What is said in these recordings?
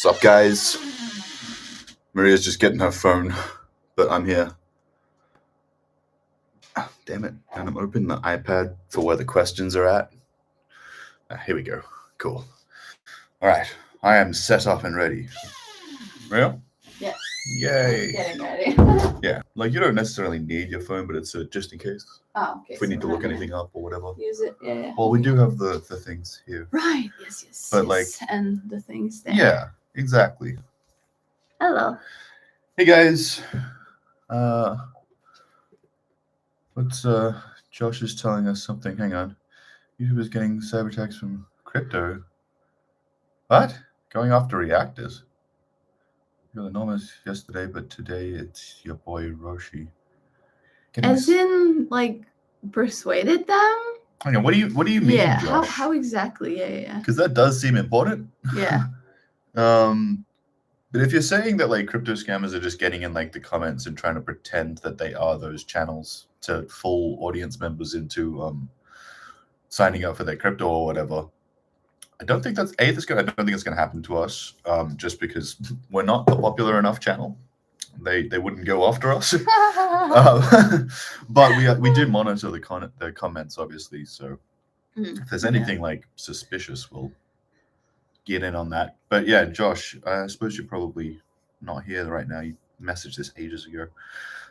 What's up, guys? Maria's just getting her phone, but I'm here. Ah, damn it. And I'm opening the iPad for where the questions are at. Here we go. Cool. All right. I am set up and ready. Maria? Yes. Yay. Getting ready. Yeah. Like, you don't necessarily need your phone, but it's just in case. Oh, okay. If we need to look anything up or whatever. Use it. Yeah. Well, we do have the things here. Right. Yes. But, yes. And the things there. Yeah, exactly. Hello. Hey, guys. What's Josh is telling us something. Hang on. YouTube is getting cyber attacks from crypto. What? Going after reactors. You're anonymous yesterday, but today it's your boy Roshi. As in, like, persuaded them? Hang on, what do you mean, Yeah. Josh? How exactly? Yeah. Because that does seem important. Yeah. But if you're saying that like crypto scammers are just getting in like the comments and trying to pretend that they are those channels to fool audience members into signing up for their crypto or whatever, I don't think that's I don't think it's going to happen to us. Just because we're not a popular enough channel, they wouldn't go after us. But we do monitor the comments, obviously. So if there's anything like suspicious, we'll get in on that. But yeah, Josh, I suppose you're probably not here right now. You messaged this ages ago.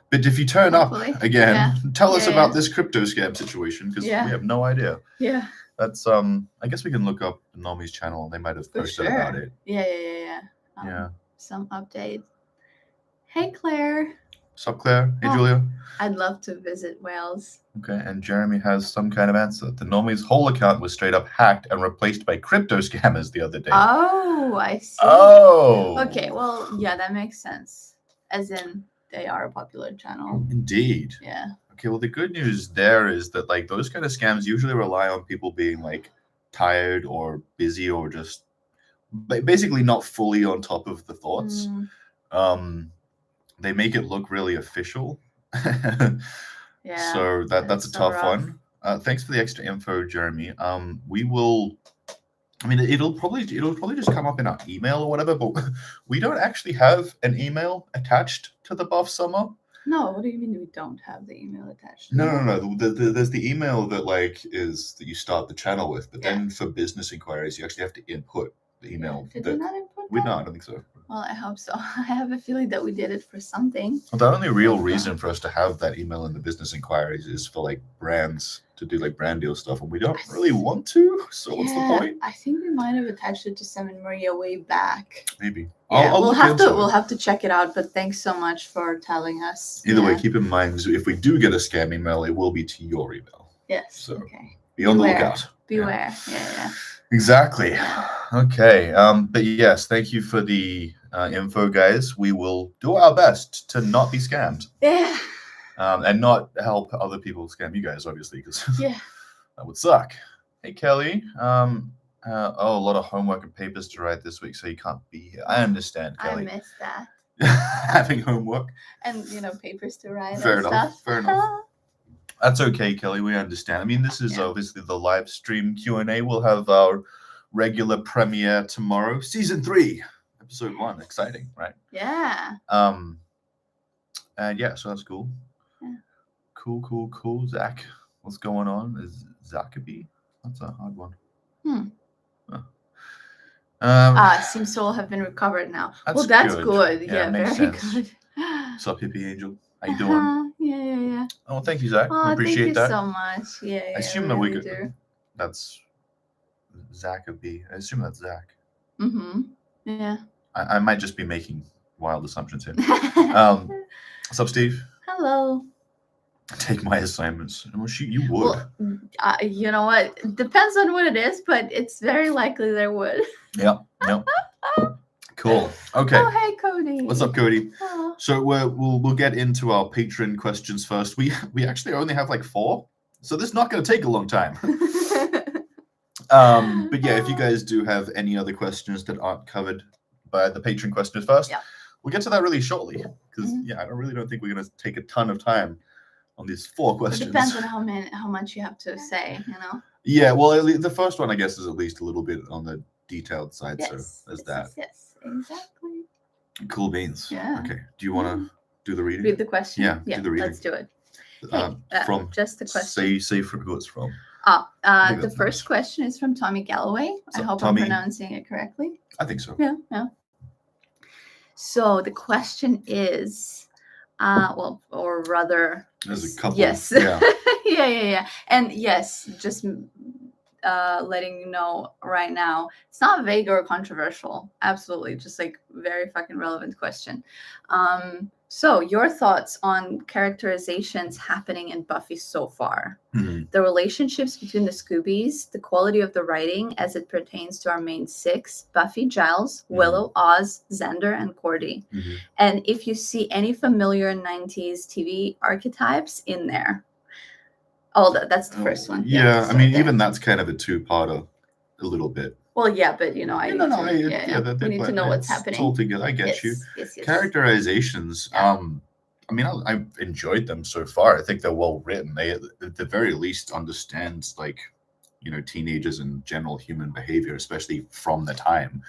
But if you turn Hopefully. up again, tell us Yeah. about this crypto scam situation, because we have no idea. Yeah. That's I guess we can look up Nomi's channel and they might have posted about it. Yeah. Some update. Hey, Claire. What's up, Claire? Hey, Oh. Julia. I'd love to visit Wales. Okay, and Jeremy has some kind of answer. The Nomi's whole account was straight up hacked and replaced by crypto scammers the other day. Oh, I see. Oh. Okay, well, yeah, that makes sense. As in, they are a popular channel. Indeed. Yeah. Okay, well, the good news there is that like those kind of scams usually rely on people being like tired or busy or just basically not fully on top of the thoughts. They make it look really official. Yeah. So that's a tough rough. one. Thanks for the extra info, Jeremy. We will. I mean, it'll probably just come up in our email or whatever. But we don't actually have an email attached to the Buff Summer. No, what do you mean we don't have the email attached? No. There's the email that that you start the channel with, but then for business inquiries, you actually have to input the email. Did we not input No, that? I don't think so. Well, I hope so. I have a feeling that we did it for something. Well, the only real reason for us to have that email in the business inquiries is for like brands to do like brand deal stuff, and we don't really want to. So what's the point? I think we might have attached it to Sam and Maria way back. Maybe. Yeah, I'll we'll look have to check it out. But thanks so much for telling us. Either way, keep in mind if we do get a scam email, it will be to your email. Yes. So okay. be on the lookout. Beware. Yeah. Exactly. Okay. But yes, thank you for the info, guys. We will do our best to not be scammed. Yeah. And not help other people scam you guys, obviously, because that would suck. Hey, Kelly. A lot of homework and papers to write this week, so you can't be here. I understand, Kelly. I missed that. Having homework. And, papers to write Fair and enough. stuff. Fair enough. That's okay, Kelly. We understand. I mean, this is obviously the live stream Q&A. We'll have our regular premiere tomorrow. Season 3, episode 1. Exciting, right? Yeah. And yeah, so that's cool. Yeah. Cool. Zach, what's going on? Is Zackaby? That's a hard one. Seems to all have been recovered now. That's that's good. good. Yeah, makes very sense. good. What's up, Hippie Angel? How you doing? Yeah. Oh, thank you, Zach. Oh, Appreciate that. Thank you so much. Yeah. I assume that really we do. could. That's Zackaby. I assume that's Zach. Mm-hmm. Yeah. I might just be making wild assumptions here. What's up, Steve? Hello. Take my assignments. Well, shoot, you would. Well, you know what? It depends on what it is, but it's very likely there would. Yep. Cool. Okay. Oh, hey, Cody. What's up, Cody? Oh. So we'll get into our patron questions first. We actually only have like 4, so this is not going to take a long time. But yeah, if you guys do have any other questions that aren't covered by the patron questions first, we'll get to that really shortly. Because I don't think we're going to take a ton of time on these 4 questions. It depends on how much you have to say, Yeah, well, the first one I guess is at least a little bit on the detailed side. Yes. So there's yes, that. Yes, exactly. Cool beans. Yeah. Okay. Do you want to do the reading? Read the question? Yeah, Yeah, do the reading. let's do it. Okay, From just the question. Say from who it's from. The first question is from Tommy Galloway. So, I hope Tommy, I'm pronouncing it correctly. I think so. Yeah. So the question is, or rather, there's a couple. Yes. Yeah. yeah. And yes, just letting you know right now, it's not vague or controversial. Absolutely, just like very fucking relevant question. So your thoughts on characterizations happening in Buffy so far? Mm-hmm. The relationships between the Scoobies, the quality of the writing as it pertains to our main six: Buffy, Giles, Willow, Oz, Xander, and Cordy. Mm-hmm. And if you see any familiar 90s TV archetypes in there. Oh, that's the first one. Yeah, I mean, even that's kind of a two-parter, a little bit. Well, yeah, but you know, we need to know what's happening. It's all together. I get you. Yes. Characterizations. Yeah. I mean, I've enjoyed them so far. I think they're well written. They, at the very least, understand teenagers and general human behavior, especially from the time.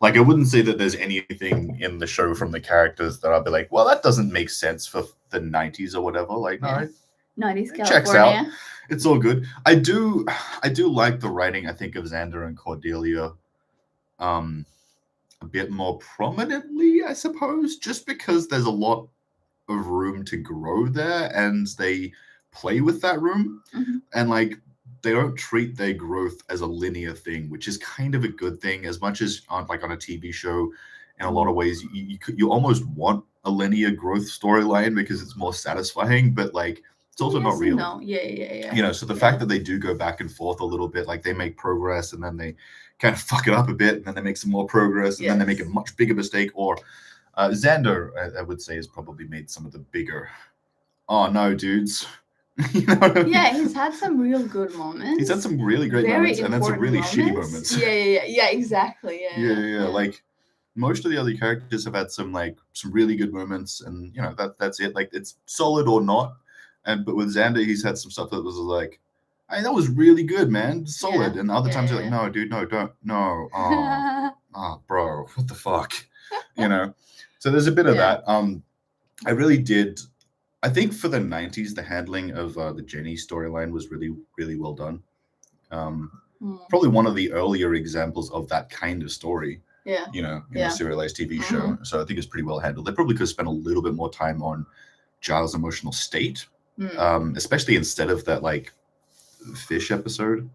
Like, I wouldn't say that there's anything in the show from the characters that I'll be like, well, that doesn't make sense for the 90s or whatever. Like, no. 90s California. Checks out. It's all good. I do like the writing, I think, of Xander and Cordelia a bit more prominently, I suppose, just because there's a lot of room to grow there, and they play with that room. And like, they don't treat their growth as a linear thing, which is kind of a good thing. As much as on a TV show, in a lot of ways, you almost want a linear growth storyline because it's more satisfying, but like, it's also not real. No. Yeah. So the fact that they do go back and forth a little bit, like they make progress and then they kind of fuck it up a bit, and then they make some more progress, and then they make a much bigger mistake. Or Xander, I would say, has probably made some of the bigger, oh no, dudes. You know what I mean? Yeah, he's had some real good moments. He's had some really great moments, and then some really shitty moments. Yeah, exactly. Yeah. Like, most of the other characters have had some really good moments, and that's it. Like, it's solid or not. But with Xander, he's had some stuff that was like, hey, that was really good, man, solid. And other times you're like, no, dude, no, don't, no, oh, bro, what the fuck, So there's a bit of that. I really did. I think for the 90s, the handling of the Jenny storyline was really, really well done. Probably one of the earlier examples of that kind of story. In a serialized TV show. So I think it's pretty well handled. They probably could have spent a little bit more time on Giles' emotional state. Especially instead of that fish episode.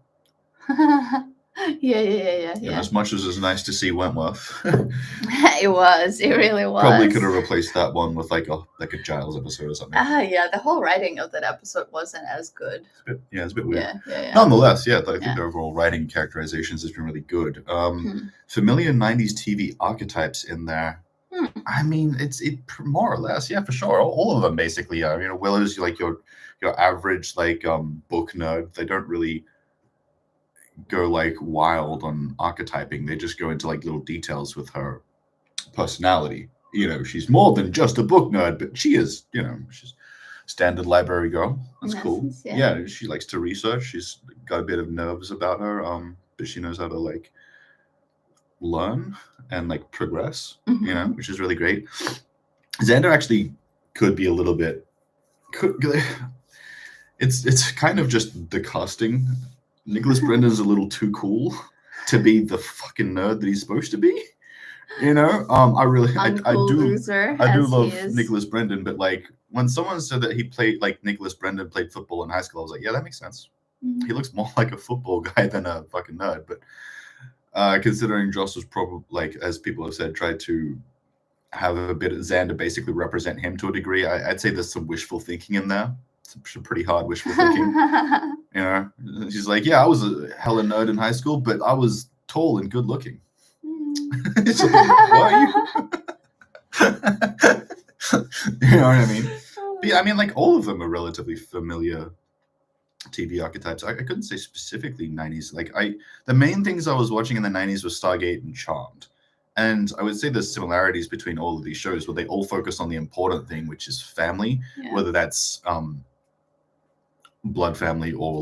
Yeah. As much as it's nice to see Wentworth, it really was. Probably could have replaced that one with like a Giles episode or something. The whole writing of that episode wasn't as good. It's a bit weird. Yeah. Nonetheless, I think the overall writing characterizations has been really good. Familiar 90s TV archetypes in there. I mean, it's more or less, for sure. All of them basically are. Willow's like your average book nerd. They don't really go wild on archetyping. They just go into little details with her personality. She's more than just a book nerd, but she is, she's standard library girl. That's cool. Yeah, she likes to research. She's got a bit of nerves about her, but she knows how to learn and progress, which is really great. Xander actually could be a little bit it's kind of just the casting. Nicholas Brendan's a little too cool to be the fucking nerd that he's supposed to be. I do love Nicholas Brendan, but when someone said that he played Nicholas Brendan played football in high school, I was like, yeah, that makes sense. He looks more like a football guy than a fucking nerd. But considering Joss was probably, as people have said, tried to have a bit of Xander basically represent him to a degree, I'd say there's some wishful thinking in there. Some pretty hard wishful thinking. She's like, yeah, I was a hella nerd in high school, but I was tall and good looking. It's like, what are you? You know what I mean? But yeah, I mean, all of them are relatively familiar TV archetypes. I couldn't say specifically 90s. The main things I was watching in the 90s was Stargate and Charmed. And I would say there's similarities between all of these shows where they all focus on the important thing, which is family, whether that's blood family or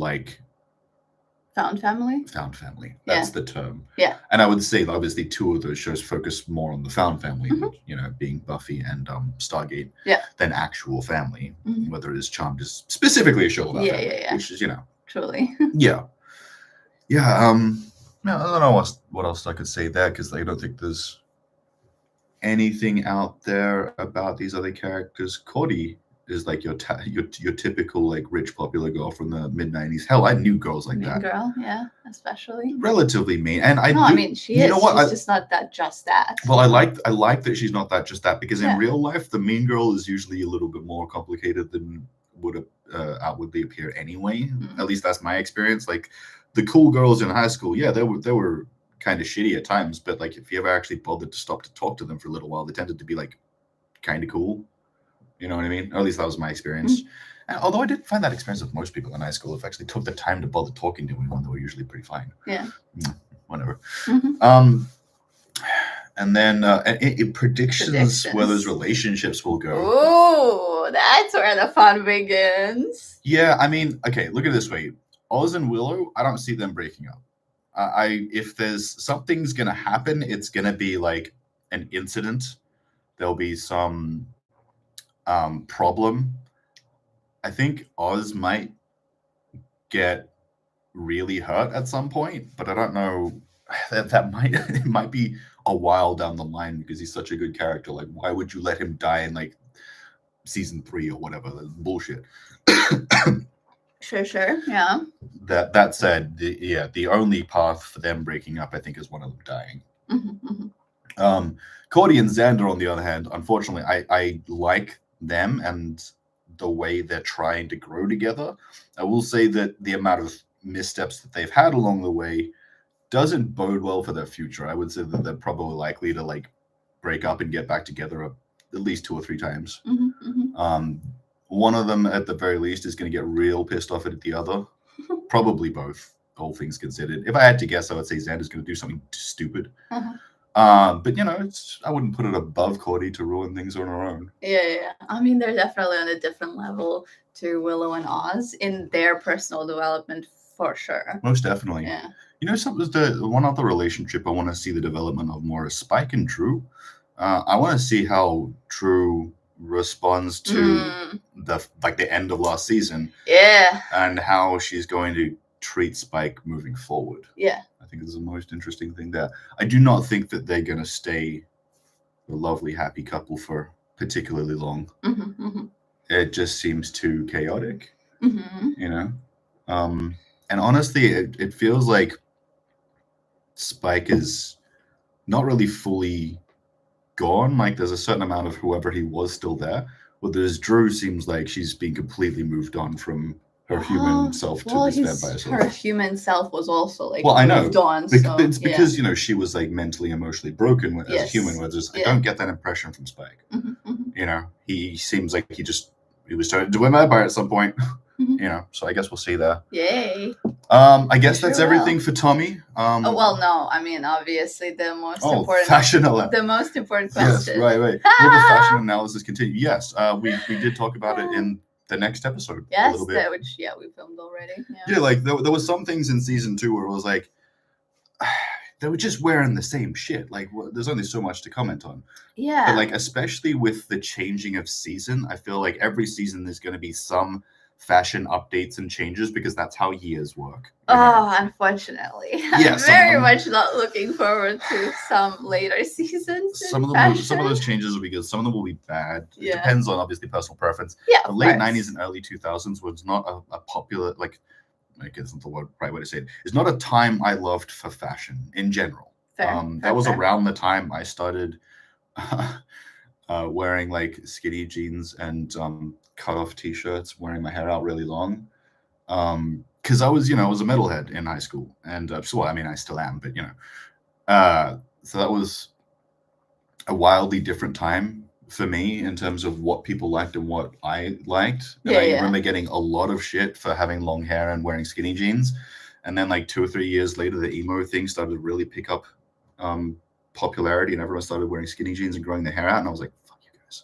Found family. Found family. That's Yeah. the term. Yeah. And I would say that obviously 2 of those shows focus more on the found family, Mhm. you know, being Buffy and Stargate, Yeah. than actual family. Mhm. Whether it is Charmed is specifically a show about Yeah, family, yeah, yeah. which is, you know, Truly. yeah. No, I don't know what else I could say there, because I don't think there's anything out there about these other characters. Cordy is like your typical like rich popular girl from the mid-90s. Hell, I knew girls like Mean that. girl, yeah, especially. Relatively mean, and I mean, she is. You know what? She's just not that. Just that. Well, I like that she's not that just that, because in Yeah. real life, the mean girl is usually a little bit more complicated than would outwardly appear anyway. Mhm. At least that's my experience. Like the cool girls in high school, yeah, they were kind of shitty at times, but like if you ever actually bothered to stop to talk to them for a little while, they tended to be like kind of cool. You know what I mean? Or at least that was my experience. And although I did find that experience with most people in high school, if I actually took the time to bother talking to anyone, they were usually pretty fine. Yeah. Whatever. Mhm. And then predictions where those relationships will go. Ooh, that's where the fun begins. Yeah, I mean, okay, look at it this way. Oz and Willow, I don't see them breaking up. If there's something's gonna happen, it's gonna be like an incident. There'll be some problem. I think Oz might get really hurt at some point, but I don't know. That it might be a while down the line, because he's such a good character. Like, why would you let him die in like season 3 or whatever? That's bullshit. Sure, yeah. That said, the only path for them breaking up, I think, is one of them dying. Mm-hmm. Cordy and Xander, on the other hand, unfortunately, I like them and the way they're trying to grow together. I will say that the amount of missteps that they've had along the way doesn't bode well for their future. I would say that they're probably likely to like break up and get back together at least 2 or 3 times. One of them, at the very least, is going to get real pissed off at the other. Probably both, all things considered. If I had to guess, I would say Xander's going to do something stupid. But you know, I wouldn't put it above Cordy to ruin things on her own. Yeah. I mean, they're definitely on a different level to Willow and Oz in their personal development, for sure. Most definitely. Yeah. You know, the one other relationship I want to see the development of more is Spike and Drew. I want to see how Drew responds to the end of last season. Yeah. And how she's going to treat Spike moving forward. Yeah. I think this is the most interesting thing there. I do not think that they're going to stay a lovely, happy couple for particularly long. It just seems too chaotic, you know? And honestly, it feels like Spike is not really fully gone. Like, there's a certain amount of whoever he was still there. Whereas Drew seems like she's been completely moved on from her human self to this vampire self. Her human self was also like moved on. It's because you know, she was like mentally, emotionally broken as a human. Whereas I don't get that impression from Spike. You know, he seems like he was trying to do a vampire at some point. You know, so I guess we'll see there. Yay. I guess that's everything for Tommy. No, I mean, obviously the most important fashion the most important question. Yes, right. Will the fashion analysis continue? Yes, we did talk about it in the next episode. Yes, a little bit. Which we filmed already. Yeah, like there was some things in season 2 where it was like they were just wearing the same shit. Like, there's only so much to comment on. Yeah. But like, especially with the changing of season, I feel like every season there's going to be some fashion updates and changes, because that's how years work. Unfortunately. I'm very much not looking forward to some later seasons. Some of those changes will be good. Some of them will be bad. It depends on obviously personal preference. Yeah, the late 90s and early 2000s was not a popular, like, I guess that's the right way to say it. It's not a time I loved for fashion in general. That was around the time I started wearing like skinny jeans and cut off t-shirts, wearing my hair out really long. Because I was a metalhead in high school, and I mean, I still am, but so that was a wildly different time for me in terms of what people liked and what I liked. And I remember getting a lot of shit for having long hair and wearing skinny jeans. And then like 2 or 3 years later, the emo thing started to really pick up popularity, and everyone started wearing skinny jeans and growing their hair out. And I was like, fuck you guys.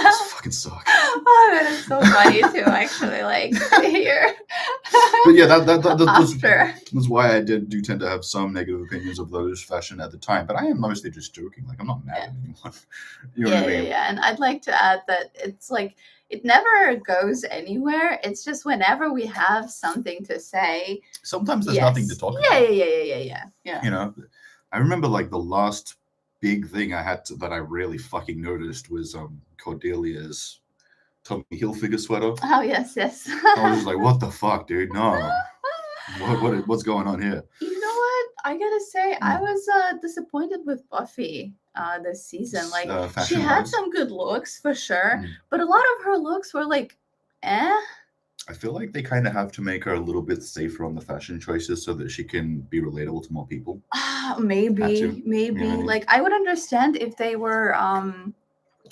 This fucking sucks. Oh, that is so funny to actually like hear. But yeah, that's After. why I do tend to have some negative opinions of those fashion at the time. But I am mostly just joking. Like, I'm not mad at anyone. You know Yeah, what I yeah, mean? yeah. And I'd like to add that it's like it never goes anywhere. It's just whenever we have something to say. Sometimes there's nothing to Yes. talk Yeah, about. yeah. You know, I remember like the last big thing I had that I really fucking noticed was Cordelia's Tommy Hilfiger sweater. Oh yes, yes. I was just like, what the fuck, dude? No. What's going on here? You know what? I gotta say, I Mm. was disappointed with Buffy this season. Like, she had Fashion-wise. some good looks for sure, Mm. but a lot of her looks were like, eh. I feel like they kind of have to make her a little bit safer on the fashion choices so that she can be relatable to more people. Maybe. Yeah. Like, I would understand if they were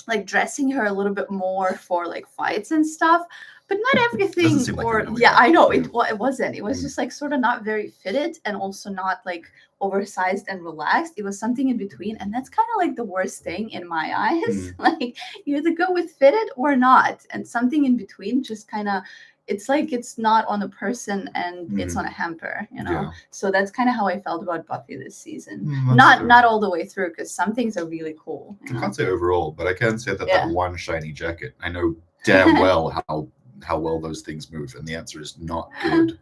like dressing her a little bit more for like fights and stuff, but not everything. Doesn't seem like Or they're doing yeah, that. I know Yeah. it wasn't. It was Mm. just like sort of not very fitted and also not like oversized and relaxed. It was something in between, and that's kind of like the worst thing in my eyes. Like, you either go with fitted or not, and something in between just kind of, it's like it's not on a person and it's on a hamper, you know. Yeah. So that's kind of how I felt about Buffy this season. That's fair. Not all the way through, because some things are really cool, you I know? can't say overall, but I can say that Yeah. that one shiny jacket, I know damn well how well those things move, and the answer is not good.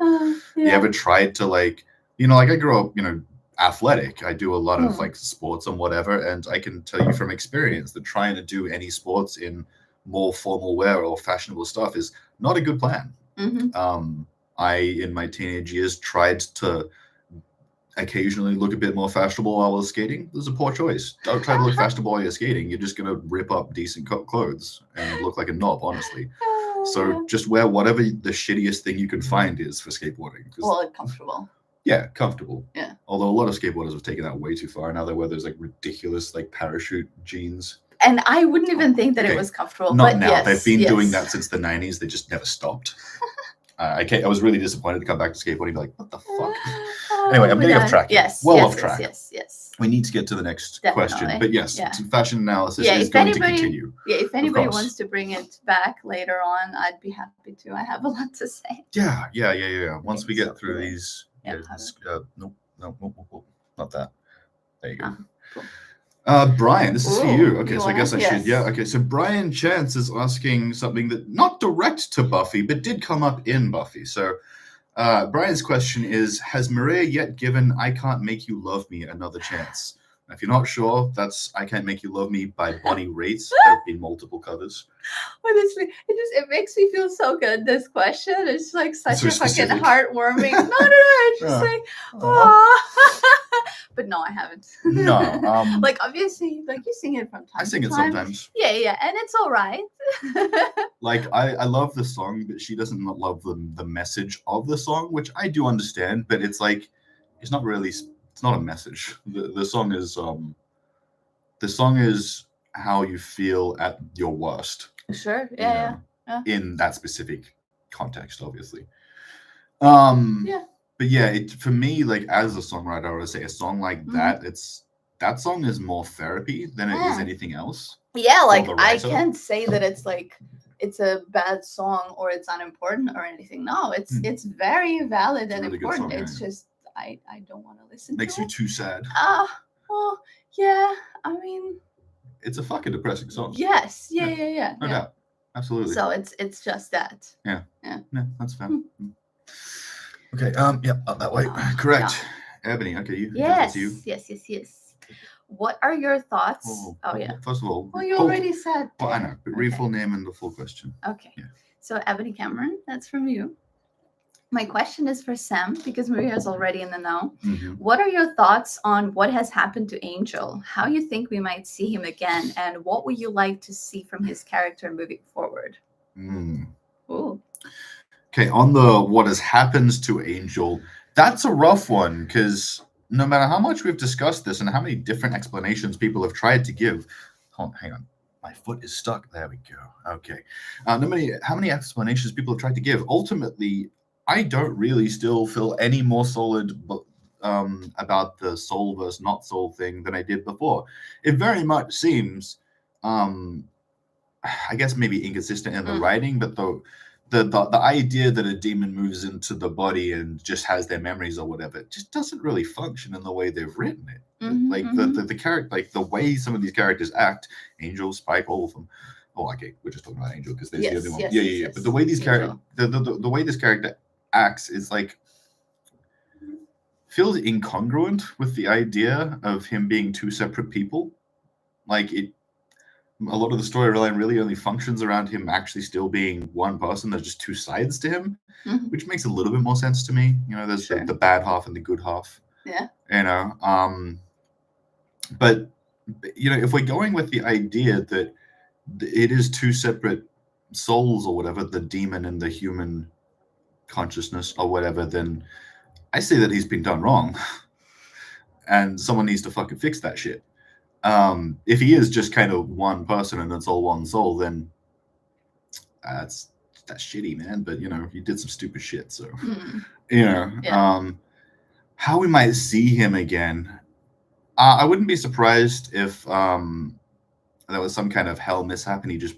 You ever tried to, like, you know, like I grew up, you know, athletic. I do a lot of like sports and whatever, and I can tell you from experience that trying to do any sports in more formal wear or fashionable stuff is not a good plan. I, in my teenage years, tried to occasionally look a bit more fashionable while I was skating. There's a poor choice. Don't try to look fashionable while you're skating. You're just going to rip up decent clothes and look like a knob, honestly. So just wear whatever the shittiest thing you can find is for skateboarding. Well, comfortable. Yeah, comfortable. Yeah. Although a lot of skateboarders have taken that way too far. Now they wear those like ridiculous like parachute jeans. And I wouldn't even think that it was comfortable. Not but now. Yes, They've been doing that since the 90s. They just never stopped. I was really disappointed to come back to skateboarding and be like, what the fuck? Anyway, I'm getting off track. Yes. Off track. Yes. We need to get to the next question. But yes, fashion analysis is if going anybody, to continue. Yeah, if anybody wants to bring it back later on, I'd be happy to. I have a lot to say. Yeah. Once we get through these. Nope, not that. There you go. Cool. Brian, this is for you. Okay, so I guess I should. Yes. Yeah, okay. So Brian Chance is asking something that not direct to Buffy, but did come up in Buffy. So Brian's question is, has Maria yet given I Can't Make You Love Me another chance? Now, if you're not sure, that's I Can't Make You Love Me by Bonnie Raitt. There have been multiple covers. Honestly, it makes me feel so good, this question. It's like such a specific. fucking heartwarming. No, it's just like, but no, I haven't. No. Like, obviously, like, you sing it from time to time. I sing it sometimes. Yeah, and it's all right. Like, I love the song, but she doesn't love the message of the song, which I do understand, but it's like, it's not a message. The song is how you feel at your worst. Sure. you Yeah. know, in that specific context, obviously. Yeah. But yeah, for me, like, as a songwriter, I would say a song like that, that song is more therapy than it is anything else. Yeah, like, the I writer. can't say that it's like it's a bad song or it's unimportant or anything. No, it's very valid and really good important. song, It's just I don't want to listen Makes to you it. too sad. Well, yeah, I mean, It's a fucking depressing song. yes. Yeah. No doubt. Absolutely. So it's just that. Yeah, that's fair. Okay, up that way. Correct. Ebony, okay, you. Yes. You. Yes. What are your thoughts? Yeah. First of all. Well, you already said. Well, I know, but read full name and the full question. Okay. Yeah. So, Ebony Cameron, that's from you. My question is for Sam, because Maria is already in the know. Mm-hmm. What are your thoughts on what has happened to Angel? How you think we might see him again? And what would you like to see from his character moving forward? Ooh. Okay, on the what has happened to Angel, that's a rough one, because no matter how much we've discussed this and how many different explanations people have tried to give, hang on, my foot is stuck. There we go. Okay, how many explanations people have tried to give? Ultimately, I don't really still feel any more solid about the soul versus not soul thing than I did before. It very much seems, I guess maybe inconsistent in the writing, but the idea that a demon moves into the body and just has their memories or whatever, it just doesn't really function in the way they've written it. Like the character, like the way some of these characters act, Angel, Spike, all of them. Oh, okay, we're just talking about Angel because there's the other one. Yeah. But the way these characters, the way this character acts is like feels incongruent with the idea of him being two separate people. Like a lot of the storyline really only functions around him actually still being one person. There's just two sides to him, which makes a little bit more sense to me. You know, there's the bad half and the good half. Yeah. You know, but you know, if we're going with the idea that it is two separate souls or whatever, the demon and the human consciousness or whatever, then I say that he's been done wrong, and someone needs to fucking fix that shit. If he is just kind of one person and it's all one soul, then that's shitty, man. But you know, he did some stupid shit, so you know, how we might see him again. I wouldn't be surprised if there was some kind of hell mishap and he just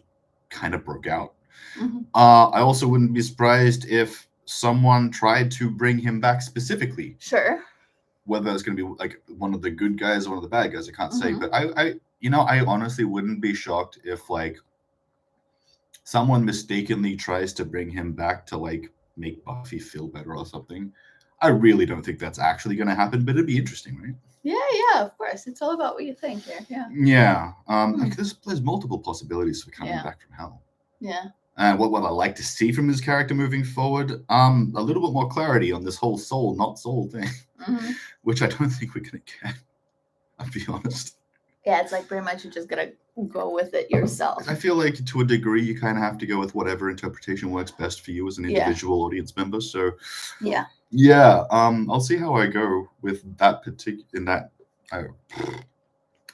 kind of broke out. I also wouldn't be surprised if someone tried to bring him back specifically. Sure. Whether it's going to be like one of the good guys or one of the bad guys, I can't say. But I honestly wouldn't be shocked if like someone mistakenly tries to bring him back to like make Buffy feel better or something. I really don't think that's actually going to happen, but it'd be interesting, right? Yeah, of course. It's all about what you think here. Yeah. Yeah. Like there's multiple possibilities for coming back from hell. Yeah. And what I like to see from his character moving forward, a little bit more clarity on this whole soul, not soul thing, which I don't think we're going to get. I'll be honest. Yeah, it's like pretty much you just got to go with it yourself. I feel like to a degree you kind of have to go with whatever interpretation works best for you as an individual audience member. So yeah, I'll see how I go with that in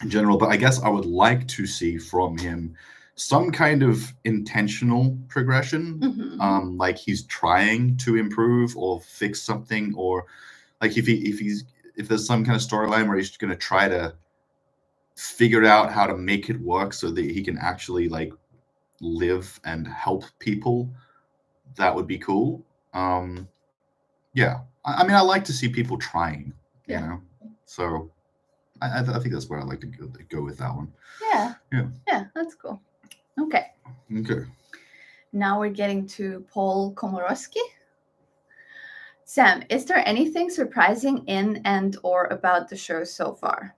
general. But I guess I would like to see from him some kind of intentional progression, like he's trying to improve or fix something, or like if there's some kind of storyline where he's going to try to figure out how to make it work so that he can actually like live and help people, that would be cool. Yeah, I mean, I like to see people trying, you know, so I think that's where I like to go with that one. Yeah, that's cool. Okay. Now we're getting to Paul Komorowski. Sam, is there anything surprising in and or about the show so far?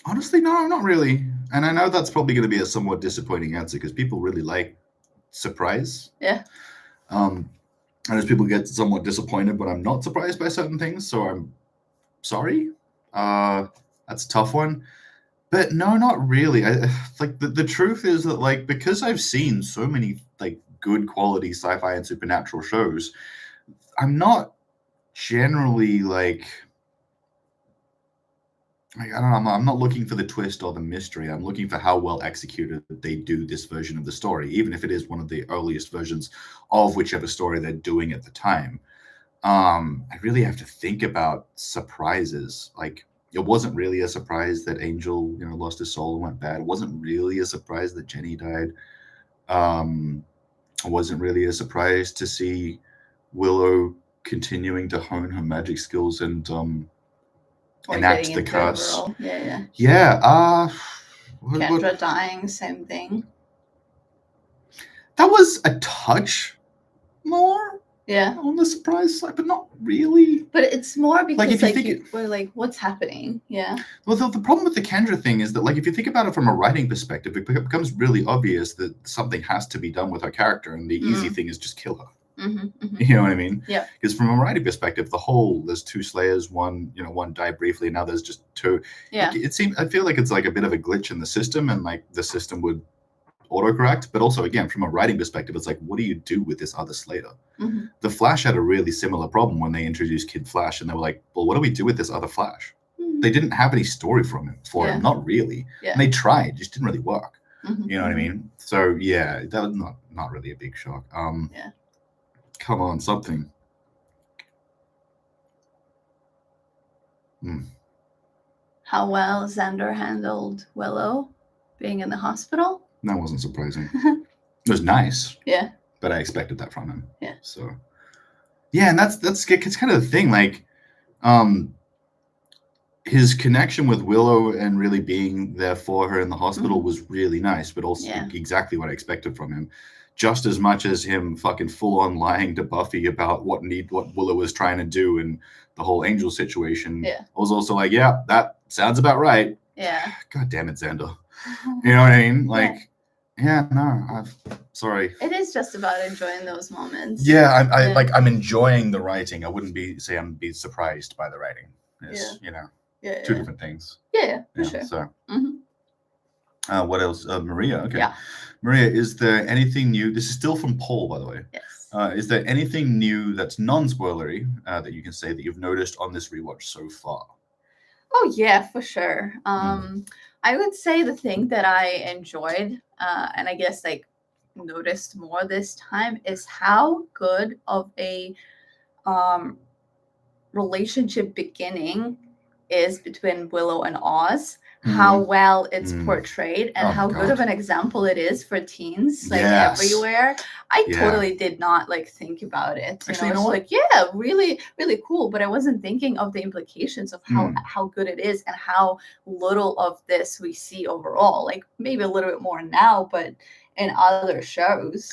Honestly, no, not really. And I know that's probably going to be a somewhat disappointing answer because people really like surprise. Yeah. And as people get somewhat disappointed when I'm not surprised by certain things, so I'm sorry. That's a tough one. But no, not really. Like the truth is that like because I've seen so many like good quality sci-fi and supernatural shows, I'm not generally like I don't know. I'm not looking for the twist or the mystery. I'm looking for how well executed they do this version of the story, even if it is one of the earliest versions of whichever story they're doing at the time. I really have to think about surprises. Like it wasn't really a surprise that Angel, lost his soul and went bad. It wasn't really a surprise that Jenny died. It wasn't really a surprise to see Willow continuing to hone her magic skills and enact the curse. Yeah. Kendra dying, same thing. That was a touch more. Yeah. On the surprise side, but not really. But it's more because we're like, what's happening? Yeah. Well, the problem with the Kendra thing is that, like, if you think about it from a writing perspective, it becomes really obvious that something has to be done with her character, and the easy thing is just kill her. You know what I mean? Yeah. Because from a writing perspective, there's two Slayers, one died briefly, and now there's just two. Yeah. I feel like it's like a bit of a glitch in the system, and like the system would autocorrect. But also, again, from a writing perspective, it's like, what do you do with this other Slayer? The Flash had a really similar problem when they introduced Kid Flash, and they were like, well, what do we do with this other Flash? They didn't have any story for him, not really. Yeah. And they tried, just didn't really work. You know what I mean? So yeah, that was not really a big shock. Yeah. Come on, something. how well Xander handled Willow being in the hospital. That wasn't surprising. It was nice. Yeah. But I expected that from him. Yeah. So, yeah, and that's it's kind of the thing. Like, his connection with Willow and really being there for her in the hospital was really nice, but also exactly what I expected from him. Just as much as him fucking full on lying to Buffy about what Willow was trying to do and the whole Angel situation. Yeah. I was also like, yeah, that sounds about right. Yeah. God damn it, Xander. You know what I mean? Like, sorry. It is just about enjoying those moments. Yeah, I'm enjoying the writing. I wouldn't be surprised by the writing. It's, two different things. Yeah, for sure. So, mm-hmm. What else? Maria. Okay. Yeah. Maria, is there anything new? This is still from Paul, by the way. Yes. Is there anything new that's non-spoilery that you can say that you've noticed on this rewatch so far? Oh yeah, for sure. I would say the thing that I enjoyed, and I guess like noticed more this time, is how good of a relationship beginning is between Willow and Oz. How well it's portrayed and how good of an example it is for teens, like everywhere. I totally did not like think about it. Actually, it's like, really, really cool. But I wasn't thinking of the implications of how good it is and how little of this we see overall. Like maybe a little bit more now, but in other shows.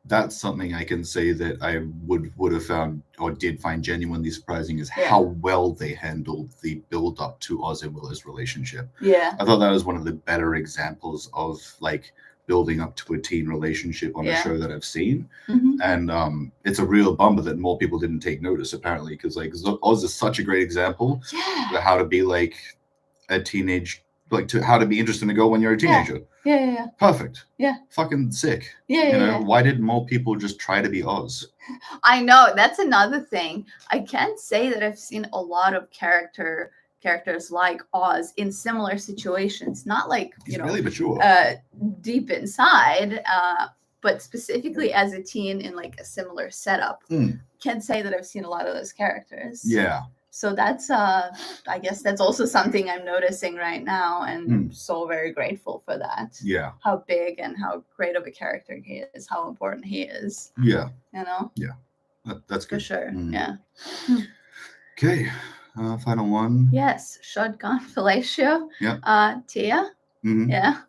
That's something I can say that I would have found or did find genuinely surprising is how well they handled the build up to Oz and Willow's relationship. Yeah. I thought that was one of the better examples of like building up to a teen relationship on a show that I've seen. Mm-hmm. And it's a real bummer that more people didn't take notice apparently, because like Oz is such a great example of how to be like a teenage, like to how to be interesting to go when you're a teenager. Yeah. Perfect. Yeah. Fucking sick. Yeah. Why did more people just try to be Oz? I know, that's another thing. I can't say that I've seen a lot of characters like Oz in similar situations. Not like He's really mature. Deep inside, but specifically as a teen in like a similar setup. Can't say that I've seen a lot of those characters. Yeah. So that's I guess that's also something I'm noticing right now, and so very grateful for that. Yeah. How big and how great of a character he is, how important he is. Yeah. Yeah. That's good. For sure. Yeah. Okay. Final one. Yes. Shotgun fellatio. Yeah. Tia. Mm-hmm. Yeah.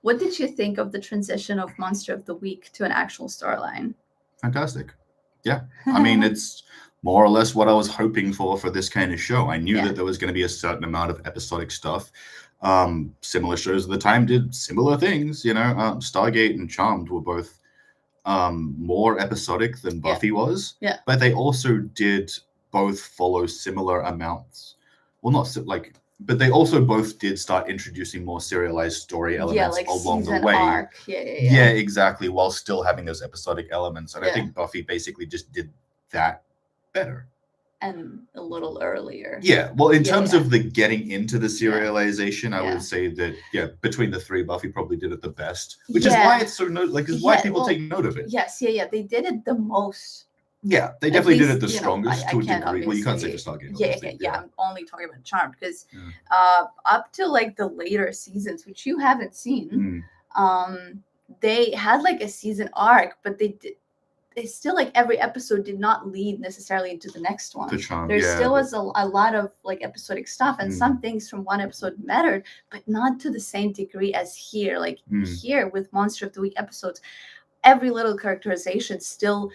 What did you think of the transition of Monster of the Week to an actual storyline? Fantastic. Yeah. I mean, it's more or less what I was hoping for this kind of show. I knew that there was going to be a certain amount of episodic stuff. Similar shows at the time did similar things. Stargate and Charmed were both more episodic than Buffy was. Yeah. But they also did both follow similar amounts. Well, not like, but they also both did start introducing more serialized story elements like along the season way. Arc. Yeah, exactly. While still having those episodic elements. And I think Buffy basically just did that better. And a little earlier. Yeah. Well, in terms of the getting into the serialization, I would say that, between the three, Buffy probably did it the best. Which is why it's so is why people take note of it. Yes, they did it the most. Yeah, they definitely did it the strongest to a degree. Well, you can't say for Stargate. Yeah. I'm only talking about Charmed because up to like the later seasons, which you haven't seen, they had like a season arc, but they still like every episode did not lead necessarily into the next one. There still was a lot of like episodic stuff, and some things from one episode mattered, but not to the same degree as here. Like here with Monster of the Week episodes, every little characterization still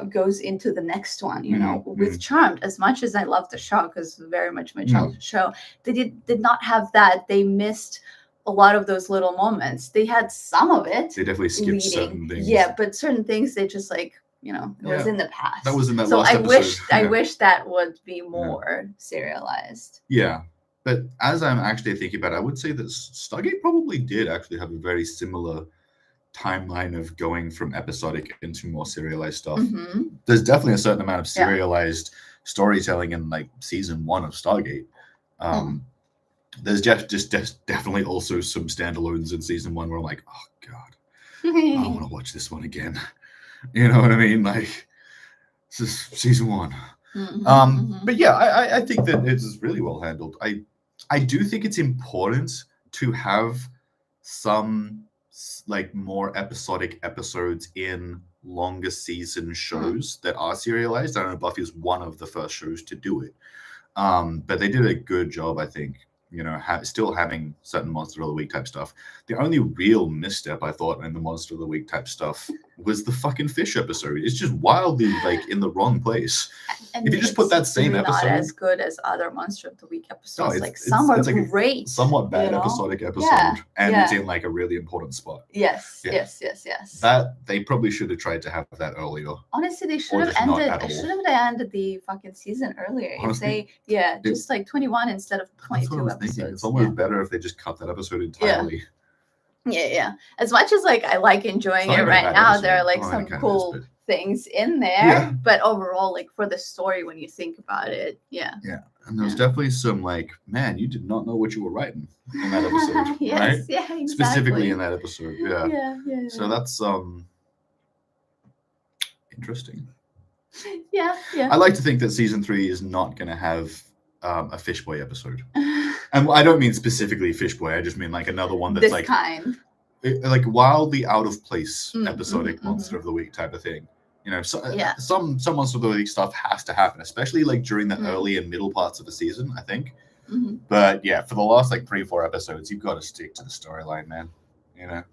goes into the next one. With Charmed, as much as I love the show because very much my childhood show, they did not have that. They missed a lot of those little moments. They had some of it. They definitely skipped certain things. Yeah, but certain things they just like, it was in the past. That was in that last episode. I wish that would be more serialized. Yeah. But as I'm actually thinking about it, I would say that Stargate probably did actually have a very similar timeline of going from episodic into more serialized stuff. There's definitely a certain amount of serialized storytelling in like season 1 of Stargate. There's just definitely also some standalones in season 1 where I'm like, oh god, I want to watch this one again. You know what I mean? Like, this is season 1. But yeah, I think that it's really well handled. I do think it's important to have some like more episodic episodes in longer season shows that are serialized. I don't know, Buffy was one of the first shows to do it. But they did a good job, I think, you know, still having certain Monster of the Week type stuff. The only real misstep, I thought, in the Monster of the Week type stuff was the fucking fish episode. It's just wildly, like, in the wrong place. And if you just put that same really episode... not as good as other Monster of the Week episodes. No, like, some are like great. Somewhat bad you know? episodic episode. Yeah, and yeah. it's in, like, a really important spot. Yes, Yeah. yes. That, they probably should have tried to have that earlier. Honestly, they should Or have just not ended. at all. Should have ended the fucking season earlier. Honestly, Just like 21 instead of That's what I 22 was thinking. episodes. It's almost better if they just cut that episode entirely. Yeah. As much as like I like enjoying It's not it even a right bad now, episode. there are like Oh, it some kind of cool is, but- things in there. Yeah. But overall, like for the story, when you think about it, yeah. And there was definitely some like, man, you did not know what you were writing in that episode, Yes, right? yeah, exactly. Specifically in that episode, yeah. So Yeah. that's interesting. Yeah. I like to think that season 3 is not going to have a Fish Boy episode, and I don't mean specifically Fish Boy. I just mean like another one that's This like kind. like wildly out of place Mm, episodic mhm, Monster of the Week type of thing. You know, so, Yeah. some Monster of the Week stuff has to happen, especially like during the Mm. early and middle parts of the season, I think. Mhm. But yeah, for the last like 3-4 episodes, you've got to stick to the storyline, man. You know,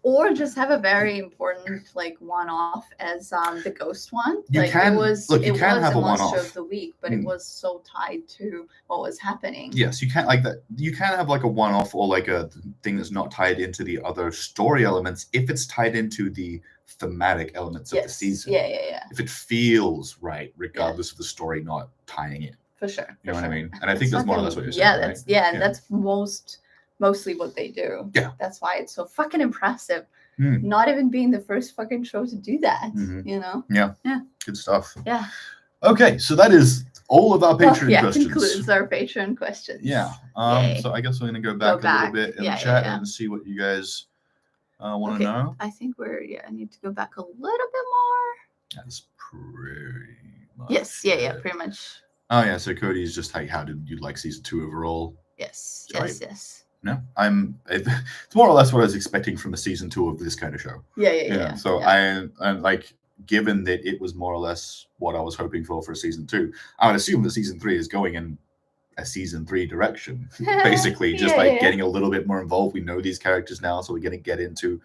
Or just have a very important like one-off as the ghost one. You like can- it was look, you it can was have a Monster one-off. of the Week, but it was so tied to what was happening. yes, you can't like that. You can have like a one-off or like a thing that's not tied into the other story elements if it's tied into the thematic elements of the season. Yeah. If it feels right, regardless of the story not tying in. For sure. You know for what I sure. mean? And I think that's more or less what you're saying. Yeah, right? that's and that's mostly what they do. Yeah. That's why it's so fucking impressive. Mm. Not even being the first fucking show to do that. Mhm. You know? Good stuff. Yeah. Okay, so that is all of our Patreon questions. Concludes our Patreon questions. Yeah. Yay. So I guess we're gonna go back a little bit in the chat and see what you guys want to know. I think I need to go back a little bit more. That's pretty much Yes, yeah, it. pretty much. Oh yeah, so Cody's just like, how did you like season 2 overall? Yes. Sorry. Yes. No, it's more or less what I was expecting from a season 2 of this kind of show. Yeah. So yeah. I'm like, given that it was more or less what I was hoping for season 2, I would assume that season 3 is going in a season 3 direction. Basically, just getting a little bit more involved. We know these characters now, so we're going to get into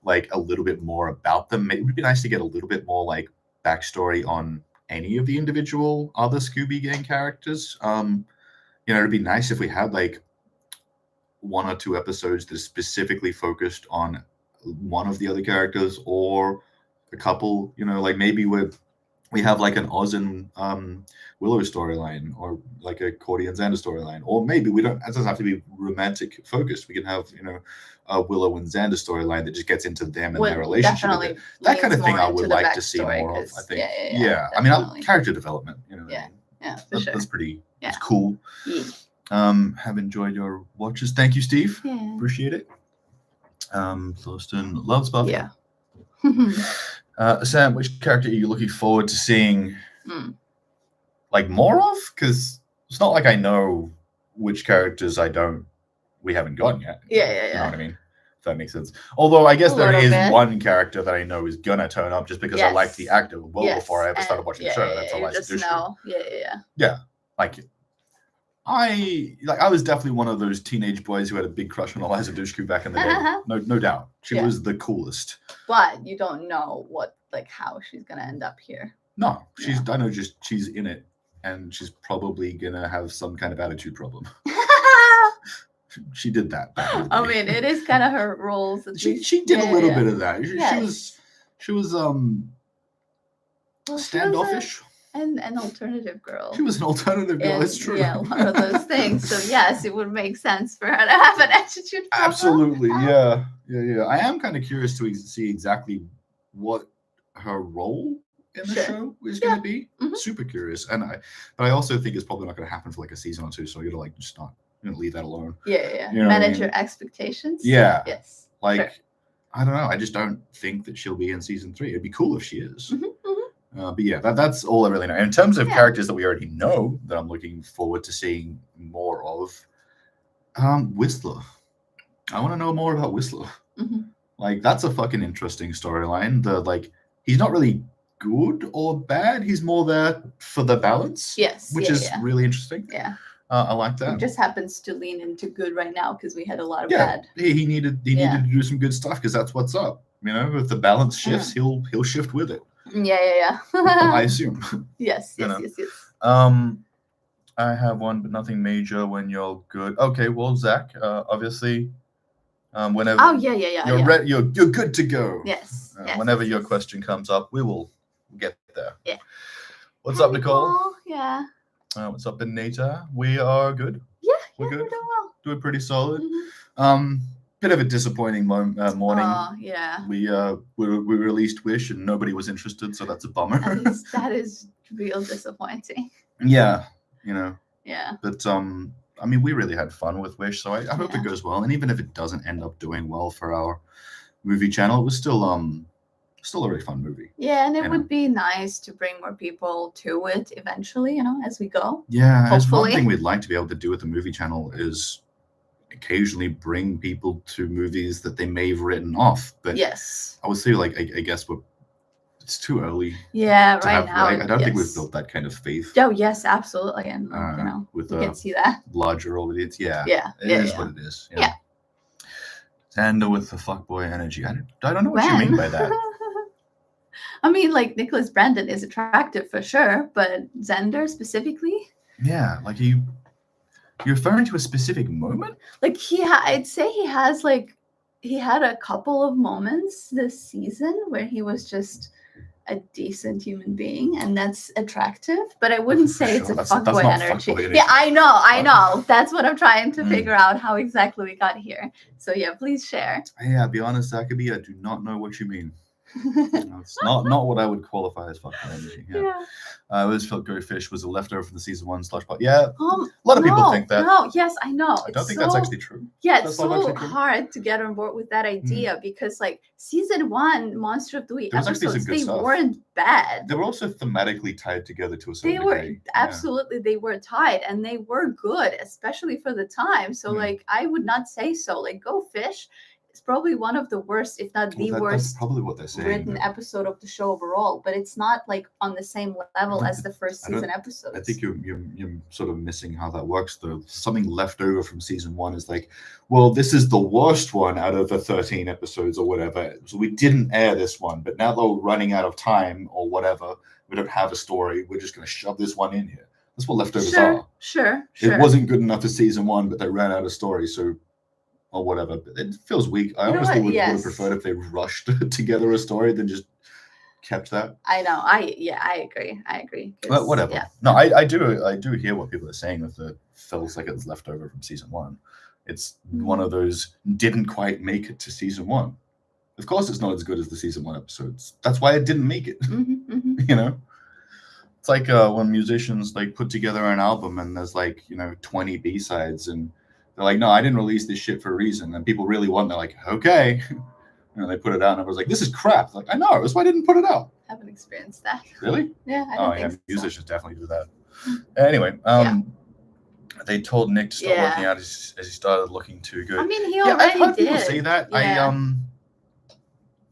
like a little bit more about them. It would be nice to get a little bit more like backstory on any of the individual other Scooby Gang characters. It'd be nice if we had like 1 or 2 episodes that are specifically focused on one of the other characters or a couple. Like maybe we have like an Oz and Willow storyline, or like a Cordy and Xander storyline, or maybe it doesn't have to be romantic focused. We can have a Willow and Xander storyline that just gets into them and their relationship. That kind of thing I would like to see more of. I think. Yeah. I mean, character development. Yeah, for sure. That's pretty. Yeah. It's cool. Yeah. Have enjoyed your watches. Thank you, Steve. Yeah. Appreciate it. Thurston loves Buffy. Yeah. Sam, which character are you looking forward to seeing like more of? Because it's not like I know which characters we haven't gotten yet. Yeah. You know what I mean? If that makes sense. Although I guess A there little is bit. one character that I know is gonna turn up just because I liked the actor before I ever started watching the show. That's Eliza Dushku. Yeah. Like I was definitely one of those teenage boys who had a big crush on Eliza Dushku back in the day. No doubt. She was the coolest. But you don't know how she's gonna end up here. No, I know she's in it, and she's probably gonna have some kind of attitude problem. She did that back in the day. I mean, it is kind of her roles. She did a little bit of that. She was standoffish. And an alternative girl. She was an alternative girl. It's true. Yeah, one of those things. So yes, it would make sense for her to have an attitude problem. Absolutely, yeah. I am kind of curious to see exactly what her role in the show is going to be. Mm-hmm. Super curious, but I also think it's probably not going to happen for like a season or 2. So you're just not leave that alone. Yeah. You know Manage your expectations. Yeah. Yes. Like I don't know. I just don't think that she'll be in season 3. It'd be cool if she is. Mm-hmm. But yeah, that's all I really know. In terms of characters that we already know that I'm looking forward to seeing more of. Whistler. I want to know more about Whistler. Mhm. Like, that's a fucking interesting storyline. He's not really good or bad. He's more there for the balance. Yes. Which is really interesting. Yeah. I like that. It just happens to lean into good right now because we had a lot of Yeah, bad. he needed to do some good stuff because that's what's up. You know, if the balance shifts, he'll shift with it. Yeah. I assume. Yes. You know. Yes. I have one, but nothing major. When you're good. Okay, well, Zach, obviously, whenever. Oh yeah. You're good to go. Yes. Whenever your question comes up, we will get there. Yeah. What's up, Nicole? Yeah. What's up, Benita? We are good. Yeah, we're good. We're doing well. Doing pretty solid. Mm-hmm. Bit of a disappointing morning. Oh yeah. We released Wish and nobody was interested, so that's a bummer. That is real disappointing. Yeah, you know. Yeah. But I mean, we really had fun with Wish, so I hope it goes well. And even if it doesn't end up doing well for our movie channel, it was still a very fun movie. Yeah, and it would be nice to bring more people to it eventually, as we go. Yeah, hopefully. As one thing we'd like to be able to do with the movie channel is occasionally bring people to movies that they may have written off. But yes, I would say, like, I guess it's too early. Yeah, right now. I don't think we've built that kind of faith. Oh, yes, absolutely. And, with you can see that. Larger audience. Yeah. It is what it is. Yeah. And with the fuckboy energy. I don't know what you mean by that. I mean, like, Nicholas Brandon is attractive for sure, but Xander specifically? Yeah, like you're referring to a specific moment? Like, I'd say he had a couple of moments this season where he was just a decent human being, and that's attractive, but I wouldn't say it's a fuckboy energy. Yeah, I know. That's what I'm trying to figure out how exactly we got here. So yeah, please share. Yeah, be honest, Zachary, I do not know what you mean. It's not what I would qualify as fuckboy energy. Yeah. I always felt Go Fish was a leftover from the season 1 slush pot. Yeah, a lot of people think that. No, yes, I know. I don't think that's actually true. Yeah, it's so hard to get on board with that idea because, like, season 1, Monster of the Week episodes, they weren't bad. They were also thematically tied together to a certain degree. Absolutely, they were tied, and they were good, especially for the time. So, like, I would not say so. Like, Go Fish. It's probably one of the worst, if not the worst, that's probably what they're saying, written episode of the show overall. But it's not like on the same level as the first season episodes. I think you're sort of missing how that works, though. Something left over from season 1 is like, well, this is the worst one out of the 13 episodes or whatever. So we didn't air this one, but now that we're running out of time or whatever, we don't have a story. We're just going to shove this one in here. That's what leftovers are. Sure. It wasn't good enough for season 1, but they ran out of story, so. Or whatever, but it feels weak. I honestly would have preferred if they rushed together a story than just kept that. I know. I agree. But whatever. Yeah. No, I do hear what people are saying with the feels like it's left over from season 1. It's one of those didn't quite make it to season 1. Of course, it's not as good as the season 1 episodes. That's why it didn't make it. You know, it's like when musicians like put together an album and there's like 20 B-sides and. They're like, no, I didn't release this shit for a reason. And people really want. They're like, okay. And they put it out, and I was like, this is crap. Like, I know. That's why I didn't put it out. I haven't experienced that. Really? Yeah. I don't think so. Musicians definitely do that. Anyway, they told Nick to stop working out as he started looking too good. I mean, he already I've heard did. people say that. Yeah.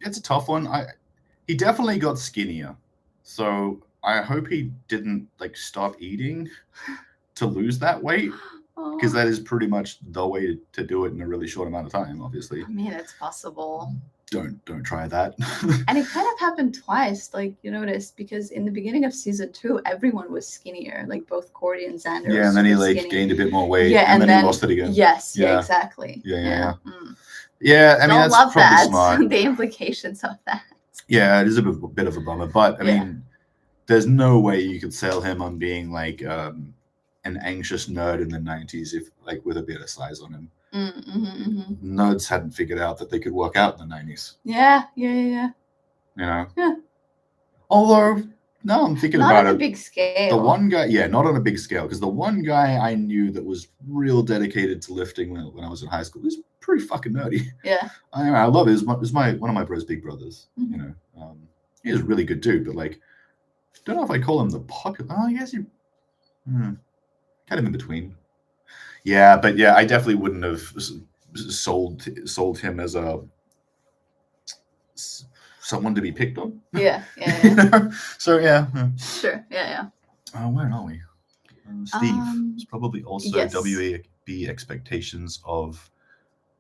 It's a tough one. He definitely got skinnier. So I hope he didn't like stop eating to lose that weight. Because that is pretty much the way to do it in a really short amount of time, obviously. I mean, it's possible. Don't try that. And it kind of happened twice, like you noticed, because in the beginning of season 2, everyone was skinnier, like both Cordy and Xander. Yeah, and then he like gained a bit more weight, and then he lost it again. Yes, yeah, exactly. Yeah. Yeah, I mean, that's love probably that. smart. The implications of that. Yeah, it is a bit of a bummer, but I mean, there's no way you could sell him on being like an anxious nerd in the 90s if like with a bit of size on him. Nerds hadn't figured out that they could work out in the 90s. Yeah. You know? Yeah. Although, now I'm thinking about it. Not on a big scale. The one guy, not on a big scale, because the one guy I knew that was real dedicated to lifting when I was in high school was pretty fucking nerdy. Yeah. I love it. It was one of my bro's big brothers. You know, he was a really good dude, but like, don't know if I call him the popular. Oh, I guess you. Kind of in between. Yeah, but yeah, I definitely wouldn't have sold him as someone to be picked on. Yeah. So yeah. Sure. Yeah. Where are we? Steve. It's probably also yes. WB expectations of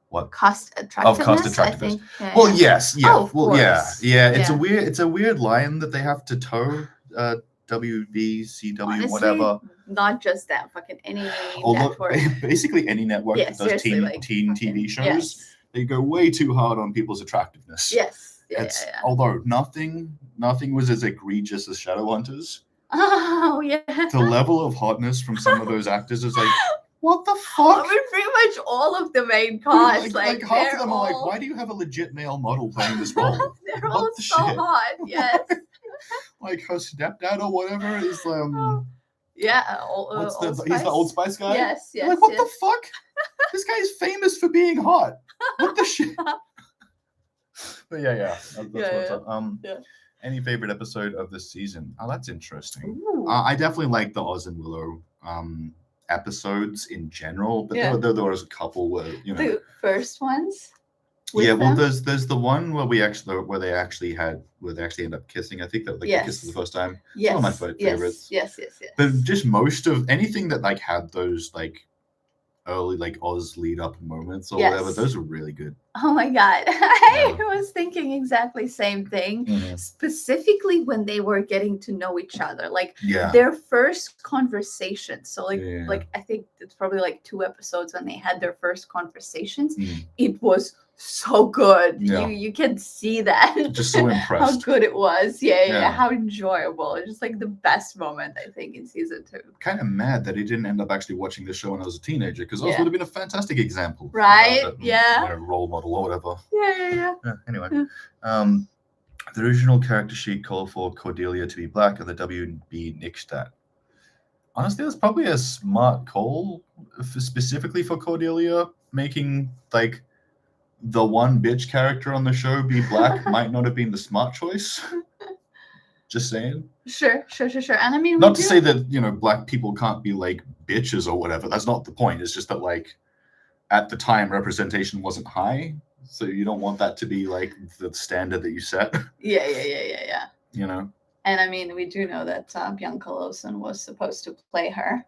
what? Cost attractiveness. I think. Yeah, well, yes. Yeah. Oh, of well, course. yeah. It's a weird line that they have to toe. WB, CW, Honestly, whatever. Not just that, fucking any network. Basically any network that does teen TV shows, yes. they go way too hard on people's attractiveness. Yes. Although nothing was as egregious as Shadowhunters. Oh yeah. The level of hotness from some of those actors is like, what the fuck? I mean, pretty much all of the main cast, like half of them are like, why do you have a legit male model playing this role? They're all so hot. Yes. Like her stepdad or whatever is yeah. He's the Old Spice guy. Yes. Like what the fuck? This guy's famous for being hot. What the shit? But yeah. That's what's up. Any favorite episode of this season? Oh, that's interesting. I definitely like the Oz and Willow episodes in general, but there was a couple where the first ones. Yeah, well, there's the one where they actually end up kissing. I think that they kissed for the first time. Yes. One of my favorites. Yes. But just most of anything that like had those like early like Oz lead up moments or whatever, those were really good. Oh my god. I was thinking exactly same thing. Specifically when they were getting to know each other. Like their first conversation. So like I think it's probably like 2 episodes when they had their first conversations. It was so good. You can see that. Just so impressed. How good it was. Yeah. How enjoyable. It's just like the best moment, I think, in season 2. Kind of mad that he didn't end up actually watching the show when I was a teenager, because Oz would have been a fantastic example. Right? Role model or whatever. Yeah. Anyway. The original character sheet called for Cordelia to be black and the WB nixed that. Honestly, that's probably a smart call specifically for Cordelia. Making like the one bitch character on the show be black might not have been the smart choice. Just saying. Sure. And I mean, not to say that black people can't be like bitches or whatever. That's not the point. It's just that like at the time representation wasn't high, so you don't want that to be like the standard that you set. Yeah. And I mean, we do know that Bianca Lawson was supposed to play her.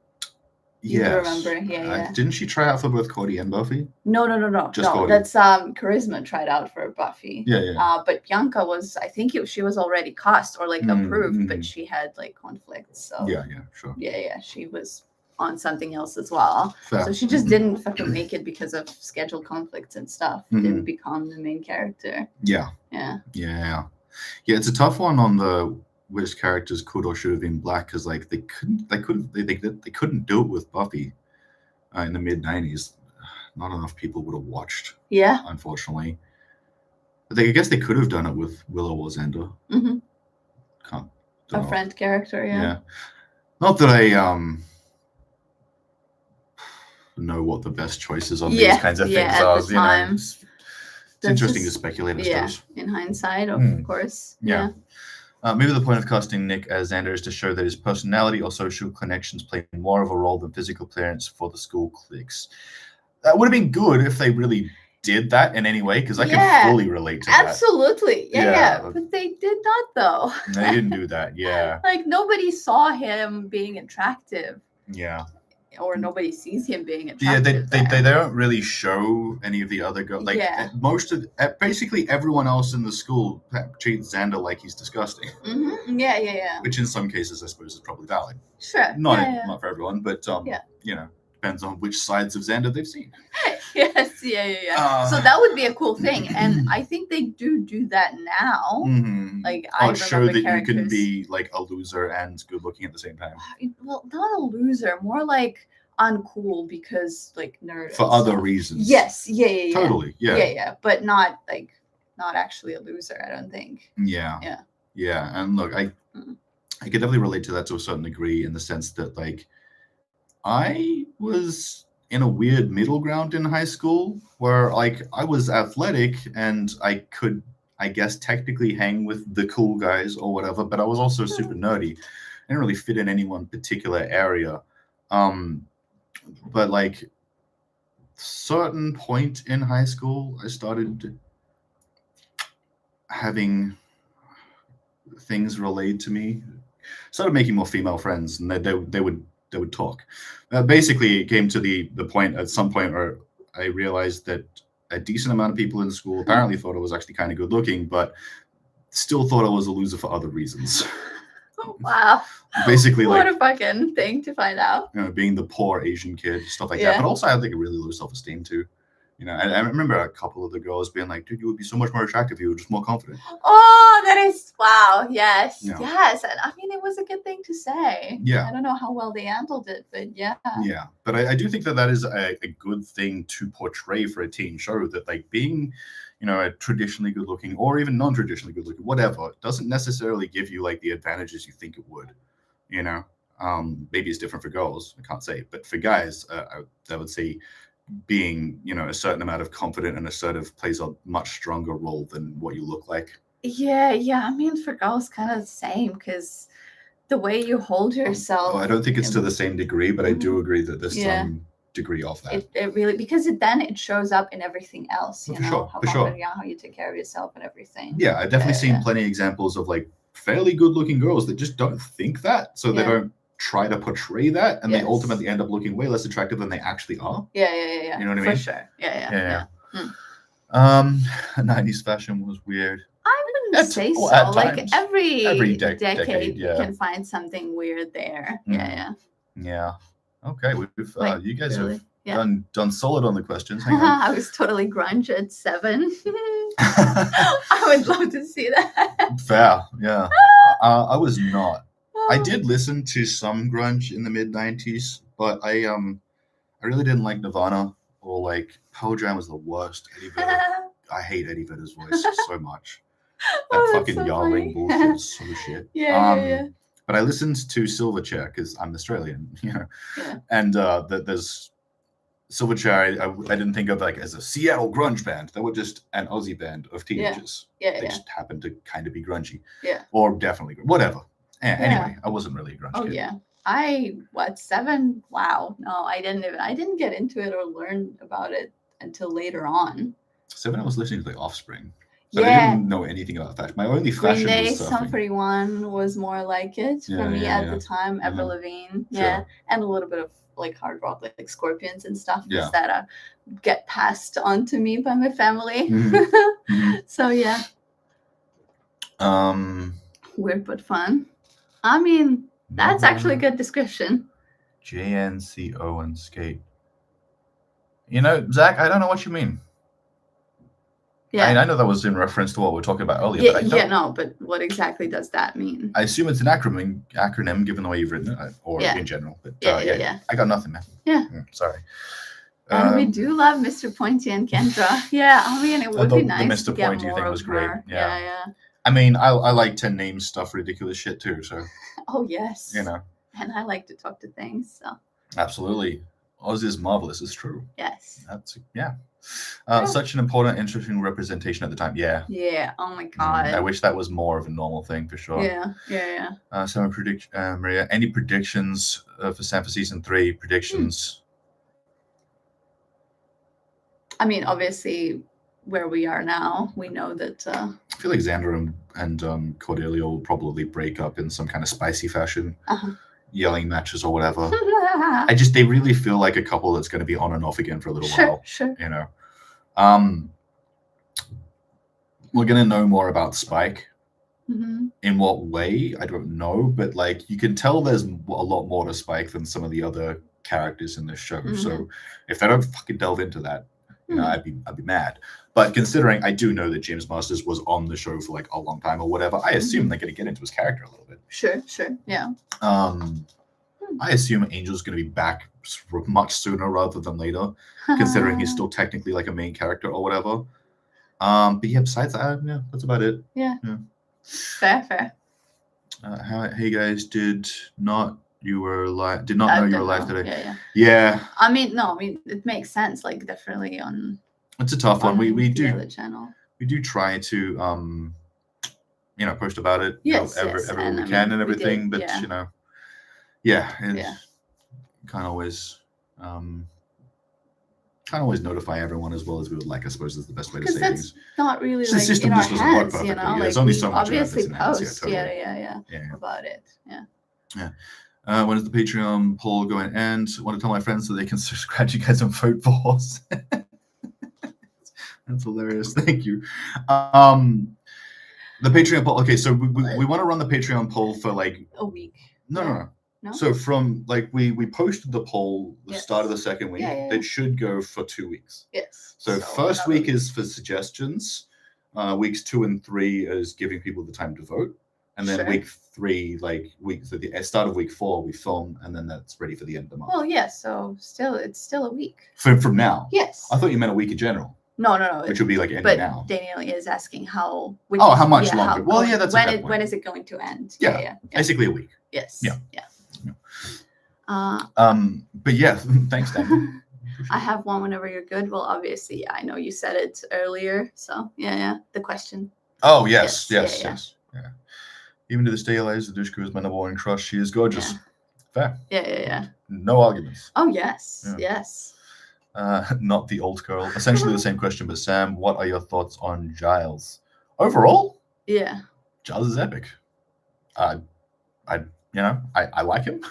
Yes. You remember? Yeah. Didn't she try out for both Cody and Buffy? No. Just Cody. That's Charisma tried out for Buffy. Yeah. But Bianca was, I think she was already cast or like approved, but she had like conflicts. So yeah, sure. Yeah. She was on something else as well. Fair. So she just didn't fucking make it because of schedule conflicts and stuff. Didn't become the main character. Yeah. It's a tough one on the which characters could or should have been black, because like they couldn't do it with Buffy in the mid 90s. Not enough people would have watched. Yeah. Unfortunately, but I guess they could have done it with Willow or Xander. A friend character. Yeah. Not that I know what the best choices on these kinds of things are. It's interesting to speculate, I suppose. In hindsight, of course. Yeah. Maybe the point of casting Nick as Xander is to show that his personality or social connections play more of a role than physical appearance for the school cliques. That would have been good if they really did that in any way, because I can fully relate to that. Absolutely. Yeah. But they did not, though. They didn't do that. Yeah. Like nobody saw him being attractive. Yeah. Or nobody sees him being attractive. Yeah, they don't really show any of the other girls. Like basically everyone else in the school treats Xander like he's disgusting. Yeah. Which in some cases I suppose is probably valid. Sure. Not for everyone, but depends on which sides of Xander they've seen. Yes, yeah. So that would be a cool thing, and I think they do that now. Like I show that you can be like a loser and good looking at the same time. Well, not a loser, more like uncool because like nerd for other reasons. Yes, yeah. Totally, yeah, but not actually a loser. I don't think. Yeah, and look, I could definitely relate to that to a certain degree in the sense that like I was in a weird middle ground in high school where like I was athletic and I could, I guess, technically hang with the cool guys or whatever, but I was also super nerdy. I didn't really fit in any one particular area. but like certain point in high school, I started having things relayed to me, started making more female friends, and they would talk. Basically, it came to the point at some point where I realized that a decent amount of people in school apparently thought I was actually kind of good looking, but still thought I was a loser for other reasons. Wow. Basically, what like a fucking thing to find out. being the poor Asian kid, stuff like Yeah. that. But also, I had like a really low self-esteem too. I remember a couple of the girls being like, "Dude, you would be so much more attractive if you were just more confident." Oh, that is wow. Yes, Yeah. yes. And I mean, it was a good thing to say. Yeah. I don't know how well they handled it, but yeah. Yeah, but I do think that is a good thing to portray for a teen show, that like being, a traditionally good looking or even non-traditionally good looking, whatever, doesn't necessarily give you like the advantages you think it would. Maybe it's different for girls. I can't say, but for guys, I would say being, a certain amount of confident and assertive plays a much stronger role than what you look like. Yeah. I mean, for girls, kind of the same, because the way you hold yourself. I don't think it's to the same degree, but I do agree that there's some degree of that. It really, because then it shows up in everything else. For sure. How you take care of yourself and everything. Yeah, I've definitely seen plenty of examples of like fairly good-looking girls that just don't think that, so they don't try to portray that, and they ultimately end up looking way less attractive than they actually are. Yeah. You know what I mean? For sure. Yeah. 90s fashion was weird. I wouldn't say so. Like times. every decade, you can find something weird there. Yeah. Okay, we've you guys really? have done solid on the questions. Hang on. I was totally grunge at 7. I would love to see that. Fair, yeah. I was not. I did listen to some grunge in the mid-90s, but I really didn't like Nirvana, or like Pearl Jam was the worst. Eddie Vedder. I hate Eddie Vedder's voice so much. That fucking so yelling bullshit is so shit. Yeah. But I listened to Silverchair because I'm Australian, and there's Silverchair. I didn't think of like as a Seattle grunge band. They were just an Aussie band of teenagers. They just happened to kind of be grungy. Or definitely whatever. Anyway, I wasn't really a grunge kid. Yeah. 7? Wow. No, I didn't get into it or learn about it until later on. 7, I was listening to the Offspring. But I didn't know anything about fashion. My only fashion Green Day, was surfing. Sum 41 was more like it for me at the time. Avril Lavigne, and a little bit of like hard rock, like Scorpions and stuff that get passed on to me by my family. So yeah. Weird but fun. I mean, that's actually a good description. JNCO and skate. Zach, I don't know what you mean. Yeah. I know that was in reference to what we were talking about earlier. But what exactly does that mean? I assume it's an acronym given the way you've written it, or in general. But I got nothing, man. Yeah. Sorry. And we do love Mr. Pointy and Kendra. Yeah, I mean, it would be nice the Mr. to get Pointy more thing was of great. her. Yeah. I mean, I like to name stuff ridiculous shit too, so. Oh, yes. And I like to talk to things, so. Absolutely. Oz is marvelous, it's true. Yes. That's, such an important, interesting representation at the time. Yeah. Yeah. Oh my God. I wish that was more of a normal thing for sure. Yeah. So, Maria, any predictions for Sam for season 3? Predictions? I mean, obviously, where we are now, we know that. I feel like Xander and Cordelia will probably break up in some kind of spicy fashion, yelling matches or whatever. They really feel like a couple that's going to be on and off again for a little while. Sure. We're going to know more about Spike. Mm-hmm. In what way? I don't know, but like you can tell there's a lot more to Spike than some of the other characters in this show. Mm-hmm. So if they don't fucking delve into that, I'd be mad. But considering I do know that James Masters was on the show for like a long time or whatever, I assume they're going to get into his character a little bit. Sure. Yeah. I assume Angel's going to be back much sooner rather than later, considering he's still technically like a main character or whatever. But besides that, that's about it. Yeah. Fair. Hey guys, did not know you were alive today. Yeah. I mean, it makes sense. Like definitely on. It's a tough one. We do the channel. We do try to post about it. Everywhere we can and everything. But can't always Can't always notify everyone as well as we would like, I suppose, is the best way to say Because things. that's not really The like system in our just doesn't work hands, you perfectly. know. Yeah, Like there's only we so much you have obviously that's in hands. post, Yeah, yeah, about it. Yeah. When is the Patreon poll going to end? I want to tell my friends so they can subscribe to you guys and vote for us. That's hilarious. Thank you. The Patreon poll. Okay, so we want to run the Patreon poll for like a week. No. No? So from like we posted the poll the Yes. start of the second week. Yeah. That should go for 2 weeks. Yes. So first week is for suggestions. Weeks 2 and 3 is giving people the time to vote. And then week 3, so the start of week 4, we film, and then that's ready for the end of the month. Well, yes. So it's still a week. From now? Yes. I thought you meant a week in general. No. Which would be like ending now. But Daniel is asking how. How much longer? Well, yeah, that's when is it going to end? Yeah. Basically a week. Yes. Yeah. Yeah. But yeah, thanks, Daniel. I have one whenever you're good. Well, obviously, yeah, I know you said it earlier. So yeah. The question. Oh yes. Yeah. Even to this day, Eliza Dushku is my number one crush. She is gorgeous. Yeah. Fair. Yeah. No arguments. Oh yes. Yeah. Yes. Not the old girl. Essentially the same question, but Sam, what are your thoughts on Giles? Overall? Yeah. Giles is epic. I like him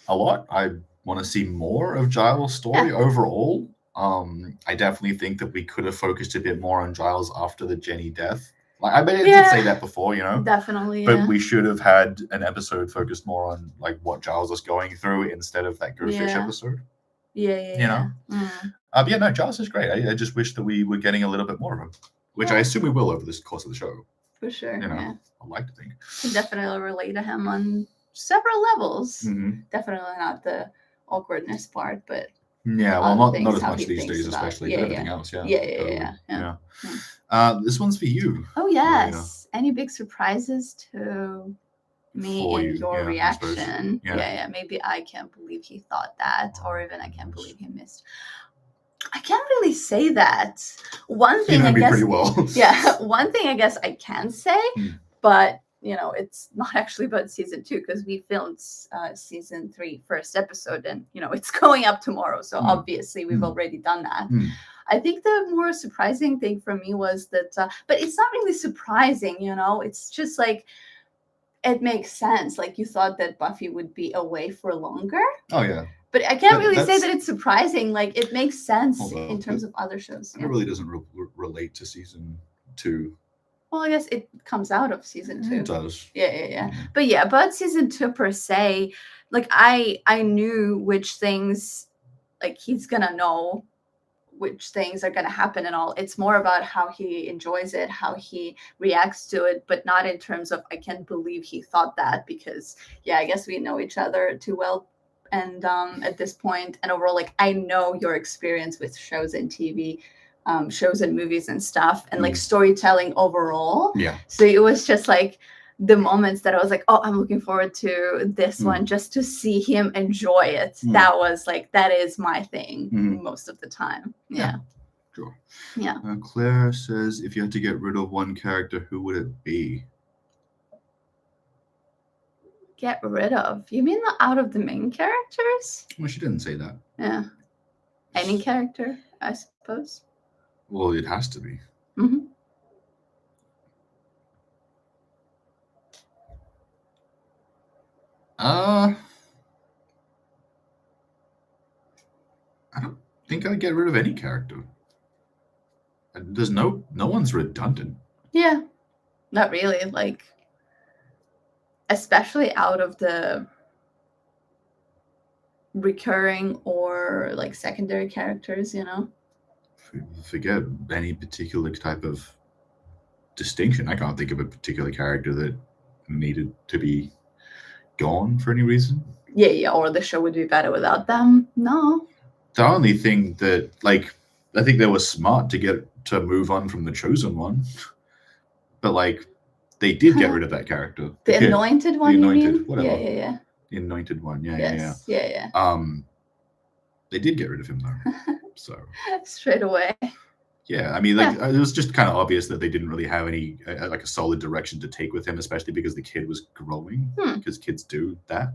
a lot. I want to see more of Giles' story overall. I definitely think that we could have focused a bit more on Giles after the Jenny death. Like I did say that before, Definitely. But we should have had an episode focused more on like what Giles was going through instead of that Go Fish episode. Yeah. But no, Giles is great. I just wish that we were getting a little bit more of him, which I assume we will over this course of the show. For sure. I like to think. Can definitely relate to him on several levels. Mm-hmm. Definitely not the awkwardness part, but not as much these days, especially everything else. Yeah. This one's for you. Oh yes. Any big surprises to me for in your reaction? Yeah. Maybe I can't believe he thought that, or even I can't believe he missed. I can't really say that. One thing I guess. Pretty well. One thing I guess I can say, but it's not actually about season 2 because we filmed season 3 first episode, and it's going up tomorrow. So obviously we've already done that. I think the more surprising thing for me was that, but it's not really surprising, it's just like, it makes sense. Like you thought that Buffy would be away for longer. Oh yeah. But I can't really say that it's surprising. Like it makes sense in terms of other shows. It really doesn't relate to season 2. Well, I guess it comes out of season 2. It does. Yeah. But about season 2 per se, like I knew which things, like he's gonna know which things are gonna happen and all. It's more about how he enjoys it, how he reacts to it, but not in terms of I can't believe he thought that, because I guess we know each other too well. And at this point, and overall, like I know your experience with shows and TV. Shows and movies and stuff, and like storytelling overall. Yeah. So it was just like the moments that I was like, oh, I'm looking forward to this one just to see him enjoy it. That was like, that is my thing most of the time. Yeah. Sure. Yeah. Claire says, if you had to get rid of one character, who would it be? Get rid of? You mean out of the main characters? Well, she didn't say that. Yeah. Any character, I suppose. Well, it has to be. Mm-hmm. I don't think I'd get rid of any character. There's no one's redundant. Yeah, not really. Like, especially out of the recurring or like secondary characters, Forget any particular type of distinction. I can't think of a particular character that needed to be gone for any reason. Yeah, or the show would be better without them. No. The only thing that, like, I think they were smart to move on from the Chosen One, but like, they did get rid of that character. The Anointed One. The Anointed, you mean? whatever. Yeah. The Anointed One. Yeah. They did get rid of him though. So straight away. Yeah, I mean, like it was just kind of obvious that they didn't really have any like a solid direction to take with him, especially because the kid was growing. Because kids do that,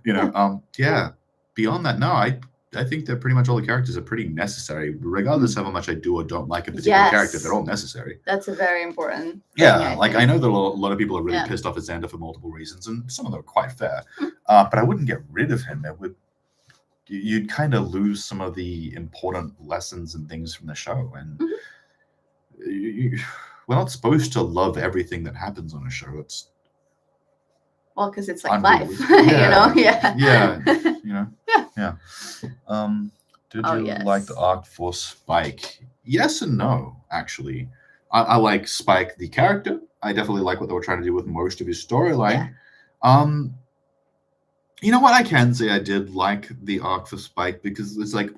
Beyond that, no, I think that pretty much all the characters are pretty necessary, regardless of how much I do or don't like a particular character. They're all necessary. That's a very important Yeah, thing, like I know that a lot of people are really Yeah. pissed off at Xander for multiple reasons, and some of them are quite fair. But I wouldn't get rid of him. It would. You'd kind of lose some of the important lessons and things from the show, and we're not supposed to love everything that happens on a show. It's well, because it's like unrealistic. life, Yeah. Yeah. You know. Yeah. Did Oh, you yes. like the arc for Spike? Yes and no, actually. I like Spike the character. I definitely like what they were trying to do with most of his storyline. You know what? I can say I did like the arc for Spike because it's like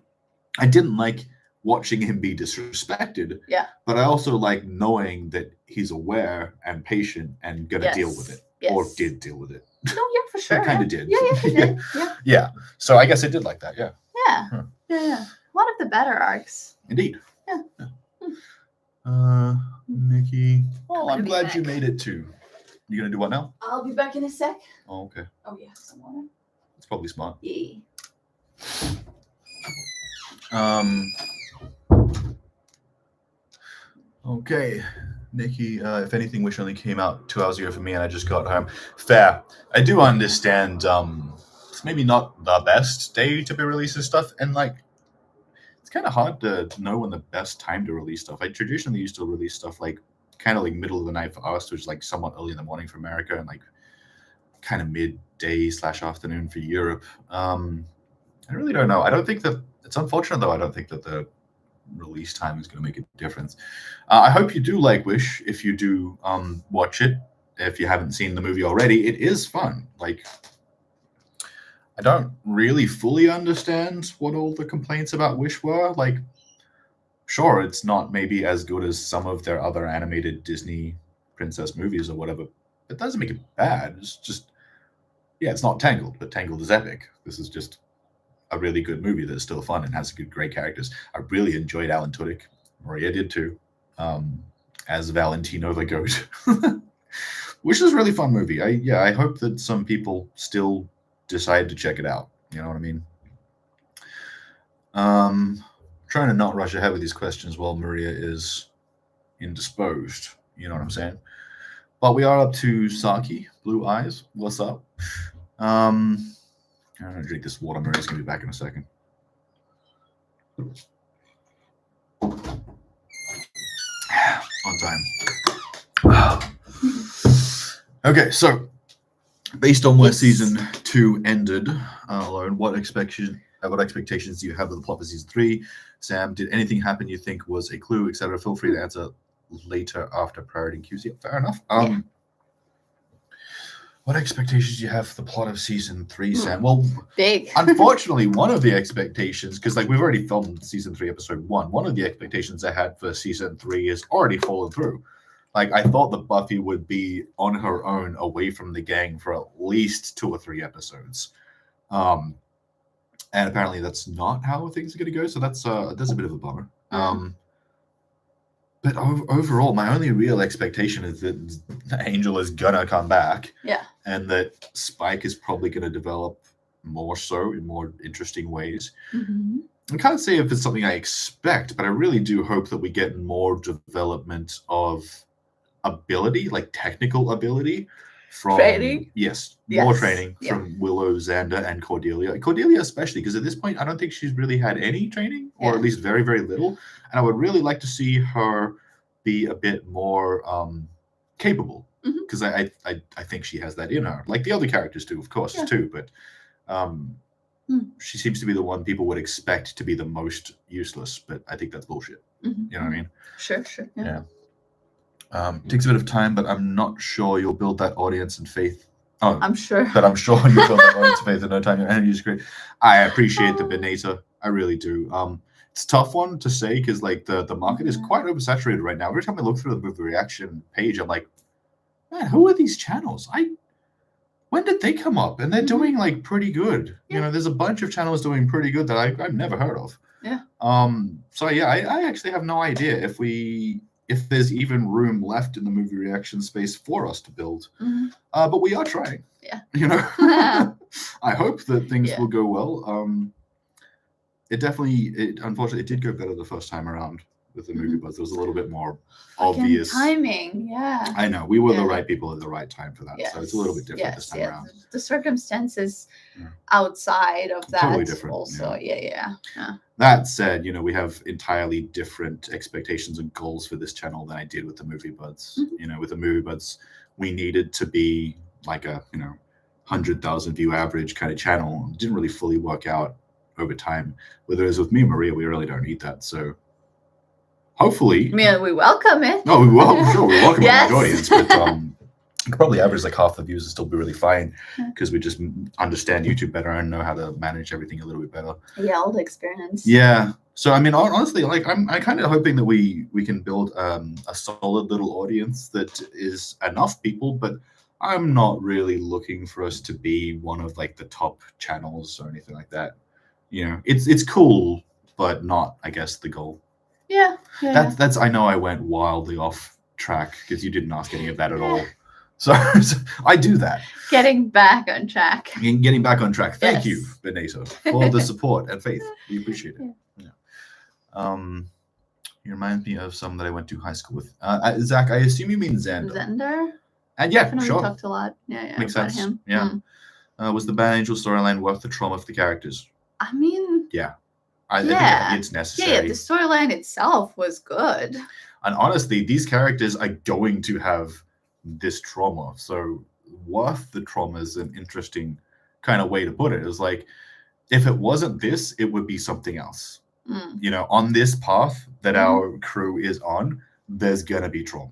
I didn't like watching him be disrespected. Yeah. But I also like knowing that he's aware and patient and gonna deal with it. Yes. Or did deal with it. No, yeah, for sure. Kind of did. Yeah, for sure. Yeah. Yeah. So I guess I did like that. Yeah. Yeah. Huh. Yeah. One of the better arcs. Indeed. Yeah. Nikki. Well, I'm be glad you back. made it too. You gonna do what now? I'll be back in a sec. Oh, okay. Oh yeah, some water. That's probably smart. Yeah. Okay, Nikki. If anything, Wish only came out 2 hours ago for me, and I just got home. Fair. I do understand. It's maybe not the best day to be releasing stuff, and like, it's kind of hard to know when the best time to release stuff. I traditionally used to release stuff like kind of like middle of the night for us, which is like somewhat early in the morning for America, and like kind of midday/afternoon for Europe. I really don't know. I don't think that it's unfortunate though. I don't think that the release time is going to make a difference. I hope you do like Wish. If you do watch it, if you haven't seen the movie already, it is fun. Like, I don't really fully understand what all the complaints about Wish were. Like, sure, it's not maybe as good as some of their other animated Disney princess movies or whatever. It doesn't make it bad. It's just, yeah, it's not Tangled, but Tangled is epic. This is just a really good movie that's still fun and has great characters. I really enjoyed Alan Tudyk. Maria did too, as Valentino the Goat, which is a really fun movie. I hope that some people still decide to check it out. You know what I mean? Trying to not rush ahead with these questions while Maria is indisposed. You know what I'm saying? But we are up to Saki, Blue Eyes. What's up? I'm gonna drink this water. Maria's gonna be back in a second. On time. Okay, so based on where season 2 ended, Lauren, what expectations do you have of the plot for season 3? Sam, did anything happen you think was a clue, etc.? Feel free to answer later after priority cues. Yeah, fair enough. What expectations do you have for the plot of season 3, Sam? Well, big. Unfortunately, one of the expectations, because like we've already filmed season 3, episode 1, one of the expectations I had for season 3 is already fallen through. Like, I thought that Buffy would be on her own away from the gang for at least 2 or 3 episodes. And apparently that's not how things are going to go, so that's a bit of a bummer. But overall, my only real expectation is that Angel is gonna come back. Yeah. And that Spike is probably gonna develop more so in more interesting ways. Mm-hmm. I can't say if it's something I expect, but I really do hope that we get more development of ability, like technical ability from training. Yes, more training from Willow, Xander, and Cordelia. Cordelia especially, because at this point I don't think she's really had any training, or at least very, very little. And I would really like to see her be a bit more capable, because I think she has that in her, like the other characters do, of course, too. But she seems to be the one people would expect to be the most useless. But I think that's bullshit. You know what I mean? Sure. Yeah. Takes a bit of time, but I'm not sure you'll build that audience and faith. Oh, I'm sure. But I'm sure you'll build that audience and faith in no time. Your energy is great. I appreciate the Benita. I really do. It's a tough one to say because like the market is quite oversaturated right now. Every time I look through the movie reaction page, I'm like, man, who are these channels? When did they come up? And they're doing like pretty good. You know, there's a bunch of channels doing pretty good that I've never heard of. Yeah. So yeah, I actually have no idea if there's even room left in the movie reaction space for us to build. But we are trying. Yeah. You know, I hope that things will go well. unfortunately, it did go better the first time around with the movie, but there was a little bit more Fucking obvious timing. Yeah. I know we were the Yeah. right people at the right time for that, so it's a little bit different this time around. The circumstances Yeah. outside of that Totally different, also. Yeah. That said, we have entirely different expectations and goals for this channel than I did with the Movie Buds. Mhm. With the Movie Buds, we needed to be like a 100,000 view average kind of channel. It didn't really fully work out over time. Whereas with me and Maria, we really don't need that. So hopefully, I mean, we welcome it. no, we welcome Yes. a large audience, but we could probably average like half the views and still be really fine because we just understand YouTube better and know how to manage everything a little bit better. Yeah, all the experience. Yeah. So I mean, honestly, like I'm kind of hoping that we can build a solid little audience that is enough people, but I'm not really looking for us to be one of like the top channels or anything like that. It's cool, but not, I guess, the goal. Yeah. That's I know I went wildly off track because you didn't ask any of that at all. So I do that. Getting back on track. Getting back on track. Thank you, Yes. Benito, for the support and faith. We appreciate it. You remind me of some that I went to high school with. Zach, I assume you mean Xander. Xander? And yeah, I know sure. we talked a lot. Yeah. Makes about sense. him. Yeah. Was the Bad Angel storyline worth the trauma for the characters? I mean, I think it's necessary. Yeah, the storyline itself was good. And honestly, these characters are going to have this trauma. So worth the trauma is an interesting kind of way to put it. It's like, if it wasn't this, it would be something else. On this path that our crew is on, there's going to be trauma.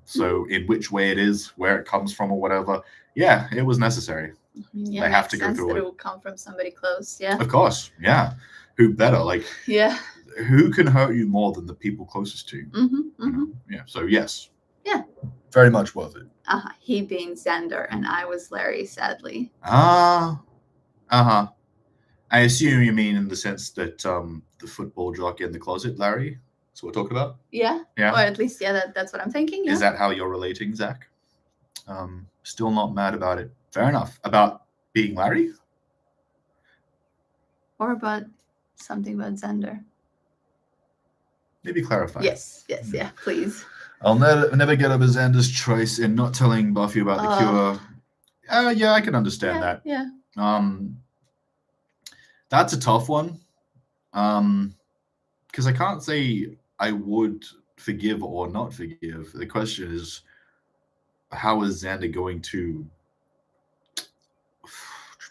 So in which way it is, where it comes from or whatever, it was necessary. They have to go through it. It will come from somebody close. Yeah. Of course. Yeah. Who better? Like, yeah. Who can hurt you more than the people closest to you? Yeah. So yes. Yeah. Very much worth it. He being Xander and I was Larry, sadly. I assume you mean in the sense that the football jock in the closet, Larry? That's what we're talking about? Yeah. Yeah. Or at least, that's what I'm thinking. Yeah. Is that how you're relating, Zach? Still not mad about it. Fair enough. About being Larry? Or about something about Xander? Maybe clarify. Yes, please. I'll never get over Xander's choice in not telling Buffy about the cure. Yeah, I can understand that. Yeah. That's a tough one. Because I can't say I would forgive or not forgive. The question is, how is Xander going to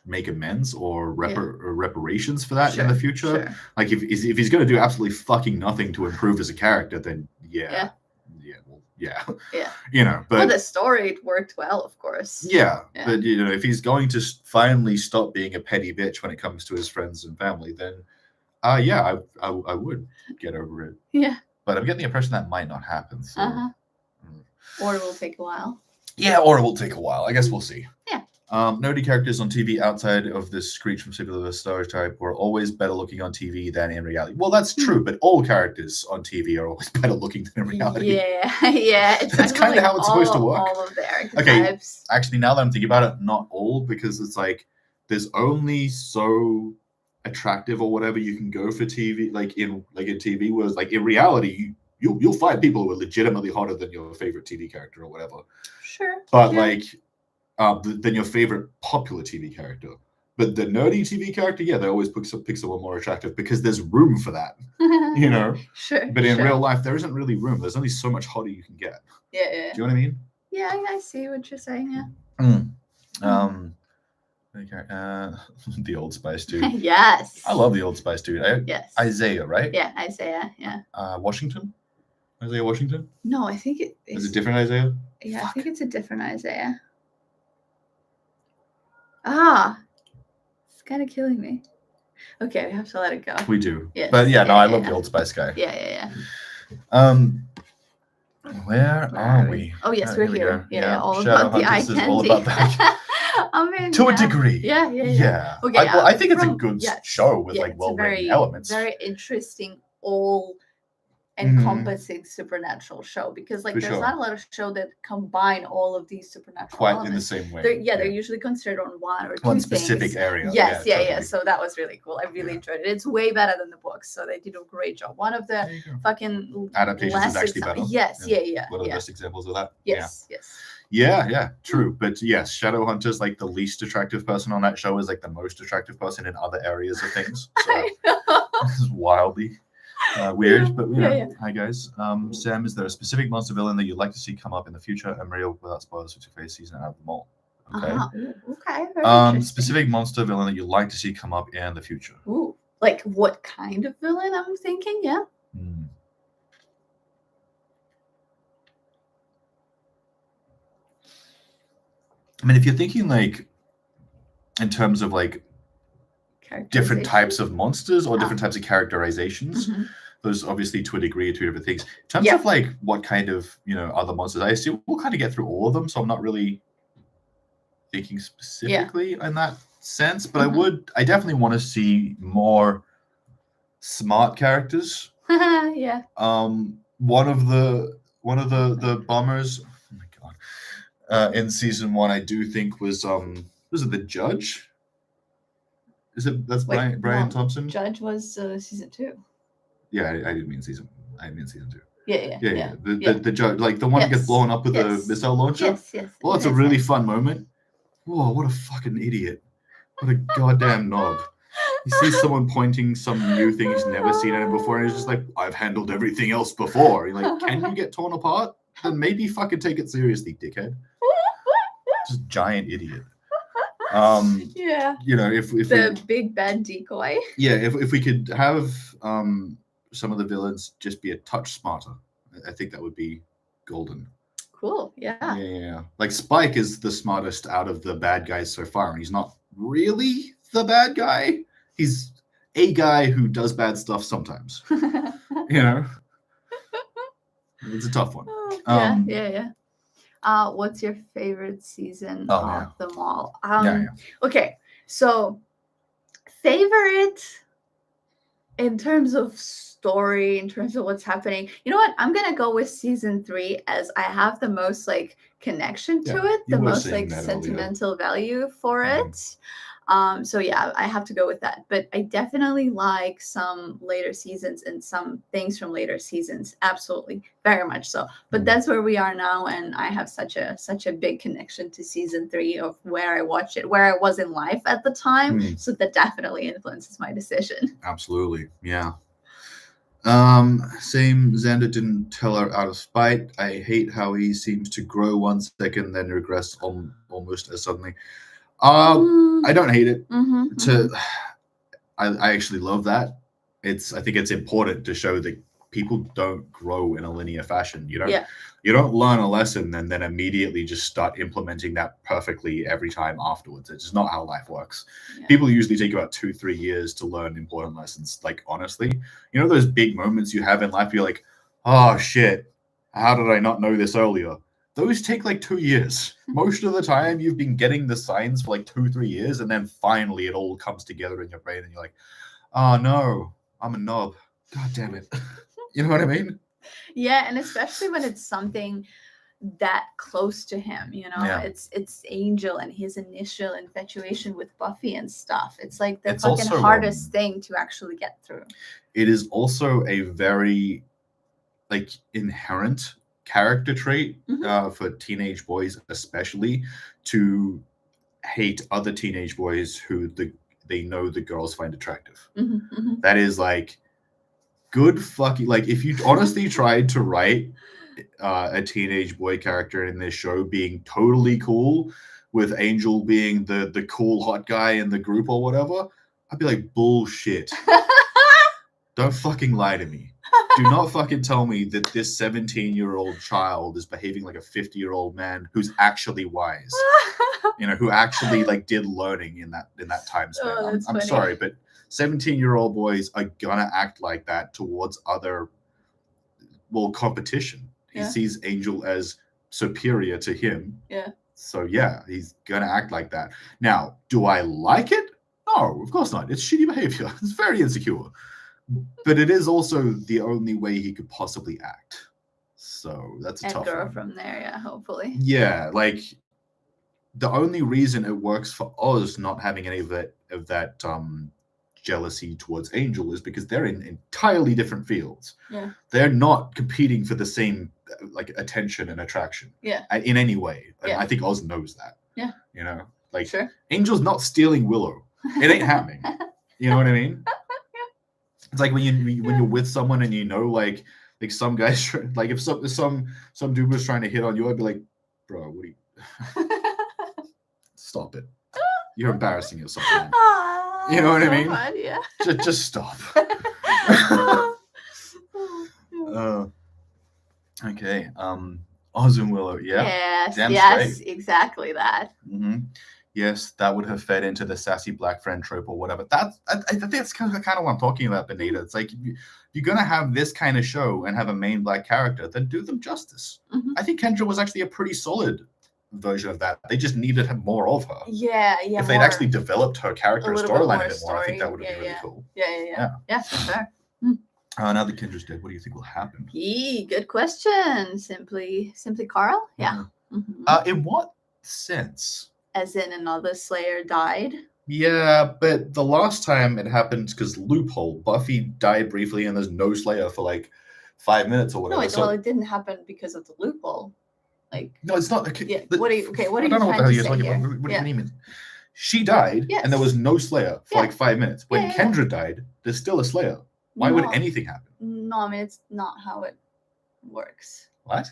make amends or reparations for that in the future? Sure. Like if he's going to do absolutely fucking nothing to improve as a character, then yeah. But the story, it worked well, of course. But if he's going to finally stop being a petty bitch when it comes to his friends and family, then I would get over it. Yeah. But I'm getting the impression that might not happen. So. Or it will take a while. Yeah, or it will take a while. I guess we'll see. Yeah. Nerdy characters on TV outside of this Screech from Serialized stereotype were always better looking on TV than in reality. Well, that's true, but all characters on TV are always better looking than in reality. Yeah. That's kind of how it's supposed to work. All of the archetypes. Okay, actually, now that I'm thinking about it, not all, because it's like there's only so attractive or whatever you can go for TV, like in TV, whereas like in reality, you'll find people who are legitimately hotter than your favorite TV character or whatever. Sure. But than your favorite popular TV character. But the nerdy TV character, they always pick someone more attractive because there's room for that, Sure. But in real life, there isn't really room. There's only so much hotter you can get. Yeah. Do you know what I mean? Yeah, I see what you're saying. Yeah. The Old Spice dude. Yes. I love the Old Spice dude. Yes. Isaiah, right? Yeah, Isaiah. Yeah. Washington. Isaiah Washington. No, I think it is. Is it different Isaiah? Yeah, Fuck. I think it's a different Isaiah. It's kind of killing me. Okay, we have to let it go. We do. Yes. But I love the Old Spice guy. Yeah. Where are we? Oh yes, we're here. Yeah, all Shadow about the eye Hunters is candy. all about that. I mean, to a degree. Yeah. Okay. I think it's a good show with well-written elements. Very interesting, all encompassing supernatural show, because like For there's sure. not a lot of show that combine all of these supernatural Quite in the elements. same way. They're usually concentrated on one or two One specific things. area. Yes, yeah. Totally. So that was really cool. I really enjoyed it. It's way better than the books, so they did a great job. One of the fucking adaptations is actually better. Yes, yeah. One of the best examples of that. Yes. Yeah, true. But yes, Shadowhunter's like the least attractive person on that show is like the most attractive person in other areas of things. So this is wildly weird, but Hi guys. Sam, is there a specific monster villain that you'd like to see come up in the future? And Maria, without spoilers, what's your favorite season out of them all? Okay. Okay. Very specific monster villain that you'd like to see come up in the future. Ooh, like what kind of villain? I'm thinking, yeah. I mean, if you're thinking like in terms of like different types of monsters or different types of characterizations, those obviously to a degree are two different things. In terms of like what kind of other monsters, I assume we'll kind of get through all of them, so I'm not really thinking specifically in that sense. But I definitely want to see more smart characters. Yeah. One of the bombers. Oh my god. In season 1, I do think was it the judge? That's Brian Thompson? Judge was season 2. Yeah, I didn't mean season 2. Yeah. The judge, like the one that gets blown up with the missile launcher. Yes. Well, that's a really fun moment. Whoa, what a fucking idiot! What a goddamn knob! He sees someone pointing some new thing he's never seen in it before, and he's just like, "I've handled everything else before." You're like, "Can you get torn apart? Then maybe fucking take it seriously, dickhead." Just giant idiot. If the big bad decoy. Yeah, if we could have some of the villains just be a touch smarter, I think that would be golden. Cool. Yeah. Yeah. Like Spike is the smartest out of the bad guys so far, and he's not really the bad guy. He's a guy who does bad stuff sometimes. It's a tough one. Yeah. What's your favorite season of them all? Okay, so favorite in terms of story, in terms of what's happening. You know what? I'm gonna go with season 3 as I have the most like connection to it, the most like sentimental value for it. So yeah, I have to go with that. But I definitely like some later seasons and some things from later seasons. Absolutely, very much so. But that's where we are now, and I have such a big connection to season 3 of where I watched it, where I was in life at the time. So that definitely influences my decision. Absolutely, yeah. Same. Xander didn't tell her out of spite. I hate how he seems to grow 1 second, then regress almost as suddenly. I don't hate it. I actually love that. I think it's important to show that people don't grow in a linear fashion. You don't learn a lesson and then immediately just start implementing that perfectly every time afterwards. It's just not how life works. People usually take about 2-3 years to learn important lessons. Like, honestly, those big moments you have in life, you're like, oh shit, how did I not know this earlier? Those take like 2 years. Most of the time, you've been getting the signs for like 2-3 years, and then finally it all comes together in your brain, and you're like, oh no, I'm a knob. God damn it. You know what I mean? Yeah, and especially when it's something that close to him, it's Angel and his initial infatuation with Buffy and stuff. It's like the fucking also, hardest thing to actually get through. It is also a very like inherent character trait for teenage boys, especially, to hate other teenage boys who they know the girls find attractive. That is like good fucking, like, if you honestly tried to write a teenage boy character in this show being totally cool, with Angel being the cool hot guy in the group or whatever, I'd be like, bullshit. Don't fucking lie to me. Do not fucking tell me that this 17-year-old child is behaving like a 50-year-old man who's actually wise. Who actually like did learning in that time span. I'm sorry, but 17-year-old boys are gonna act like that towards other competition. He sees Angel as superior to him. So yeah, he's gonna act like that. Now, do I like it? No, of course not. It's shitty behavior. It's very insecure. But it is also the only way he could possibly act. So that's a And tough grow one. from there, yeah, hopefully. Yeah, like the only reason it works for Oz not having any of that jealousy towards Angel is because they're in entirely different fields. Yeah. They're not competing for the same like attention and attraction. Yeah. In any way. And Yeah. I think Oz knows that. Yeah. You know, like Sure. Angel's not stealing Willow. It ain't happening. You know what I mean? It's like when you're with someone and you know like some guys like if some dude was trying to hit on you, I'd be like, bro, what are you? Stop it. You're embarrassing yourself, man. You know what I mean? Fun, yeah. Just stop. Okay. Oz and Willow, yeah. Yes, Damn yes, straight. exactly that. Mm-hmm. Yes, that would have fed into the sassy black friend trope or whatever. I think that's kind of what I'm talking about, Benita. It's like if you're gonna have this kind of show and have a main black character, then do them justice. Mm-hmm. I think Kendra was actually a pretty solid version of that. They just needed more of her. Yeah. If they'd actually developed her character and storyline a bit more, I think that would have been really cool. Yeah, for sure. Now that Kendra's dead, what do you think will happen? Good question. Simply Carl? Yeah. Mm-hmm. In what sense? As in another Slayer died? Yeah, but the last time it happened because loophole. Buffy died briefly and there's no Slayer for like 5 minutes or whatever. No, well, it didn't happen because of the loophole. Like no, it's not. Yeah. What are you I don't know what the hell you're talking about. What do you mean? She died and there was no Slayer for like 5 minutes. When Kendra died, there's still a Slayer. Why would anything happen? No, I mean it's not how it works. What?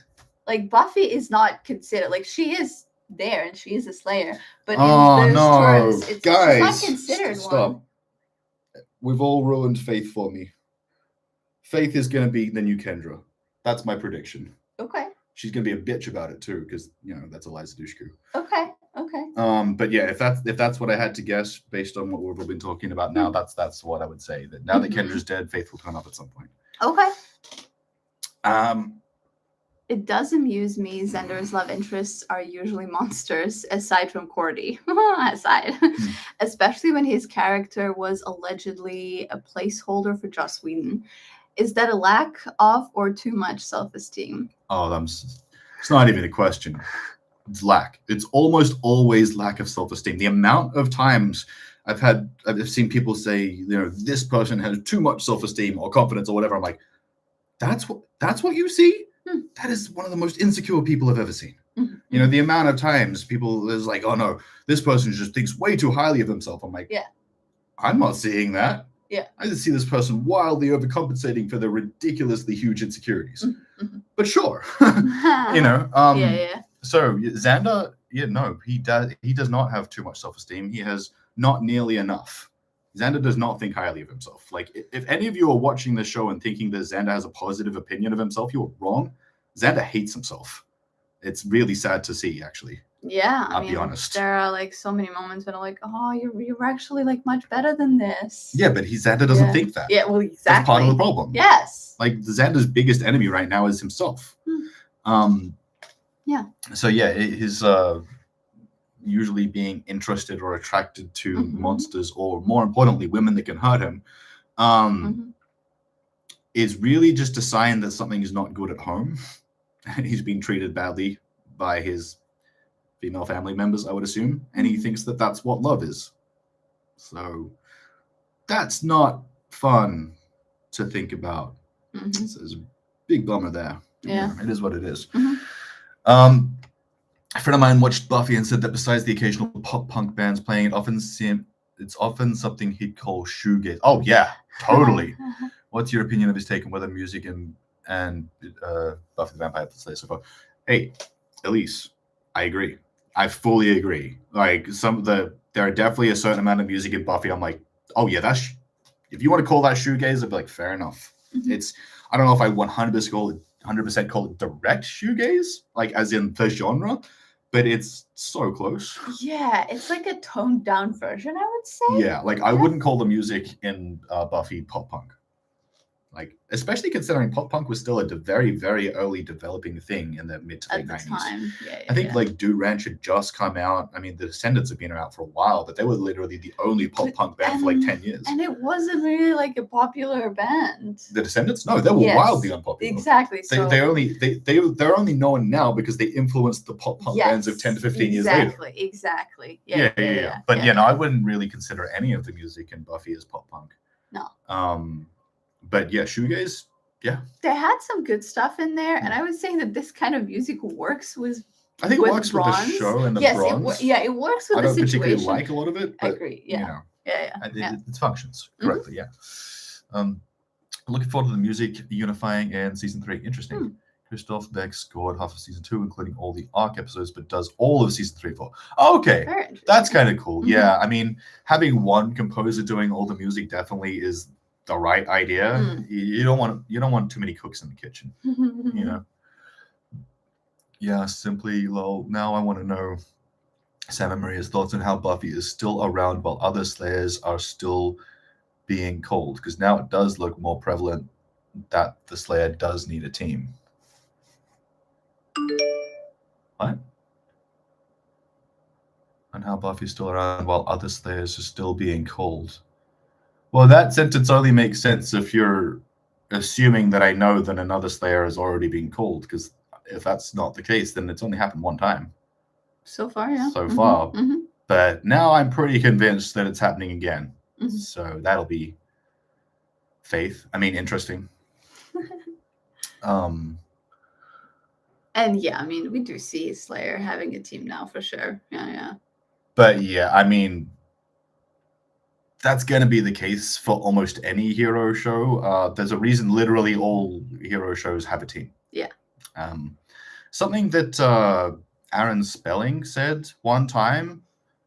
Like Buffy is not considered like she is there and she is a Slayer, but in those terms, it's guys, not considered stop. one. We've all ruined Faith for me. Faith is going to be the new Kendra. That's my prediction. Okay. She's going to be a bitch about it too, because that's Eliza Dushku. Okay. But yeah, if that's what I had to guess based on what we've been talking about now, that's what I would say. That now that Kendra's dead, Faith will turn up at some point. Okay. It does amuse me. Xander's love interests are usually monsters, aside from Cordy. Especially when his character was allegedly a placeholder for Joss Whedon. Is that a lack of or too much self-esteem? Oh, it's not even a question. It's lack. It's almost always lack of self-esteem. The amount of times I've seen people say, this person has too much self-esteem or confidence or whatever. I'm like, that's what you see? That is one of the most insecure people I've ever seen. Mm-hmm. The amount of times people is like, oh no, this person just thinks way too highly of himself. I'm like, yeah, I'm not seeing that. Yeah, I just see this person wildly overcompensating for their ridiculously huge insecurities. Mm-hmm. But sure, yeah. So Xander, he does not have too much self-esteem. He has not nearly enough. Xander does not think highly of himself. Like, if any of you are watching the show and thinking that Xander has a positive opinion of himself, you're wrong. Xander hates himself. It's really sad to see, actually. Yeah, I'll be honest. There are like so many moments when I'm like, oh, you're actually like much better than this. Yeah, but Xander doesn't think that. Yeah, well, exactly. That's part of the problem. Yes. Like Xander's biggest enemy right now is himself. Yeah. So yeah, his usually being interested or attracted to monsters, or more importantly, women that can hurt him, is really just a sign that something is not good at home. And he's being treated badly by his female family members, I would assume. And he thinks that that's what love is. So that's not fun to think about. So there's a big bummer there. Yeah. It is what it is. A friend of mine watched Buffy and said that besides the occasional pop punk bands playing, it's often something he'd call shoegaze. Oh yeah, totally. What's your opinion of his take on whether music and Buffy the Vampire Slayer so far? Hey, Elise, I agree. I fully agree. Like there are definitely a certain amount of music in Buffy. I'm like, oh yeah, if you want to call that shoegaze, I'd be like, fair enough. I don't know if I 100% call it direct shoegaze, like as in the genre, but it's so close. Yeah, it's like a toned down version, I would say. Yeah, like I wouldn't call the music in Buffy pop punk. Like, especially considering pop punk was still a very, very early developing thing in the mid to late At the 90s. time. Yeah, I think yeah. like Dude Ranch had just come out. I mean, the Descendants have been around for a while, but they were literally the only pop punk band for like 10 years. And it wasn't really like a popular band. The Descendants? No, they were wildly unpopular. Exactly. They're only known now because they influenced the pop punk bands of 10 to 15 years later. Exactly. Yeah. But no, I wouldn't really consider any of the music in Buffy as pop punk. No. But yeah, shoegaze, yeah. They had some good stuff in there, and I would say that this kind of music works with. I think it works Bronze. With the show and the Bronze. It works with the situation. I don't particularly like a lot of it, but I agree. Yeah. You know, it functions correctly. Looking forward to the music unifying in season 3. Interesting. Christoph Beck scored half of season 2, including all the arc episodes, but does all of season 3 for. Oh, okay, that's kind of cool. Yeah, I mean, having one composer doing all the music definitely is the right idea. You don't want too many cooks in the kitchen. You know. Yeah, simply lol. Now I want to know Sam and Maria's thoughts on how Buffy is still around while other Slayers are still being cold, because now it does look more prevalent that the Slayer does need a team. What? And how Buffy's still around while other Slayers are still being cold. Well, that sentence only makes sense if you're assuming that I know that another Slayer has already been cold, because if that's not the case, then it's only happened one time. So far, yeah. So far. But now I'm pretty convinced that it's happening again. So that'll be interesting. And yeah, I mean, we do see Slayer having a team now for sure. Yeah. But yeah, I mean, that's going to be the case for almost any hero show. There's a reason literally all hero shows have a team. Yeah. Something that Aaron Spelling said one time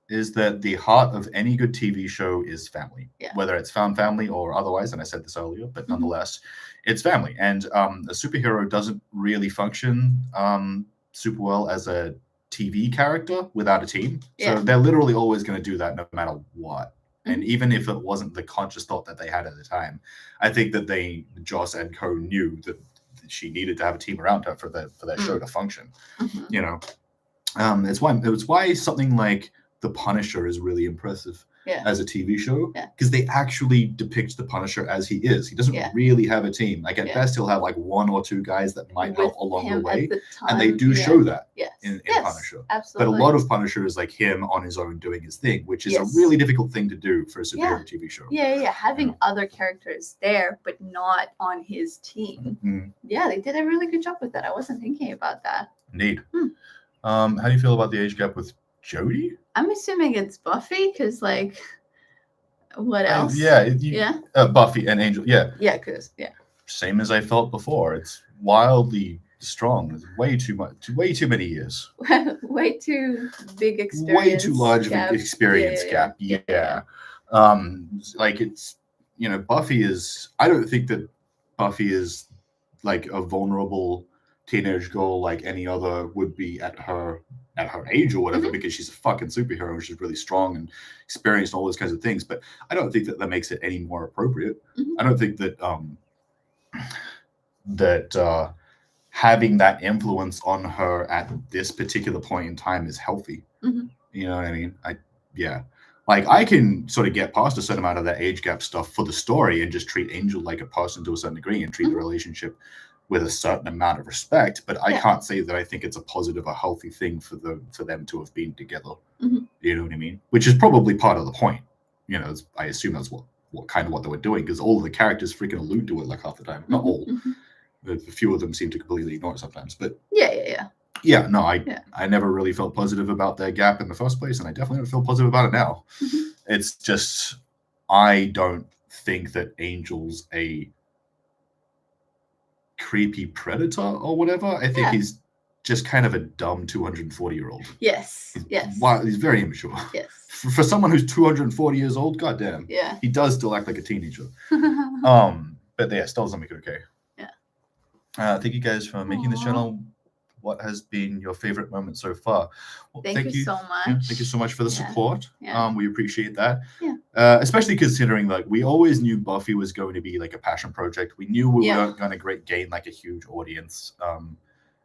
is that the heart of any good TV show is family, whether it's found family or otherwise. And I said this earlier, but nonetheless, it's family. And a superhero doesn't really function super well as a TV character without a team. So they're literally always going to do that no matter what. And even if it wasn't the conscious thought that they had at the time, I think that Joss and co knew that she needed to have a team around her for that show to function. You know, it's why something like The Punisher is really impressive as a TV show, because they actually depict the Punisher as he is. He doesn't really have a team. Like at best, he'll have like one or two guys that might help along the way, and they do show that in Punisher. Absolutely. But a lot of Punisher is like him on his own doing his thing, which is a really difficult thing to do for a superhero TV show. Having other characters there, but not on his team. Yeah, they did a really good job with that. I wasn't thinking about that. Indeed. How do you feel about the age gap with Jodie? I'm assuming it's Buffy, because like, what else? Buffy and Angel. Yeah, because same as I felt before. It's wildly strong. It's way too much. Way too many years. Way too big experience. Way too large of an experience gap. Like it's Buffy is. I don't think that Buffy is like a vulnerable teenage girl like any other would be at her age or whatever, because she's a fucking superhero and she's really strong and experienced all those kinds of things. But I don't think that makes it any more appropriate. I don't think that having that influence on her at this particular point in time is healthy. You know what I mean? Like I can sort of get past a certain amount of that age gap stuff for the story and just treat Angel like a person to a certain degree and treat the relationship with a certain amount of respect, but I can't say that I think it's a positive or healthy thing for them to have been together. You know what I mean? Which is probably part of the point. I assume that's what they were doing, because all of the characters freaking allude to it like half the time. Not all. A few of them seem to completely ignore it sometimes. But I never really felt positive about their gap in the first place, and I definitely don't feel positive about it now. It's just I don't think that Angel's a creepy predator or whatever. I think he's just kind of a dumb 240-year-old. Yes. Wow, he's very immature. Yes. For someone who's 240 years old, goddamn. Yeah. He does still act like a teenager. But still doesn't make it okay. Yeah. Thank you guys for making this channel. What has been your favorite moment so far? Well, thank you so much. Thank you so much for the support. We appreciate that. Especially considering like we always knew Buffy was going to be like a passion project. We knew we weren't going to gain like a huge audience.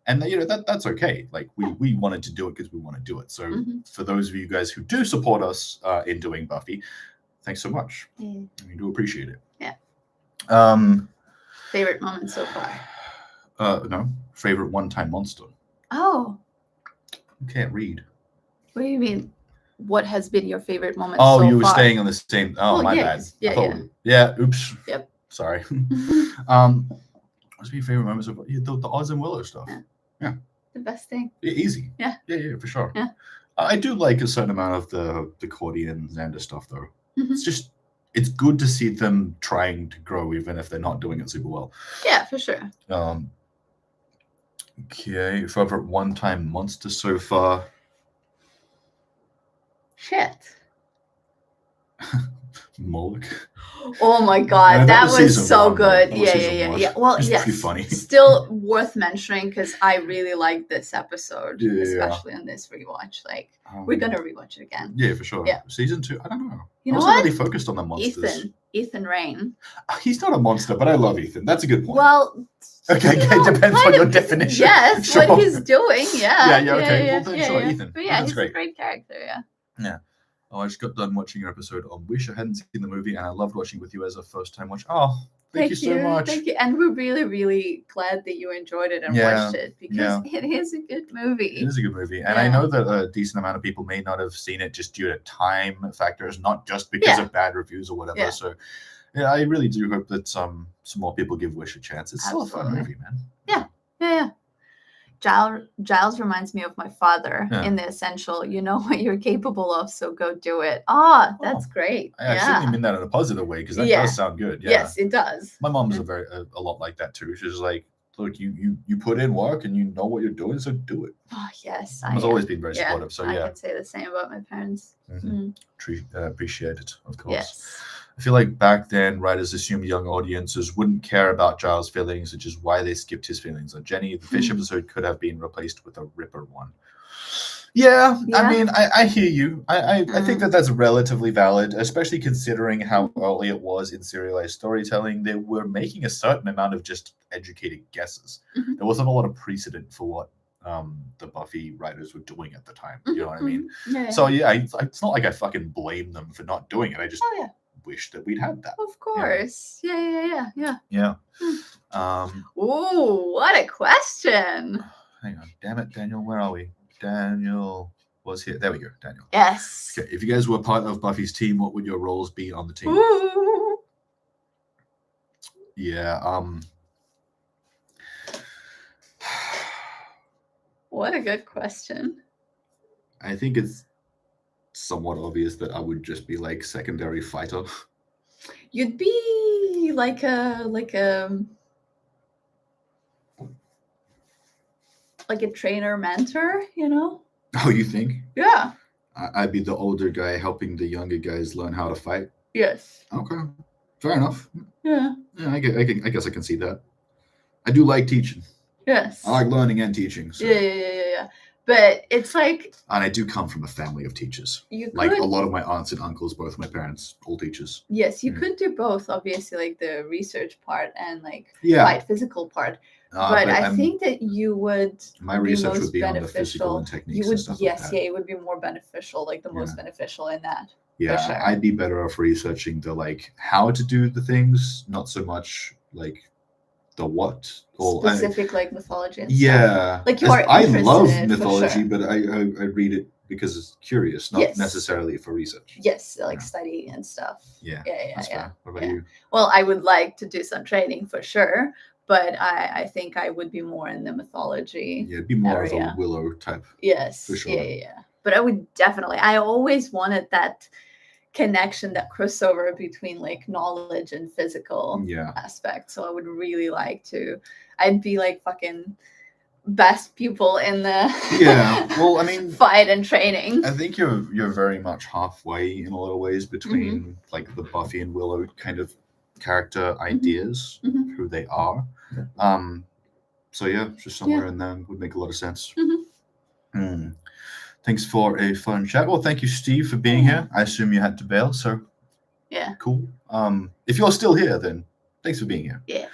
And that's okay. Like we wanted to do it because we want to do it. So for those of you guys who do support us in doing Buffy, thanks so much. We do appreciate it. Yeah. Favorite moment so far? No, favorite one-time monster. Oh. You can't read. What do you mean? What has been your favorite moment? Oh, so you were far? staying on the same. Oh, my bad. Yeah. Oops. Yep. Sorry. What's my favorite moment so far? The Oz and Willow stuff. Yeah. The best thing. Easy. Yeah, for sure. Yeah. I do like a certain amount of the Cordy and Xander stuff, though. It's good to see them trying to grow, even if they're not doing it super well. Yeah, for sure. Okay, favorite one-time monster so far. Shit. Moloch. Oh my god, that was so good. Yeah. Well, yes, pretty funny. Still worth mentioning because I really liked this episode, especially on this rewatch. Like, we're gonna rewatch it again. Yeah, for sure. Yeah. Season 2, I don't know. You know I wasn't what? really focused on the monsters. Ethan Rain. He's not a monster, but I love Ethan. That's a good point. Well, okay, it depends on your definition. Yes, sure. What he's doing. Yeah. Okay. Well, then sure, Ethan. But yeah, he's great. a great character. Yeah. Oh, I just got done watching your episode on Wish. I hadn't seen the movie, and I loved watching with you as a first-time watch. Oh, thank you so much. Thank you. And we're really, really glad that you enjoyed it and watched it because it is a good movie. It is a good movie. And I know that a decent amount of people may not have seen it just due to time factors, not just because of bad reviews or whatever. So, yeah, I really do hope that some more people give Wish a chance. It's still a fun movie, man. Yeah. Giles reminds me of my father in the essential, you know what you're capable of, so go do it. That's great. I certainly mean that in a positive way because that does sound good. Yeah. Yes, it does. My mom's a lot like that too. She's like, look, you put in work and you know what you're doing, so do it. Oh, yes. Mom's always been very supportive. So I can say the same about my parents. Appreciate it, of course. Yes. I feel like back then, writers assumed young audiences wouldn't care about Giles' feelings, which is why they skipped his feelings on Jenny. The Fish episode could have been replaced with a Ripper one. Yeah. I mean, I hear you. I think that's relatively valid, especially considering how early it was in serialized storytelling. They were making a certain amount of just educated guesses. There wasn't a lot of precedent for what the Buffy writers were doing at the time. You know what I mean? So it's not like I fucking blame them for not doing it. I just wish that we'd had that. Of course. Yeah. Ooh, what a question. Hang on. Damn it, Daniel. Where are we? Daniel was here. There we go, Daniel. Yes. Okay. If you guys were part of Buffy's team, what would your roles be on the team? Ooh. Yeah. What a good question. I think it's somewhat obvious that I would just be like secondary fighter. You'd be like a trainer mentor, you know? Oh, you think? Yeah. I'd be the older guy helping the younger guys learn how to fight. Yes. Okay. Fair enough. Yeah. I guess I can see that. I do like teaching. Yes. I like learning and teaching. So. Yeah. But it's like... And I do come from a family of teachers. A lot of my aunts and uncles, both my parents, all teachers. Yes, you could do both, obviously, like the research part and fight physical part. But I think that you would... My research would be on the physical and techniques and stuff like that. It would be more beneficial, the most beneficial in that. Yeah, sure. I'd be better off researching the, how to do the things, not so much, the what or specific mythology and stuff. I love mythology, but I read it because it's curious, not necessarily for research. Yes, study and stuff. Yeah. What about you? Well, I would like to do some training for sure, but I think I would be more in the mythology. Yeah, it'd be more of a Willow type. Yes. For sure. Yeah. But I would definitely. I always wanted that connection, that crossover between knowledge and physical aspect. So I would really like to. I'd be fucking best pupil in the fight and training. I think you're very much halfway in a lot of ways between the Buffy and Willow kind of character ideas, who they are. So yeah, just somewhere in there would make a lot of sense. Thanks for a fun chat. Well, thank you, Steve, for being here. I assume you had to bail, so Yeah. Cool. If you're still here, then thanks for being here. Yeah.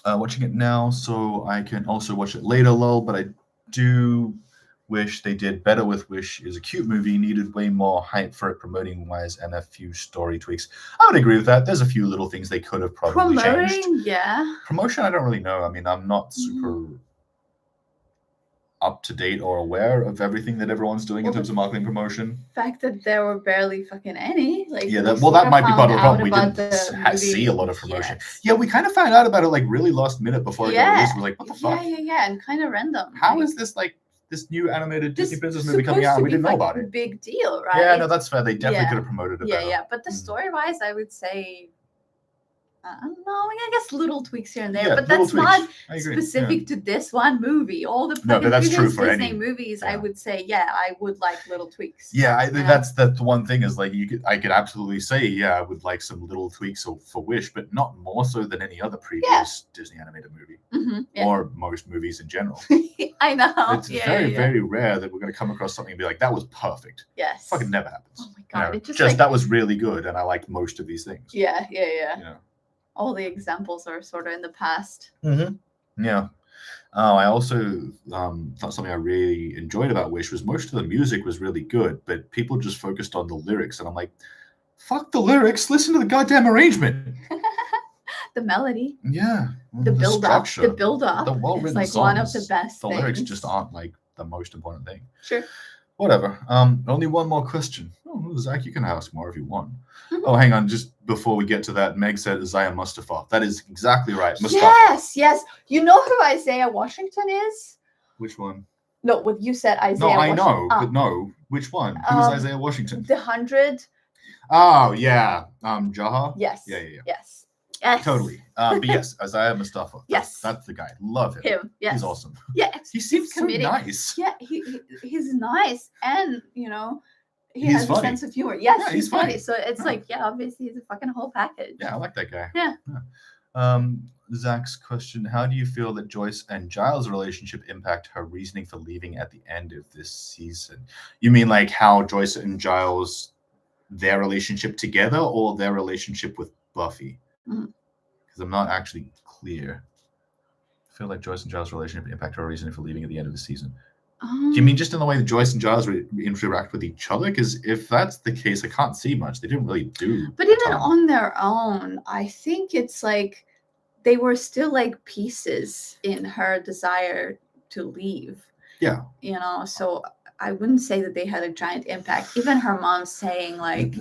Watching it now, so I can also watch it later, lol. But I do wish they did better with Wish. Is a cute movie, needed way more hype for it promoting wise and a few story tweaks. I would agree with that. There's a few little things they could have probably changed. Yeah. Promotion, I don't really know. I mean, I'm not super up to date or aware of everything that everyone's doing in terms of marketing promotion. The fact that there were barely fucking any, like, yeah, that might be part of the problem. We didn't see a lot of promotion. Yes. Yeah, we kind of found out about it like really last minute before it got released. We're like, what the fuck? Yeah, and kind of random. How is this like this new animated Disney princess movie coming out? We didn't know about it. Big deal, right? Yeah, no, that's fair. They definitely could have promoted it better. Yeah, but the story-wise, I would say, I don't know. I guess little tweaks here and there, but that's not specific to this one movie. All the that's true for Disney movies, I would say, I would like little tweaks. Yeah, I think that's the one thing is like I could absolutely say, I would like some little tweaks for Wish, but not more so than any other previous Disney animated movie or most movies in general. I know. It's very rare that we're going to come across something and be like, that was perfect. Yes. Fucking never happens. Oh my God. It just that was really good, and I liked most of these things. Yeah. Yeah. All the examples are sort of in the past. Yeah. Oh, I also thought something I really enjoyed about Wish was most of the music was really good, but people just focused on the lyrics, and I'm like, fuck the lyrics, listen to the goddamn arrangement. The melody. Yeah. The build up. The build up. The well-written like songs, one of the best the things. lyrics just aren't like the most important thing. Sure. Whatever. Only one more question. Oh, Zach, you can ask more if you want. Oh, hang on. Just before we get to that, Meg said Isaiah Mustafa. That is exactly right. Mustafa. Yes. You know who Isaiah Washington is? Which one? No, what you said, Isaiah Washington. No, I know, but no. Which one? Who is Isaiah Washington? The 100. Oh, yeah. Jaha? Yes. Yeah. Yes. Totally. But yes, Isaiah Mustafa. Yes. That's the guy. Love him. Yes. He's awesome. Yeah. He seems so nice. Yeah, he's nice, and he he's has funny. a sense of humor. Yes, yeah, he's funny. So it's obviously he's a fucking whole package. Yeah, I like that guy. Yeah. Zach's question: how do you feel that Joyce and Giles' relationship impact her reasoning for leaving at the end of this season? You mean like how Joyce and Giles, their relationship together, or their relationship with Buffy? Because I'm not actually clear. I feel like Joyce and Giles' relationship impact her reasoning for leaving at the end of the season. Do you mean just in the way that Joyce and Giles interact with each other? Because if that's the case, I can't see much. They didn't really do. But even on their own, I think it's like they were still like pieces in her desire to leave. Yeah. So I wouldn't say that they had a giant impact. Even her mom saying like,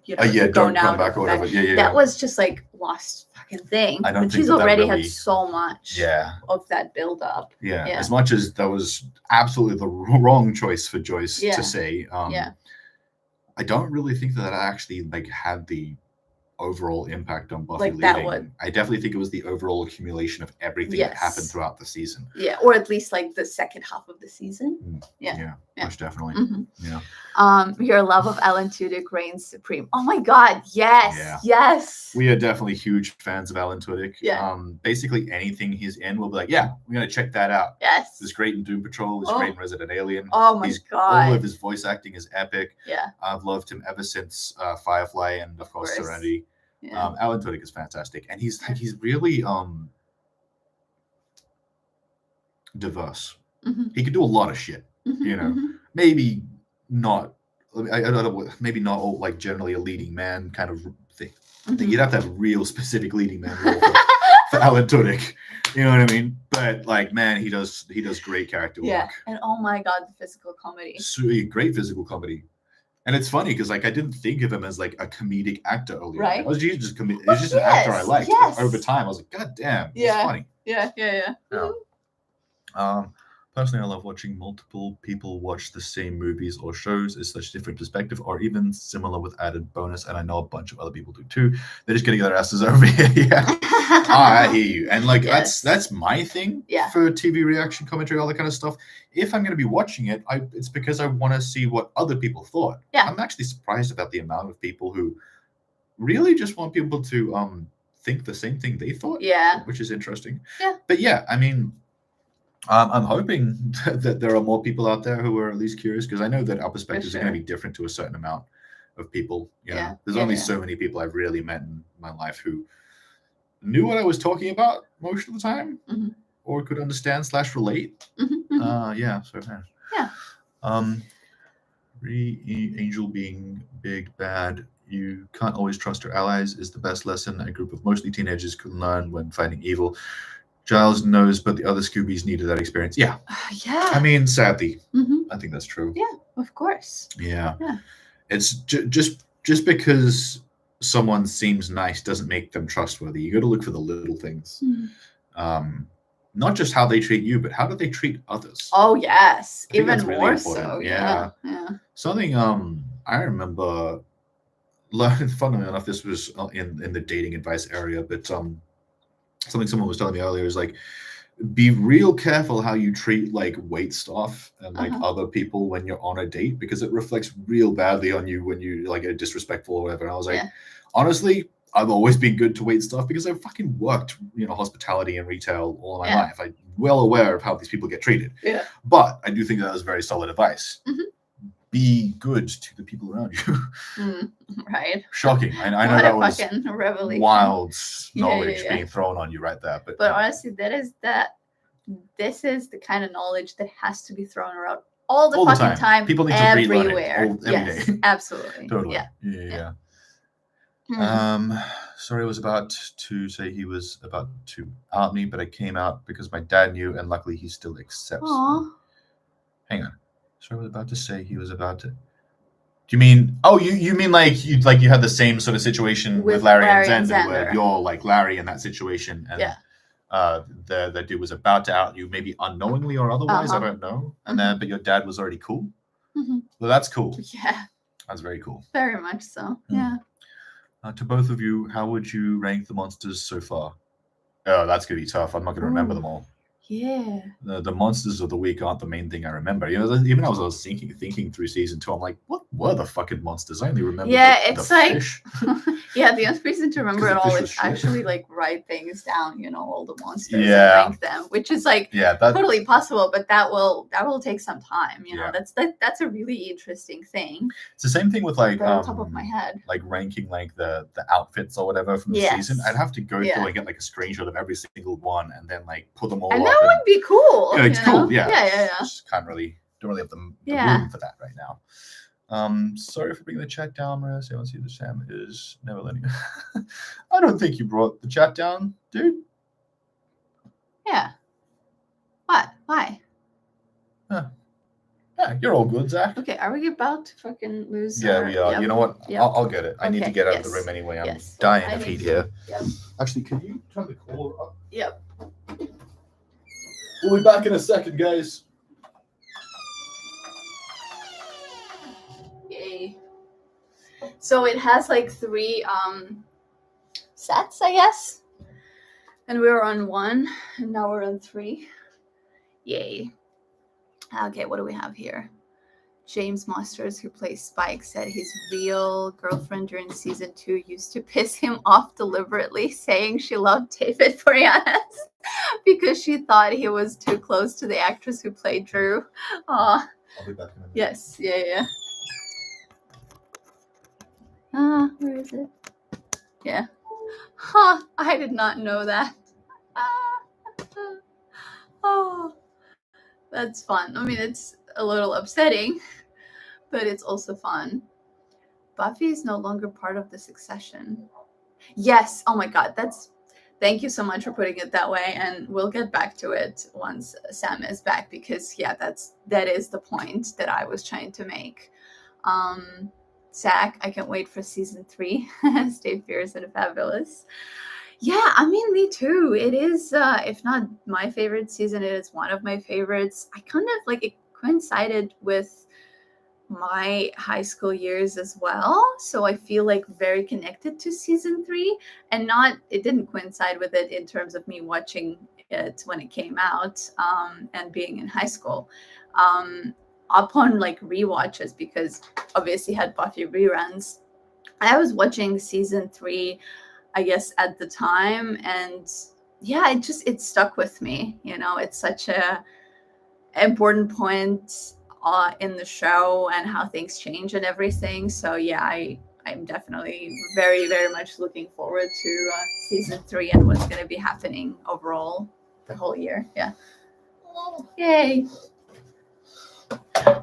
don't come back or whatever. Yeah. That was just like lost fucking thing. I don't but think she's already had so much of that build up. Yeah. As much as that was absolutely the wrong choice for Joyce to say. I don't really think that actually like had the overall impact on Buffy leaving. I definitely think it was the overall accumulation of everything that happened throughout the season. Yeah, or at least like the second half of the season. Yeah, most definitely. Yeah. Your love of Alan Tudyk reigns supreme. Oh my God, yes. We are definitely huge fans of Alan Tudyk. Yeah. Basically anything he's in, we'll be like, we're gonna check that out. Yes. He's great in Doom Patrol. He's great in Resident Alien. Oh my God. All of his voice acting is epic. Yeah. I've loved him ever since Firefly and of course Serenity. Yeah. Alan Tudyk is fantastic, and he's really diverse. He could do a lot of shit. Maybe not. I don't know. Maybe not all like generally a leading man kind of thing. I think you'd have to have a real specific leading man role for Alan Tudyk. You know what I mean? But like, man, he does great character work. Yeah, and oh my God, the physical comedy. Great physical comedy. And it's funny because like I didn't think of him as like a comedic actor earlier. Right. I was just an actor I liked. But over time, I was like, God damn, he's funny. Yeah. Personally, I love watching multiple people watch the same movies or shows. It's such a different perspective, or even similar with added bonus. And I know a bunch of other people do too. They're just getting their asses over here. Yeah. I hear you. And like that's my thing for TV reaction commentary, all that kind of stuff. If I'm going to be watching it, it's because I want to see what other people thought. Yeah. I'm actually surprised about the amount of people who really just want people to think the same thing they thought. Yeah. Which is interesting. Yeah. But yeah, I mean, I'm hoping that there are more people out there who are at least curious, because I know that our perspectives are going to be different to a certain amount. of people. You Yeah, know, there's yeah, only yeah. so many people I've really met in my life who knew what I was talking about most of the time, Mhm. or could understand / relate. Mhm, mhm. Yeah. So Yeah. Um, Angel being big bad. You can't always trust your allies is the best lesson a group of mostly teenagers can learn when fighting evil. Giles knows, but the other Scoobies needed that experience. Yeah, Yeah. I mean, sadly, Mhm. I think that's true. Yeah, of course. Yeah, Yeah. it's just because someone seems nice doesn't make them trustworthy. You got to look for the little things. Mhm. Um, not just how they treat you, but how do they treat others? Oh yes, I think even that's really more important. so. Yeah. Yeah. Something I remember. Funnily enough, this was in the dating advice area, but something someone was telling me earlier is like, be real careful how you treat like wait staff and like other people when you're on a date, because it reflects real badly on you when you like are disrespectful or whatever. And I was like, honestly, I've always been good to wait staff because I've fucking worked, hospitality and retail all my life. I'm well aware of how these people get treated. Yeah. But I do think that was very solid advice. Mhm. Be good to the people around you. Right. Shocking. I know What that a was fucking revelation. wild Yeah, knowledge yeah. being thrown on you right there. But honestly, this is the kind of knowledge that has to be thrown around all the all the fucking time. People need everywhere. to relearn it every Yes, day. absolutely. Totally. Yeah. Sorry, I was about to say he was about to out me, but I came out because my dad knew, and luckily he still accepts me. Hang on. Sorry, I was about to say he was about to. Do you mean? Oh, you mean like you had the same sort of situation with Larry and Xander, where you're like Larry in that situation, and the dude was about to out you, maybe unknowingly or otherwise. I don't know. And then, but your dad was already cool. Well, that's cool. Yeah, that's very cool. Very much so. Yeah. To both of you, how would you rank the monsters so far? Oh, that's gonna be tough. I'm not gonna remember them all. Yeah. The monsters of the week aren't the main thing I remember. Even as I was thinking through season 2, I'm like, what were the fucking monsters? I only remember it's the like fish. the only reason to remember it all is actually like write things down, all the monsters and rank them, which is like totally possible, but that will take some time. That's a really interesting thing. It's the same thing with like on top of my head, like ranking like the outfits or whatever from the season. I'd have to go through and get like a screenshot of every single one and then like put them all and up. that would be cool. It's cool. Yeah. Just don't really have the room for that right now. Sorry for bringing the chat down, Maria. I want to see the Sam is never letting. I don't think you brought the chat down, dude. Yeah. What? Why? Yeah, you're all good, Zach. Okay, are we about to fucking lose? Yeah, we are. Yep. You know what? Yep. I'll get it. I need to get out of the room anyway. I'm dying of heat here. Yep. Actually, can you turn the cooler up? Yep. We'll be back in a second, guys. Yay. So it has like 3 sets, I guess. And we were on 1, and now we're on 3. Yay. Okay, what do we have here? James Masters, who plays Spike, said his real girlfriend during season 2 used to piss him off deliberately, saying she loved David Boreanaz because she thought he was too close to the actress who played Drew. Aw. I'll be back in a minute. Yes, yeah. Where is it? Yeah. Huh, I did not know that. Oh, that's fun. I mean, it's a little upsetting, but it's also fun. Buffy is no longer part of the Succession. Yes. Oh my God. Thank you so much for putting it that way. And we'll get back to it once Sam is back, because that is the point that I was trying to make. Zach, I can't wait for season 3. Stay fierce and fabulous. Yeah, I mean, me too. It is, if not my favorite season, it is one of my favorites. I kind of like it coincided with my high school years as well, so I feel like very connected to season 3, and it didn't coincide with it in terms of me watching it when it came out and being in high school. Upon like rewatches, because obviously had Buffy reruns, I was watching season 3, I guess, at the time, and yeah, it stuck with me. It's such a important point in the show and how things change and everything. So yeah, I'm definitely very, very much looking forward to season 3 and what's going to be happening overall the whole year. Yeah. Yay.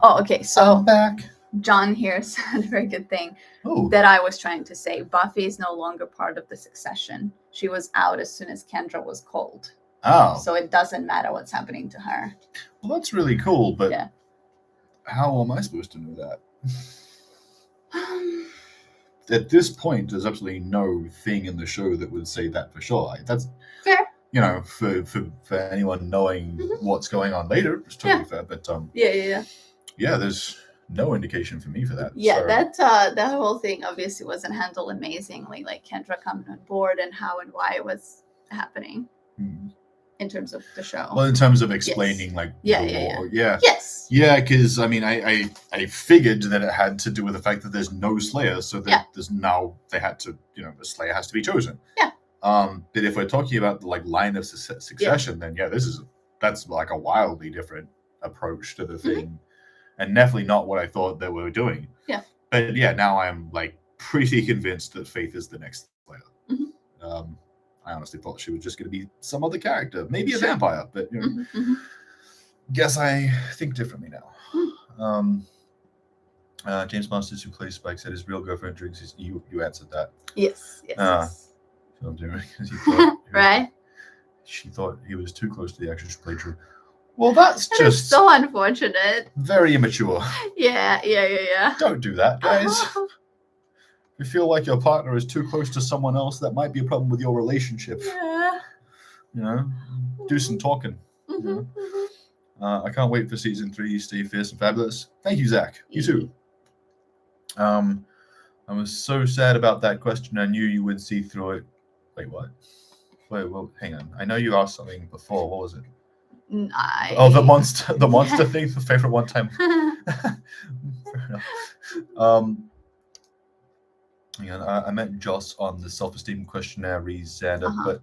Oh, okay. So I'm back. John here said a very good thing Oh, that I was trying to say. Buffy is no longer part of the succession. She was out as soon as Kendra was called. oh. So it doesn't matter what's happening to her. Well, that's really cool, but Yeah. how am I supposed to know that? At this point, there's absolutely no thing in the show that would say that for sure. That's Fair. You know, for anyone knowing what's going on later, it's totally fair. But yeah, there's no indication for me for that. Yeah, so. that whole thing obviously wasn't handled amazingly, like Kendra coming on board and how and why it was happening in terms of the show. Well, in terms of explaining, like, Yes. Yeah, because, I mean, I figured that it had to do with the fact that there's no Slayer, so that there's now, they had to, a Slayer has to be chosen. Yeah. But if we're talking about the, like, line of succession, then, that's, like, a wildly different approach to the thing, and definitely not what I thought they were doing. Yeah. But, yeah, now I'm, like, pretty convinced that Faith is the next Slayer. I honestly thought she was just going to be some other character, maybe a vampire, but guess I think differently now. James Masters, who plays Spike, said his real girlfriend drinks his. You answered that. Yes. I'm doing because you thought right. She thought he was too close to the actress who played Drew. Well, that's just so unfortunate. Very immature. Yeah. Don't do that, guys. If you feel like your partner is too close to someone else, that might be a problem with your relationship. Yeah. Do some talking. I can't wait for season 3. Stay fierce and fabulous. Thank you, Zach. You too. I was so sad about that question. I knew you would see through it. Wait, what? Wait, well, hang on. I know you asked something before. What was it? The monster thing. The favorite one time. Fair enough. I met Joss on the self-esteem questionnaire, Xander, but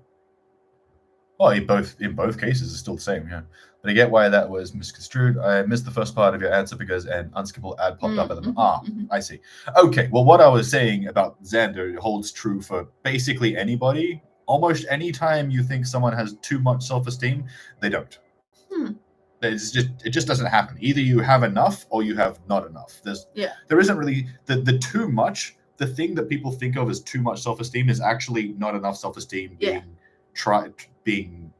in both cases, it's still the same. Yeah, but I get why that was misconstrued. I missed the first part of your answer because an unskippable ad popped up at them. I see. Okay, well, what I was saying about Xander holds true for basically anybody. Almost any time you think someone has too much self-esteem, they don't. It just doesn't happen. Either you have enough or you have not enough. There isn't really the too much. The thing that people think of as too much self-esteem is actually not enough self-esteem being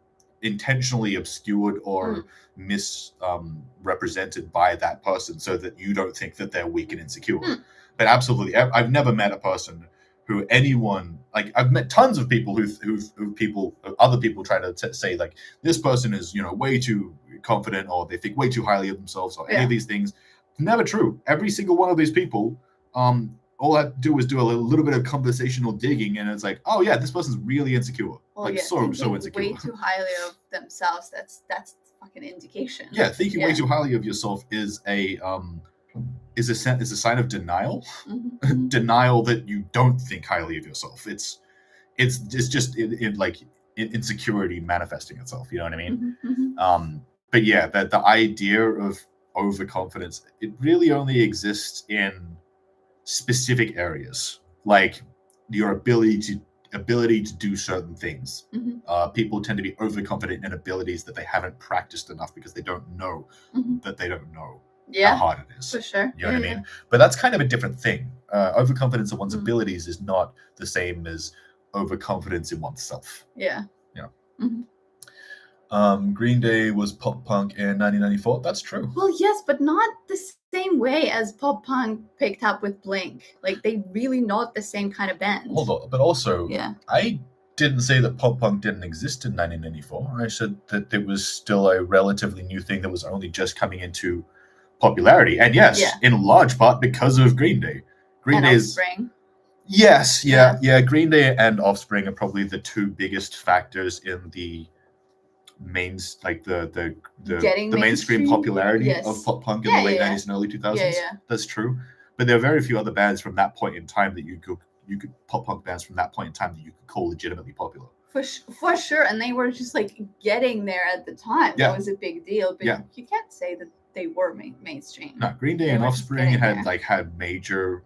intentionally obscured or misrepresented by that person so that you don't think that they're weak and insecure. But absolutely, I've never met a person who I've met tons of people other people try to say like this person is way too confident or they think way too highly of themselves or any of these things. Never true. Every single one of these people, all I do is do a little bit of conversational digging, and it's like, oh yeah, this person's really insecure, so insecure. Way too highly of themselves. That's fucking indication. Yeah, thinking way too highly of yourself is a sign of denial. Denial that you don't think highly of yourself. It's just insecurity manifesting itself. You know what I mean? But yeah, the idea of overconfidence, it really only exists in specific areas, like your ability to do certain things. People tend to be overconfident in abilities that they haven't practiced enough because they don't know that they don't know how hard it is. For sure. You know what I mean? But that's kind of a different thing. Overconfidence in one's abilities is not the same as overconfidence in oneself. Yeah. Green Day was pop punk in 1994. That's true. Well, yes, but not the same way as pop punk picked up with Blink. Like, they really not the same kind of band. Hold on, but also, I didn't say that pop punk didn't exist in 1994. I said that it was still a relatively new thing that was only just coming into popularity. And yes, in large part because of Green Day. Green Day is Offspring. Yes, Green Day and Offspring are probably the two biggest factors in the mainstream popularity of pop punk in the late 90s and early 2000s. That's true. But there are very few other bands from that point in time that you could pop punk bands from that point in time that you could call legitimately popular. For sure, and they were just like getting there at the time. That was a big deal. But you can't say that they were mainstream. No, Green Day They and were just Offspring getting had there. like had major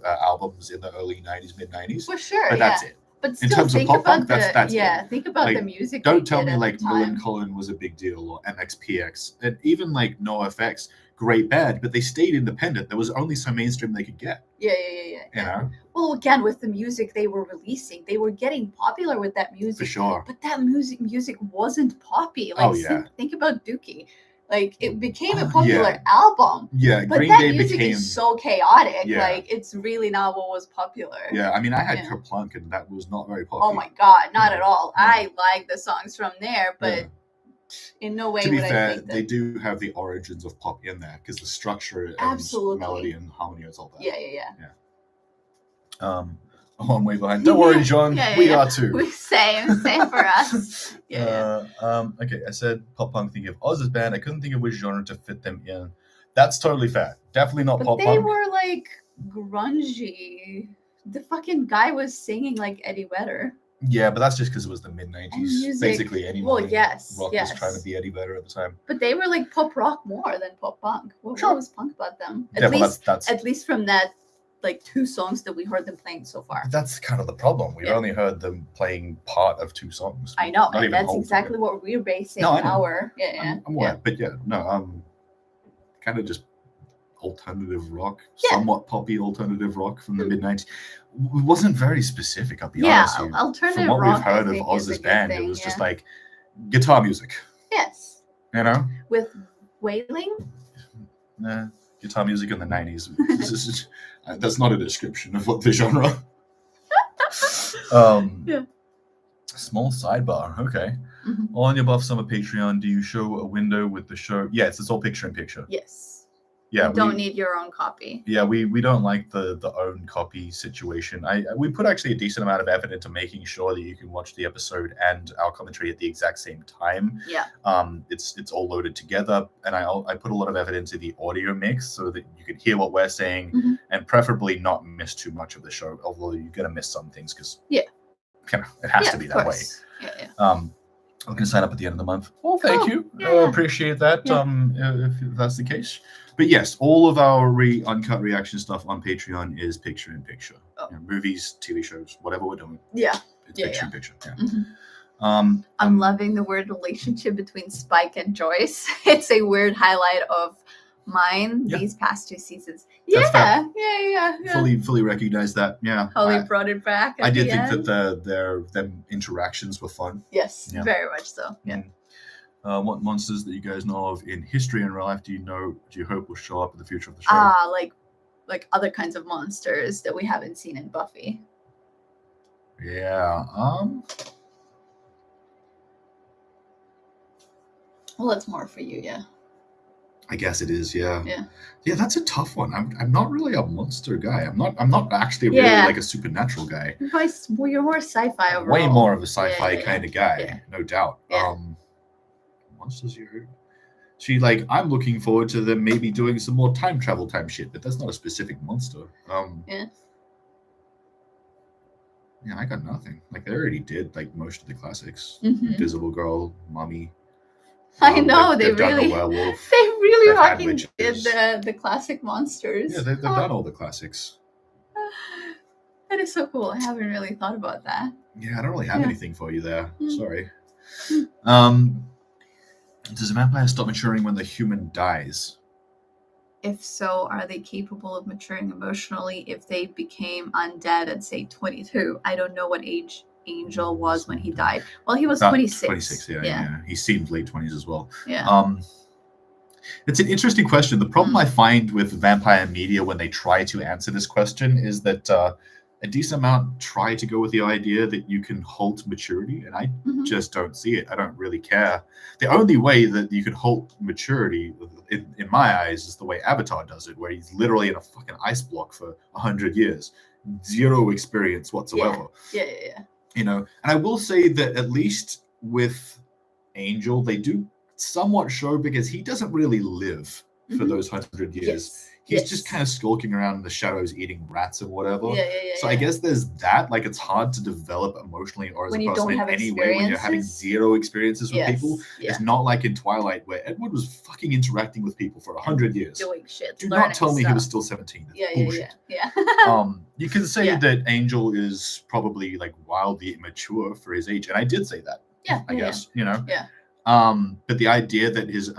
albums in the early 90s, mid 90s, For sure, but that's it. But In still, terms of think pop about punk, that's it. think about Like, the music. Don't they tell did me at like the time. Millencolin was a big deal or MXPX, and even like NoFX, great band, but they stayed independent. There was only so mainstream they could get. Yeah. You know, Well, again, with the music they were releasing, they were getting popular with that music. for sure. But that music wasn't poppy. Oh, yeah. Think about Dookie. Like, it became a Oh, popular yeah. album, Yeah, but Green that Day music became. is so chaotic. Yeah. Like, it's really not what was popular. Yeah, I mean, I had Yeah. Kerplunk, and that was not very Oh popular. my God, not Yeah. at all. Yeah. I like the songs from there, but Yeah. in no way To be would I fair, think that. they do have the origins of pop in there because the structure and Absolutely. melody and harmony is all that. Yeah. I'm way behind. Don't worry, John. We are too. Same for us. Okay, I said pop punk. Thinking of Oz's band. I couldn't think of which genre to fit them in. That's totally fair. Definitely not But pop they punk. were like grungy. The fucking guy was singing like Eddie Vedder. Yeah, but that's just because it was the mid '90s. Basically, anyone yes, rock was trying to be Eddie Vedder at the time. But they were like pop rock more than pop punk. What was punk about them? At least from that, like 2 songs that we heard them playing so far. That's kind of the problem. We've only heard them playing part of 2 songs. I know, and that's exactly what we're basing our. I'm aware, but kind of just alternative rock, somewhat poppy alternative rock from the mid '90s. It wasn't very specific, I'll be honest with you. Alternative from what rock, we've heard of Oz's band, it was just like guitar music. Yes. You know? With wailing? Nah, guitar music in the 90s. That's not a description of what the genre. Small sidebar. Okay. Mm-hmm. On your Buff Summer Patreon, do you show a window with the show? Yes, it's all picture in picture. Yes. Yeah, you don't need your own copy. Yeah, we don't like the own copy situation. We put actually a decent amount of effort into making sure that you can watch the episode and our commentary at the exact same time. Yeah. It's all loaded together, and I put a lot of effort into the audio mix so that you can hear what we're saying, and preferably not miss too much of the show. Although you're gonna miss some things because it has to be that way. Yeah. I'm gonna sign up at the end of the month. Well, thank you. Yeah. Appreciate that. If that's the case. But yes, all of our uncut reaction stuff on Patreon is picture in picture. Movies, TV shows, whatever we're doing. Yeah. It's picture in picture. Yeah. Mm-hmm. I'm loving the weird relationship between Spike and Joyce. It's a weird highlight of mine these past 2 seasons. Yeah. Fully recognize that. Yeah. Holly brought it back. I did think that their interactions were fun. Yes, very much so. Yeah. What monsters that you guys know of in history and real life do you hope will show up in the future of the show? Like other kinds of monsters that we haven't seen in Buffy. Yeah. Well, that's more for you, yeah. I guess it is, yeah. Yeah, that's a tough one. I'm not really a monster guy. I'm not actually really like a supernatural guy. You're more sci-fi overall. Way more of a sci-fi kind of guy, no doubt. Yeah. Monsters you heard? I'm looking forward to them maybe doing some more time travel type shit, but that's not a specific monster. Yeah, I got nothing. They already did most of the classics. Mm-hmm. Invisible Girl, Mummy. I know they've done really the werewolf. they really fucking witches. did the classic monsters. Yeah, they've done all the classics. That is so cool. I haven't really thought about that. Yeah, I don't really have anything for you there. Sorry. Does a vampire stop maturing when the human dies? If so, are they capable of maturing emotionally if they became undead at, say, 22? I don't know what age Angel was when he died. Well, he was 26. 26, yeah. He seemed late 20s as well. Yeah. It's an interesting question. The problem I find with vampire media when they try to answer this question is that a decent amount try to go with the idea that you can halt maturity, and I just don't see it. I don't really care. The only way that you can halt maturity, in my eyes, is the way Avatar does it, where he's literally in a fucking ice block for 100 years. 0 experience whatsoever. Yeah. And I will say that at least with Angel, they do somewhat show, because he doesn't really live for those 100 years. He's just kind of skulking around in the shadows, eating rats and whatever. So I guess there's that. Like, it's hard to develop emotionally or as when a you person don't in have any way when you're having zero experiences with people. It's not like in Twilight where Edward was fucking interacting with people for 100 years. Doing shit. Do not tell me he was still 17. That's bullshit. You can say that Angel is probably like wildly immature for his age, and I did say that. I guess, you know. But the idea that his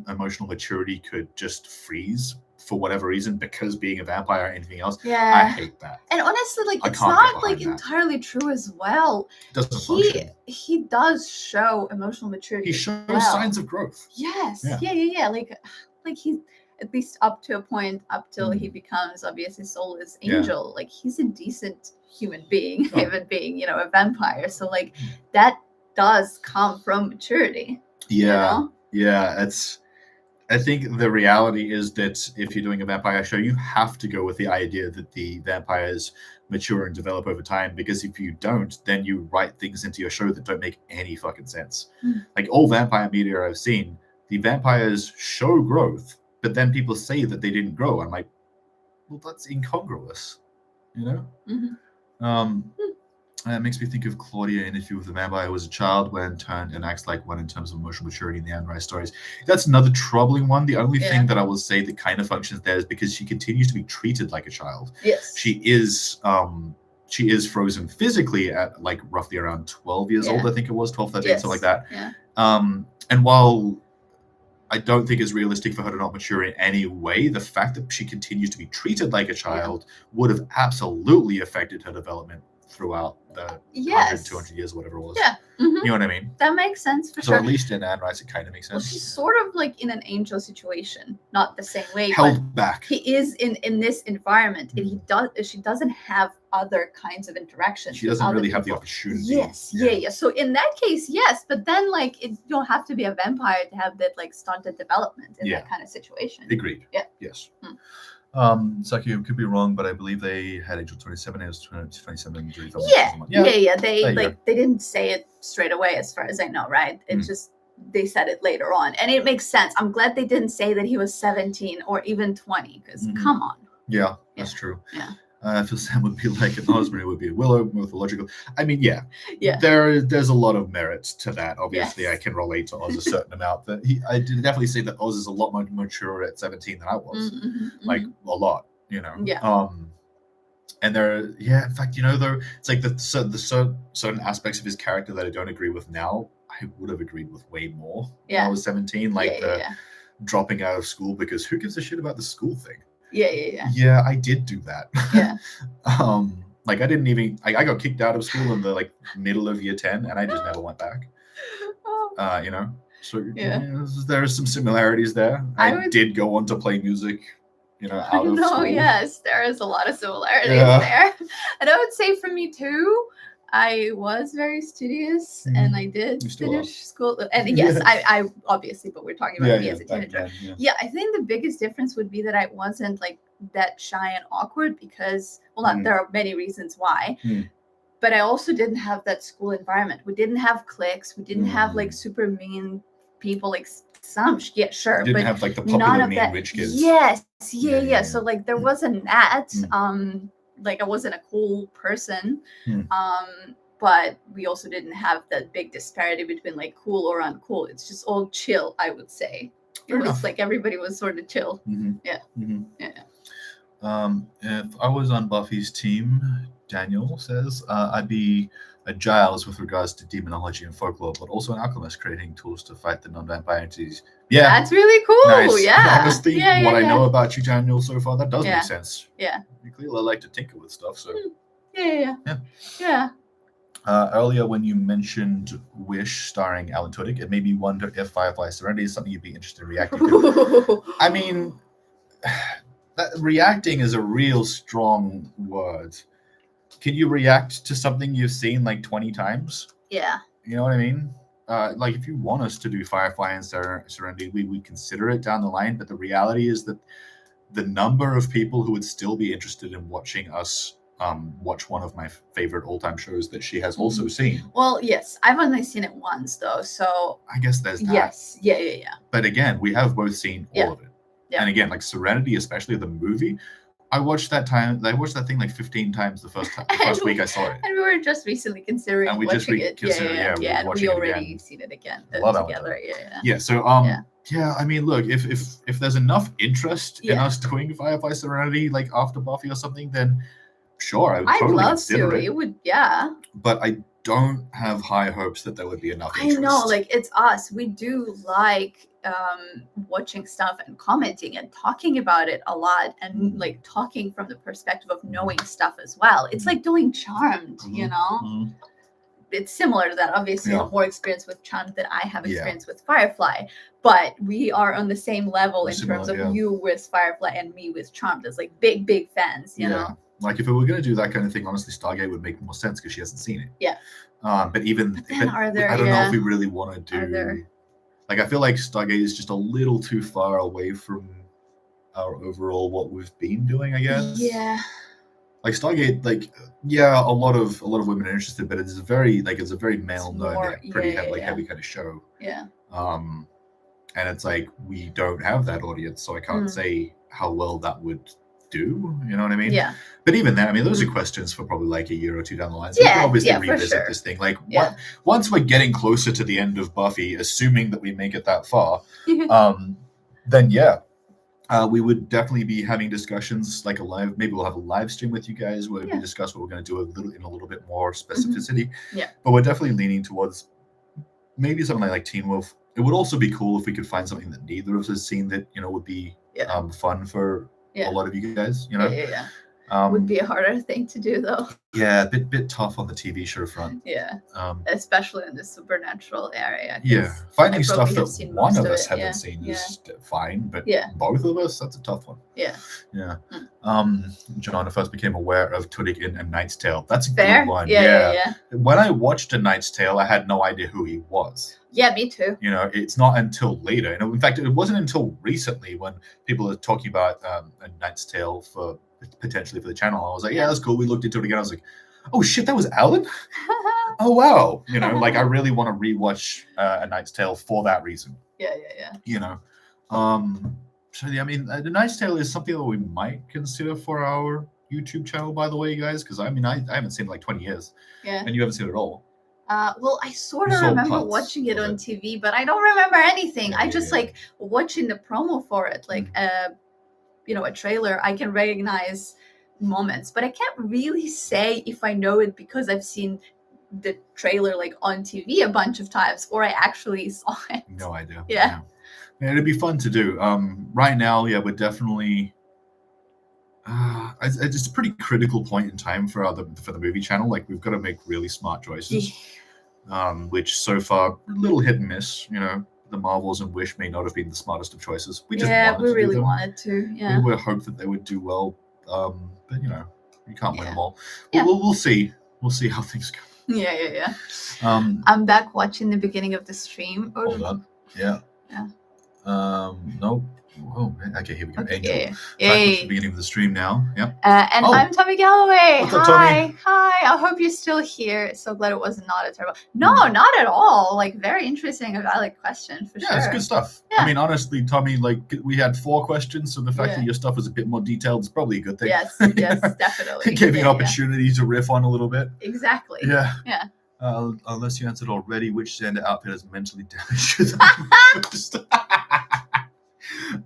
emotional maturity could just freeze for whatever reason because being a vampire or anything else, I hate that. And honestly, like, it's not like entirely true as well. He does show emotional maturity. He shows signs of growth. Yes. Yeah. Like he's at least up to a point, up till he becomes obviously soulless angel. Like, he's a decent human being, even being, you know, a vampire. So like that does come from maturity. You know? I think the reality is that if you're doing a vampire show, you have to go with the idea that the vampires mature and develop over time, because if you don't, then you write things into your show that don't make any fucking sense. Like, all vampire media I've seen, the vampires show growth, but then people say that they didn't grow. I'm like, well, that's incongruous, you know? It makes me think of Claudia in If You Were the Vampire was a child when turned and acts like one in terms of emotional maturity in the Anne Rice stories. That's another troubling one. The only thing that I will say that kind of functions there is because she continues to be treated like a child. She is frozen physically at like roughly around 12 years old, I think it was, 12, 13, something like that. And while I don't think it's realistic for her to not mature in any way, the fact that she continues to be treated like a child would have absolutely affected her development throughout the 100, 200 years, whatever it was. You know what I mean? That makes sense for sure. So at least in Anne Rice, it kind of makes sense. Well, she's sort of like in an angel situation, not the same way. Held back. He is in this environment, and she doesn't have other kinds of interactions. She doesn't really have the opportunity. Yes. So in that case, yes, but then like you don't have to be a vampire to have that like stunted development in that kind of situation. Agreed. Yes. Saki, you could be wrong, but I believe they had Angel 27. It was 27 during film. They didn't say it straight away, as far as I know, right? It just, they said it later on, and it makes sense. I'm glad they didn't say that he was 17 or even 20, because come on. That's true. I feel Sam would be like an Osmond, would be a Willow, mythological. I mean, there's a lot of merit to that. Obviously, I can relate to Oz a certain amount. That I did definitely say that Oz is a lot more mature at 17 than I was. Like, a lot, you know. And there, in fact, you know, though, it's like the certain aspects of his character that I don't agree with now, I would have agreed with way more when I was 17. Like the dropping out of school because who gives a shit about the school thing? Yeah, I did do that. Like, I didn't even, I got kicked out of school in the like middle of year 10, and I just never went back. You know, so there are some similarities there. I did go on to play music, you know, out of school. Yes, there is a lot of similarities there. And I would say for me too, I was very studious, and I did finish school. And yes, I obviously, but we're talking about me as a teenager. I think the biggest difference would be that I wasn't like that shy and awkward because, there are many reasons why. But I also didn't have that school environment. We didn't have cliques. We didn't have like super mean people, like some, sure. You didn't have like the popular mean rich kids. So like there wasn't that. Like, I wasn't a cool person, but we also didn't have that big disparity between like cool or uncool. It's just all chill, I would say. It was like everybody was sort of chill. If I was on Buffy's team, Daniel says, I'd be a Giles with regards to demonology and folklore, but also an alchemist creating tools to fight the non-vampire entities. Yeah, that's really cool. Nice. Honestly, what I know about you, Daniel, so far, that does make sense. You clearly like to tinker with stuff, so. Earlier, when you mentioned Wish starring Alan Tudyk, it made me wonder if Firefly Serenity is something you'd be interested in reacting to. I mean, reacting is a real strong word. Can you react to something you've seen like 20 times? Yeah. You know what I mean? Like, if you want us to do Firefly and Serenity, we would consider it down the line. But the reality is that the number of people who would still be interested in watching us watch one of my favorite all-time shows that she has also seen. Well, yes. I've only seen it once, though, so... I guess there's that. Yes. Yeah. But again, we have both seen all of it. And again, like Serenity, especially the movie, I watched that thing like 15 times the first week I saw it. And we were just recently considering And we just watching it. And we already seen it again together. Yeah. So I mean, look, if there's enough interest in us doing Firefly Serenity like after Buffy or something, then sure, I would totally consider it. It would, But I don't have high hopes that there would be enough interest. I know, like, it's us. We do like watching stuff and commenting and talking about it a lot, and like talking from the perspective of knowing stuff as well. It's like doing Charmed, you know? It's similar to that. Obviously, you have more experience with Charmed than I have experience with Firefly, but we are on the same level in terms of you with Firefly and me with Charmed as like big fans, you know? Like, if we were going to do that kind of thing, honestly, Stargate would make more sense because she hasn't seen it. Yeah. But I don't know if we really want to do. Like, I feel like Stargate is just a little too far away from our overall what we've been doing, I guess. Yeah. Like Stargate, like, a lot of women are interested, but it's a very male known, heavy kind of show. Yeah. And it's like we don't have that audience, so I can't say how well that would do. You know what I mean? Yeah. But even then, I mean, those are questions for probably like a year or two down the line. So we can obviously revisit this thing. Like, once we're getting closer to the end of Buffy, assuming that we make it that far, then we would definitely be having discussions like maybe we'll have a live stream with you guys where we discuss what we're going to do in a little bit more specificity. Yeah. But we're definitely leaning towards maybe something like Teen Wolf. It would also be cool if we could find something that neither of us has seen that, would be fun for a lot of you guys, would be a harder thing to do, though. Yeah, a bit tough on the TV show front. Yeah, especially in the supernatural area. Yeah, finding stuff that one of us hasn't seen is fine, but both of us, that's a tough one. Yeah. Yeah. John first became aware of Tudyk in A Knight's Tale. That's a Fair. good one. Yeah. When I watched A Knight's Tale, I had no idea who he was. Yeah, me too. It's not until later. In fact, it wasn't until recently when people are talking about A Knight's Tale potentially for the channel. I was like, yeah, that's cool. We looked into it again. I was like, oh shit, that was Alan? Oh wow. Like, I really want to rewatch A Knight's Tale for that reason. Yeah. So yeah, I mean, A Knight's Tale is something that we might consider for our YouTube channel, by the way, guys, because I mean, I haven't seen it like 20 years. Yeah. And you haven't seen it at all. Well, I sort of remember watching it on TV, but I don't remember anything. I just like watching the promo for it, like a trailer. I can recognize moments, but I can't really say if I know it because I've seen the trailer like on TV a bunch of times or I actually saw it. No idea. Yeah. It'd be fun to do. Right now, we're definitely. It's a pretty critical point in time for the movie channel. Like, we've got to make really smart choices, which so far a little hit and miss. The Marvels and Wish may not have been the smartest of choices. We really wanted to. Yeah, we hoped that they would do well, but you can't win them all. We'll see. We'll see how things go. Yeah. I'm back watching the beginning of the stream. Hold on. Yeah. Nope. Oh, okay, here we go. Angel. Yay. At the beginning of the stream now. Yep. And I'm Tommy Galloway. What's up, Tommy? Hi. I hope you're still here. So glad it was not a terrible. No, not at all. Like, very interesting and valid question for sure. Yeah, it's good stuff. Yeah. I mean, honestly, Tommy, like, we had 4 questions, so the fact that your stuff was a bit more detailed is probably a good thing. Yes, definitely. It gave me an opportunity to riff on a little bit. Exactly. Yeah. Unless you answered already, which Xander outfit is mentally damaged to the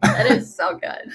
That is so good.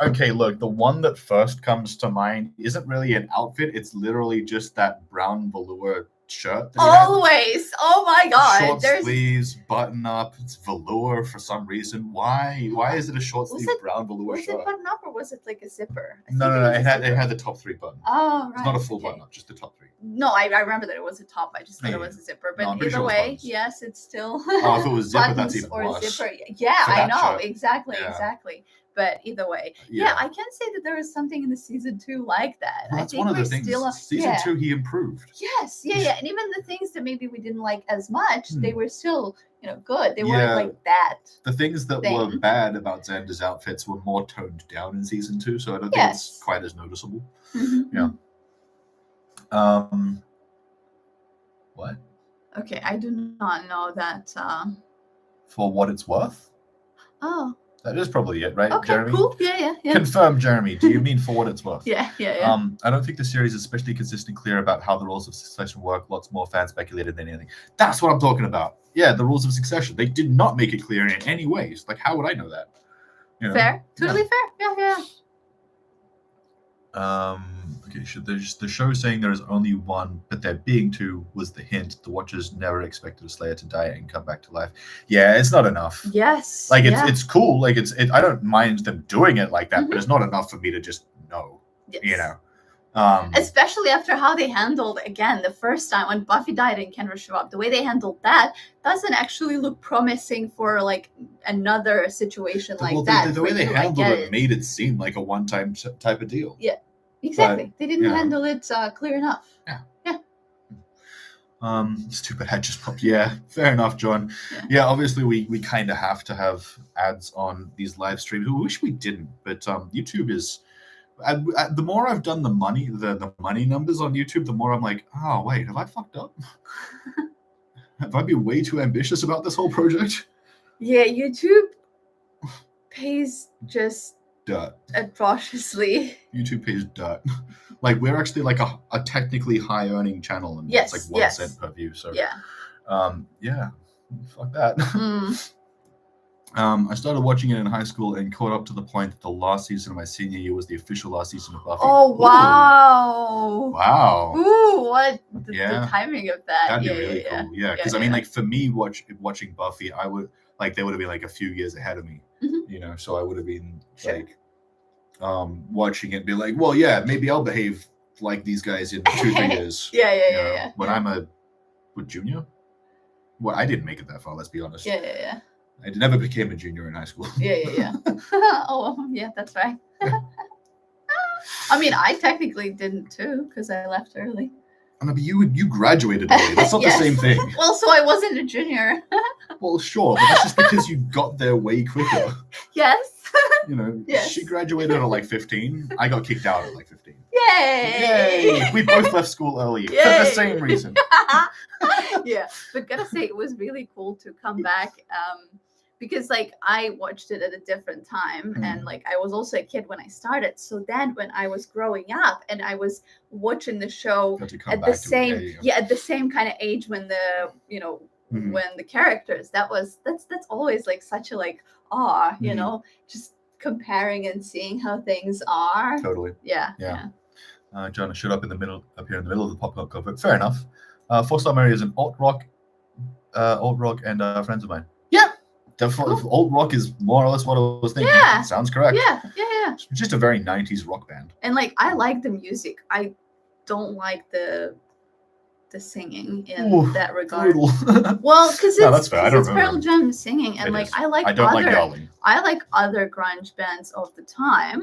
Okay, look, the one that first comes to mind isn't really an outfit. It's literally just that brown velour shirt. Always. Oh my god. Short sleeves, button up. It's velour for some reason. Why? Why is it a short sleeve brown velour shirt? Was it button up or was it like a zipper? No. It had the top 3 buttons. Oh, right. It's not a full button up, just the top 3. No, I remember that it was a top. I just thought it was a zipper. But either way, yes, it's still. Oh, if it was zipper, that's even worse. Zipper. Yeah, I know. Shirt. Exactly. But either way, I can say that there is something in the season 2 like that. Well, that's one of the things. Season 2, he improved. Yes, and even the things that maybe we didn't like as much, they were still, good. They weren't like that. The things that were bad about Xander's outfits were more toned down in season 2, so I don't think it's quite as noticeable. Mm-hmm. Yeah. What? Okay, I do not know that. For what it's worth. Oh. That is probably it, right, Okay, Jeremy? cool. Yeah. Confirm, Jeremy. Do you mean for what it's worth? Yeah. I don't think the series is especially consistent clear about how the rules of succession work. Lots more fans speculated than anything. That's what I'm talking about. Yeah, the rules of succession. They did not make it clear in any ways. Like, how would I know that? You know? Fair. Totally fair. Yeah. Okay, the show saying there is only one, but there being two was the hint. The Watchers never expected a Slayer to die and come back to life. Yeah, it's not enough. Yes. Like it's cool. Like I don't mind them doing it like that, Mhm. but it's not enough for me to just know. Yes. You know. Especially after how they handled, again, the first time when Buffy died and Kendra showed up, the way they handled that doesn't actually look promising for like another situation like that. The way they handled it made it seem like a one-time type of deal. Yeah, exactly. But, they didn't handle it clear enough. Yeah. Yeah. Stupid head just popped. Yeah, fair enough, John. Yeah, obviously we kind of have to have ads on these live streams. We wish we didn't, but YouTube is. The more I've done the money numbers on YouTube, the more I'm like, oh wait, have I fucked up? Have I been way too ambitious about this whole project? Yeah, YouTube pays just dirt atrociously. YouTube pays dirt. Like we're actually like a technically high earning channel, and it's like 1 cent per view. So yeah, fuck that. I started watching it in high school and caught up to the point that the last season of my senior year was the official last season of Buffy. Oh, wow. Wow. Ooh, what the timing of that. That'd be really cool. Yeah, because I mean, like for me, watching Buffy, I would like they would have been like a few years ahead of me, you know. So I would have been like, watching it, and be like, well, yeah, maybe I'll behave like these guys in 2-3 years. Yeah. When I'm a junior. Well, I didn't make it that far. Let's be honest. Yeah. I never became a junior in high school. Yeah. Oh, yeah, that's right. I mean, I technically didn't too because I left early. I know, but you graduated early. That's not the same thing. Well, so I wasn't a junior. Well, sure, but that's just because you got there way quicker. Yes. You know, yes. She graduated at like 15. I got kicked out at like 15. Yay! We both left school early for the same reason. Yeah, but gotta say, it was really cool to come back. Because like I watched it at a different time and like I was also a kid when I started. So then when I was growing up and I was watching the show at the same kind of age when the when the characters that's always like such a like awe, you know, just comparing and seeing how things are. Totally. Yeah. John showed up here in the middle of the pop culture. Fair enough. 4-star Mary is an alt rock and friends of mine. Yeah. Definitely, cool. Alt rock is more or less what I was thinking. Yeah. Sounds correct. Yeah. It's just a very 90s rock band. And like, I like the music. I don't like the singing in that regard. Well, because it's Pearl Jam singing, and like I don't like yelling. I like other grunge bands of the time.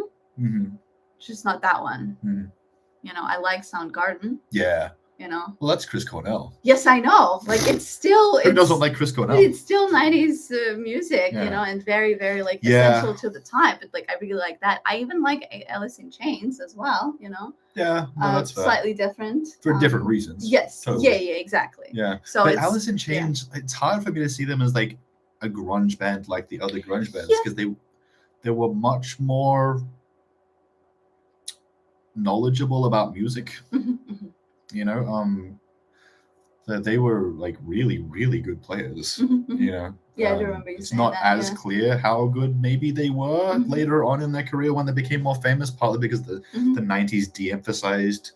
Just not that one. You know, I like Soundgarden. Yeah. You know, well, that's Chris Cornell. Yes, I know. Like, it's still who doesn't like Chris Cornell? It's still 90s music, you know, and very, very like essential to the time. But like, I really like that. I even like Alice in Chains as well. You know. Yeah, no, that's fair. Slightly different for different reasons. Yes. Totally. Yeah, exactly. Yeah. So but Alice in Chains, it's hard for me to see them as like a grunge band like the other grunge bands because they were much more knowledgeable about music. You know, that they were like really, really good players. You know, I do remember you it's saying not that, as clear how good maybe they were later on in their career when they became more famous, partly because the 90s de-emphasized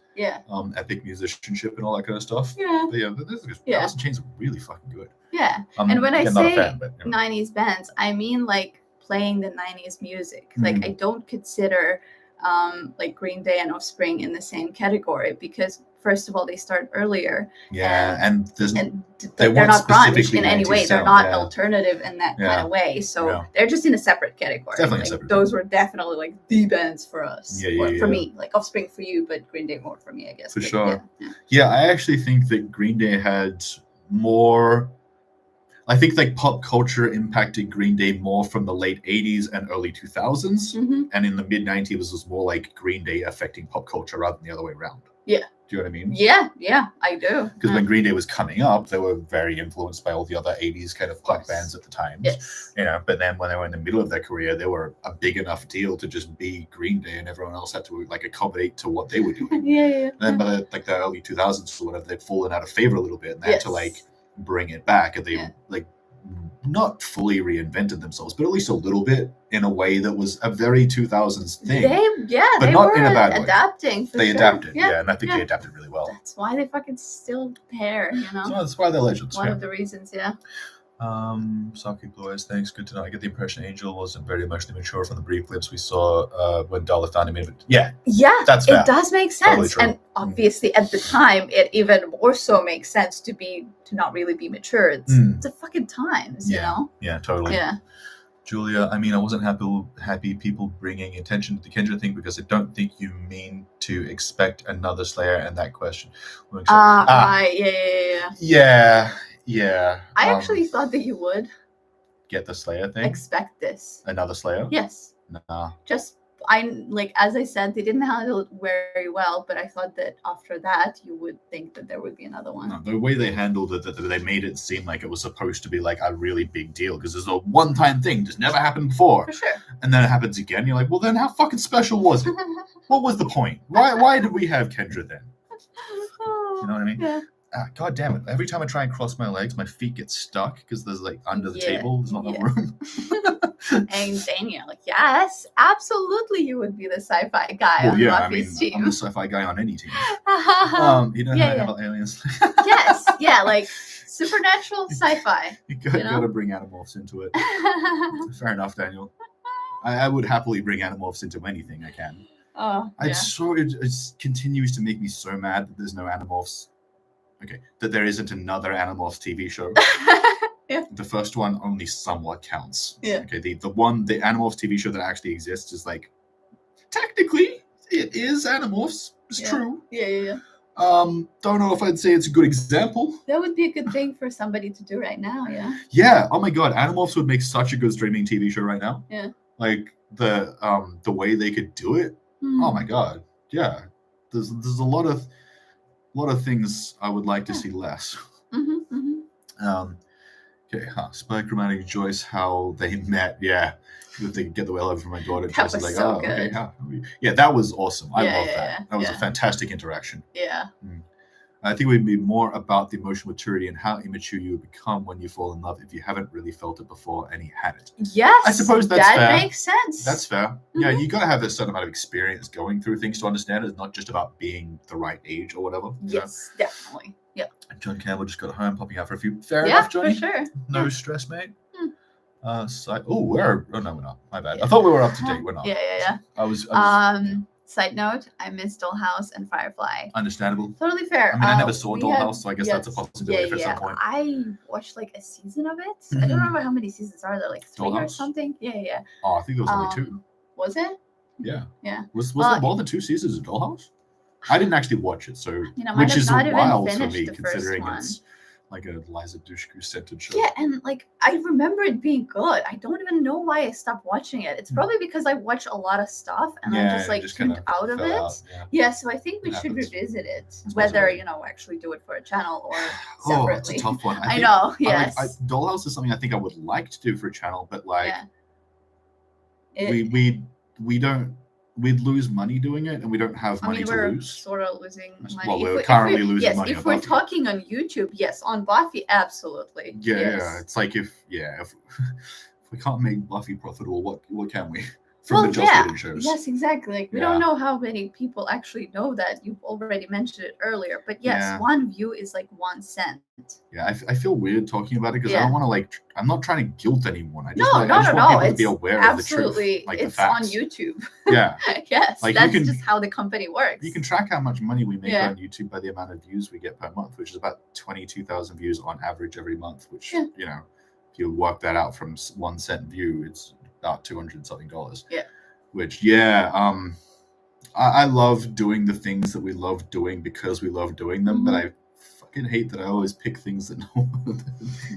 epic musicianship and all that kind of stuff. But Alice in Chains are really fucking good. And when I say 90s bands, I mean like playing the 90s music. Like I don't consider like Green Day and Offspring in the same category because first of all they start earlier and they're not grunge in any way. They're not alternative in that kind of way, so they're just in a separate category. Definitely like, separate. Those were definitely like the bands for us, for me, like Offspring for you, but Green Day more for me, I guess. For sure. I actually think that Green Day had more. I think like pop culture impacted Green Day more from the late 80s and early 2000s. And in the mid 90s, it was more like Green Day affecting pop culture rather than the other way around. Do you know what I mean? Yeah, I do. Because when Green Day was coming up, they were very influenced by all the other 80s kind of punk bands at the time. Yes. You know, but then when they were in the middle of their career, they were a big enough deal to just be Green Day, and everyone else had to like accommodate to what they were doing. Yeah. And then by the early 2000s or whatever, they'd fallen out of favor a little bit, and they had to like bring it back, and they like not fully reinvented themselves, but at least a little bit in a way that was a very 2000s thing. But they not were in a bad way. Adapting. They adapted, and I think they adapted really well. That's why they fucking still there, you know. So that's why they're legends. One of the reasons, Saki Blue Eyes, thanks. Good to know. I get the impression Angel wasn't very emotionally mature from the brief clips we saw when Darla found him in. Yeah, that's fair. It does make sense, Totally and obviously at the time, it even more so makes sense to not really be mature. It's the fucking times, you know. Yeah, totally. Yeah. Julia, I mean, I wasn't happy people bringing attention to the Kendra thing because I don't think you mean to expect another Slayer and that question. Right. Yeah. I actually thought that you would get the Slayer thing. Expect this. Another Slayer? Yes. Nah. As I said, they didn't handle it very well, but I thought that after that, you would think that there would be another one. No, the way they handled it, that they made it seem like it was supposed to be like a really big deal because it's a one-time thing, just never happened before. For sure. And then it happens again. You're like, well, then how fucking special was it? What was the point? Why did we have Kendra then? You know what I mean? Yeah. God damn it. Every time I try and cross my legs, my feet get stuck because there's like under the table, there's not enough room. And Daniel, yes, absolutely, you would be the sci-fi guy on Buffy's team. I'm the sci-fi guy on any team. You know how I have aliens? Yes, like supernatural sci-fi. You gotta bring Animorphs into it. Fair enough, Daniel. I would happily bring Animorphs into anything I can. It continues to make me so mad that there's no Animorphs. Okay, that there isn't another Animorphs TV show. Yeah. The first one only somewhat counts. Yeah. Okay, the Animorphs TV show that actually exists is like technically it is Animorphs. It's true. Yeah. Don't know if I'd say it's a good example. That would be a good thing for somebody to do right now. Yeah. Yeah. Oh my God, Animorphs would make such a good streaming TV show right now. Yeah. Like the way they could do it. Oh my God. Yeah. There's a lot of things I would like to see less. Okay, Spychromatic Joyce, how they met. Yeah, if they could get the well over from my daughter. That was like, so good. Okay, yeah, that was awesome. I love that. That was a yeah. fantastic interaction. Yeah. I think it would be more about the emotional maturity and how immature you would become when you fall in love if you haven't really felt it before and he had it. Yes, I suppose that's fair. That makes sense. That's fair. Yeah, you got to have a certain amount of experience going through things to understand it. It's not just about being the right age or whatever. Yes, definitely. Yeah. John Campbell just got home, popping out for a few. Fair enough, Johnny. For sure. No stress, mate. Oh, no, we're not. My bad. I thought we were up to date. We're not. Yeah. I was Side note, I miss Dollhouse and Firefly. Understandable. Totally fair. I mean, I never saw Dollhouse, so I guess that's a possibility at some point. I watched like a season of it. I don't remember how many seasons are there, like 3 or something. Yeah. Oh, I think there was only 2. Was it? Yeah. Yeah. Was there more than 2 seasons of Dollhouse? I didn't actually watch it, so which is wild for me considering it's like a Liza Dushku centered show. Yeah, and like I remember it being good. I don't even know why I stopped watching it. It's probably because I watch a lot of stuff and I just tuned out of it. Yeah, so I think we should revisit it. Whether actually do it for a channel or separately. Oh, it's a tough one. I know. Yes. Dollhouse is something I think I would like to do for a channel, but like we'd lose money doing it, and we don't have money to lose. Sort of losing money. Well, we're currently losing money. Yes, if we're talking on YouTube, yes, on Buffy, absolutely. Yeah. It's like if we can't make Buffy profitable, what can we? From the Joss Whedon shows. Yes, exactly. Like we don't know how many people actually know that. You've already mentioned it earlier, but yes, 1 view is like 1 cent. Yeah, I feel weird talking about it because I don't want to I'm not trying to guilt anyone. I just want people to be aware of the truth. Like it's the facts. On YouTube. Yeah. Yes, like that's just how the company works. You can track how much money we make on YouTube by the amount of views we get per month, which is about 22,000 views on average every month. Which if you work that out from 1 cent view, it's about $200 something. Yeah. Which I love doing the things that we love doing because we love doing them, but I fucking hate that I always pick things that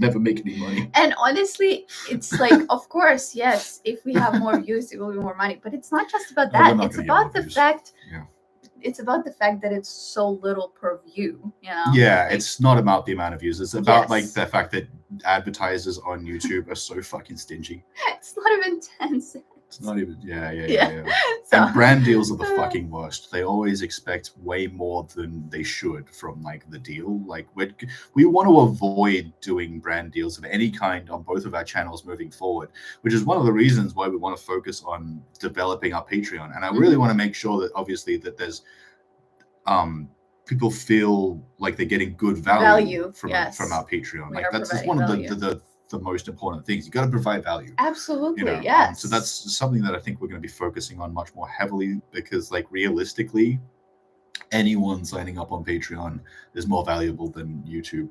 never make any money. And honestly, it's like, of course, yes, if we have more views, it will be more money. But it's not just about that. It's about the fact it's about the fact that it's so little per view, Yeah, Like, it's not about the amount of views. It's about like Yes. the fact that advertisers on YouTube are so fucking stingy. it's not even 10 cents. It's not even. Yeah. So, And brand deals are the fucking worst. They always expect way more than they should from like the deal. Like we want to avoid doing brand deals of any kind on both of our channels moving forward, which is one of the reasons why we want to focus on developing our Patreon. And I really want to make sure that obviously that there's people feel like they're getting good value from yes. our Patreon. We Like are that's providing one of value. the most important things. You got to provide value. Absolutely, yes. So that's something that I think we're going to be focusing on much more heavily, because like realistically, anyone signing up on Patreon is more valuable than YouTube,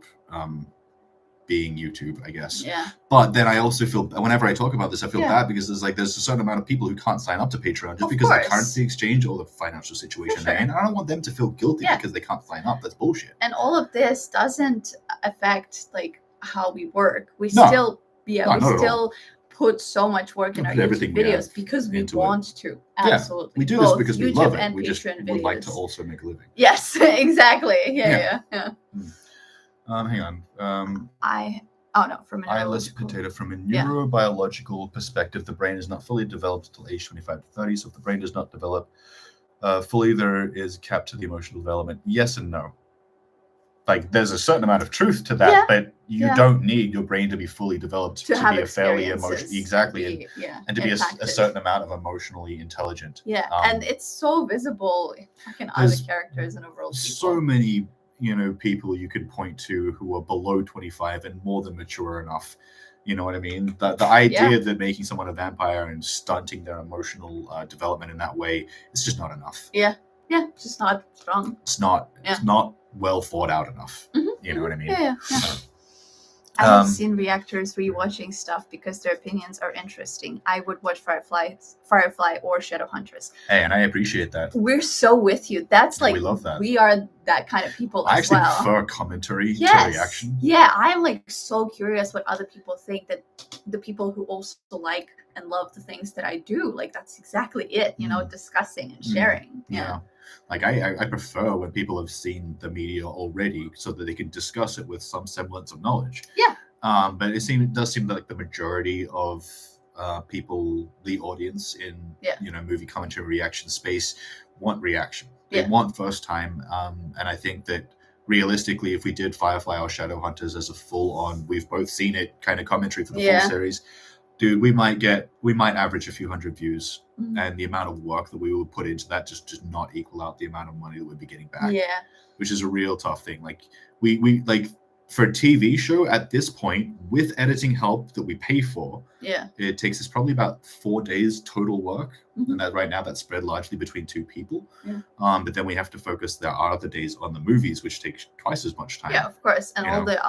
being YouTube, I guess. Yeah. But then I also feel, whenever I talk about this, I feel Yeah. bad because there's a certain amount of people who can't sign up to Patreon just Of because of the course. currency exchange or the financial situation they're in. I don't want them to feel guilty Yeah. because they can't sign up. That's bullshit. And all of this doesn't affect like how we work. We No. still No, not at still put so much work in We our put YouTube everything we videos have because we into it. want to. Yeah, Absolutely. We do this Both because we YouTube love it. and We just Patreon would like to videos. also make a living. Yes, exactly. Yeah. Hang on. From an Eyeless neurological. potato. From a neurobiological perspective, the brain is not fully developed until age 25 to 30. So if the brain does not develop fully, there is a cap to the emotional development. Yes and no. Like there's a certain amount of truth to that, but you don't need your brain to be fully developed to be a fairly emotional, and to be a certain amount of emotionally intelligent. Yeah, and it's so visible in fucking other characters and overall people. So many, people you could point to who are below 25 and more than mature enough. You know what I mean? The idea that making someone a vampire and stunting their emotional development in that way is just not enough. Yeah, it's just not strong. It's not. Yeah. It's not well thought out enough. You know what I mean? Yeah. I have seen reactors rewatching stuff because their opinions are interesting. I would watch Firefly or Shadowhunters. Hey, and I appreciate that. We're so with you. That's like, we love that. We are that kind of people I as well. I actually prefer commentary to reaction. Yeah, I'm like so curious what other people think, that the people who also like and love the things that I do, like that's exactly it, discussing and sharing. Yeah. Like I prefer when people have seen the media already so that they can discuss it with some semblance of knowledge. Yeah. But it does seem like the majority of people, the audience in movie commentary reaction space, want reaction. They want first time. And I think that realistically, if we did Firefly or Shadowhunters as a full on, we've both seen it kind of commentary for the full series. Dude, we might average a few hundred views, and the amount of work that we would put into that just not equal out the amount of money that we'd be getting back. Yeah, which is a real tough thing. Like we like for a TV show at this point, with editing help that we pay for, it takes us probably about 4 days total work, and that right now that's spread largely between 2 people. But then we have to focus the other days on the movies, which takes twice as much time. Yeah, of course, and all the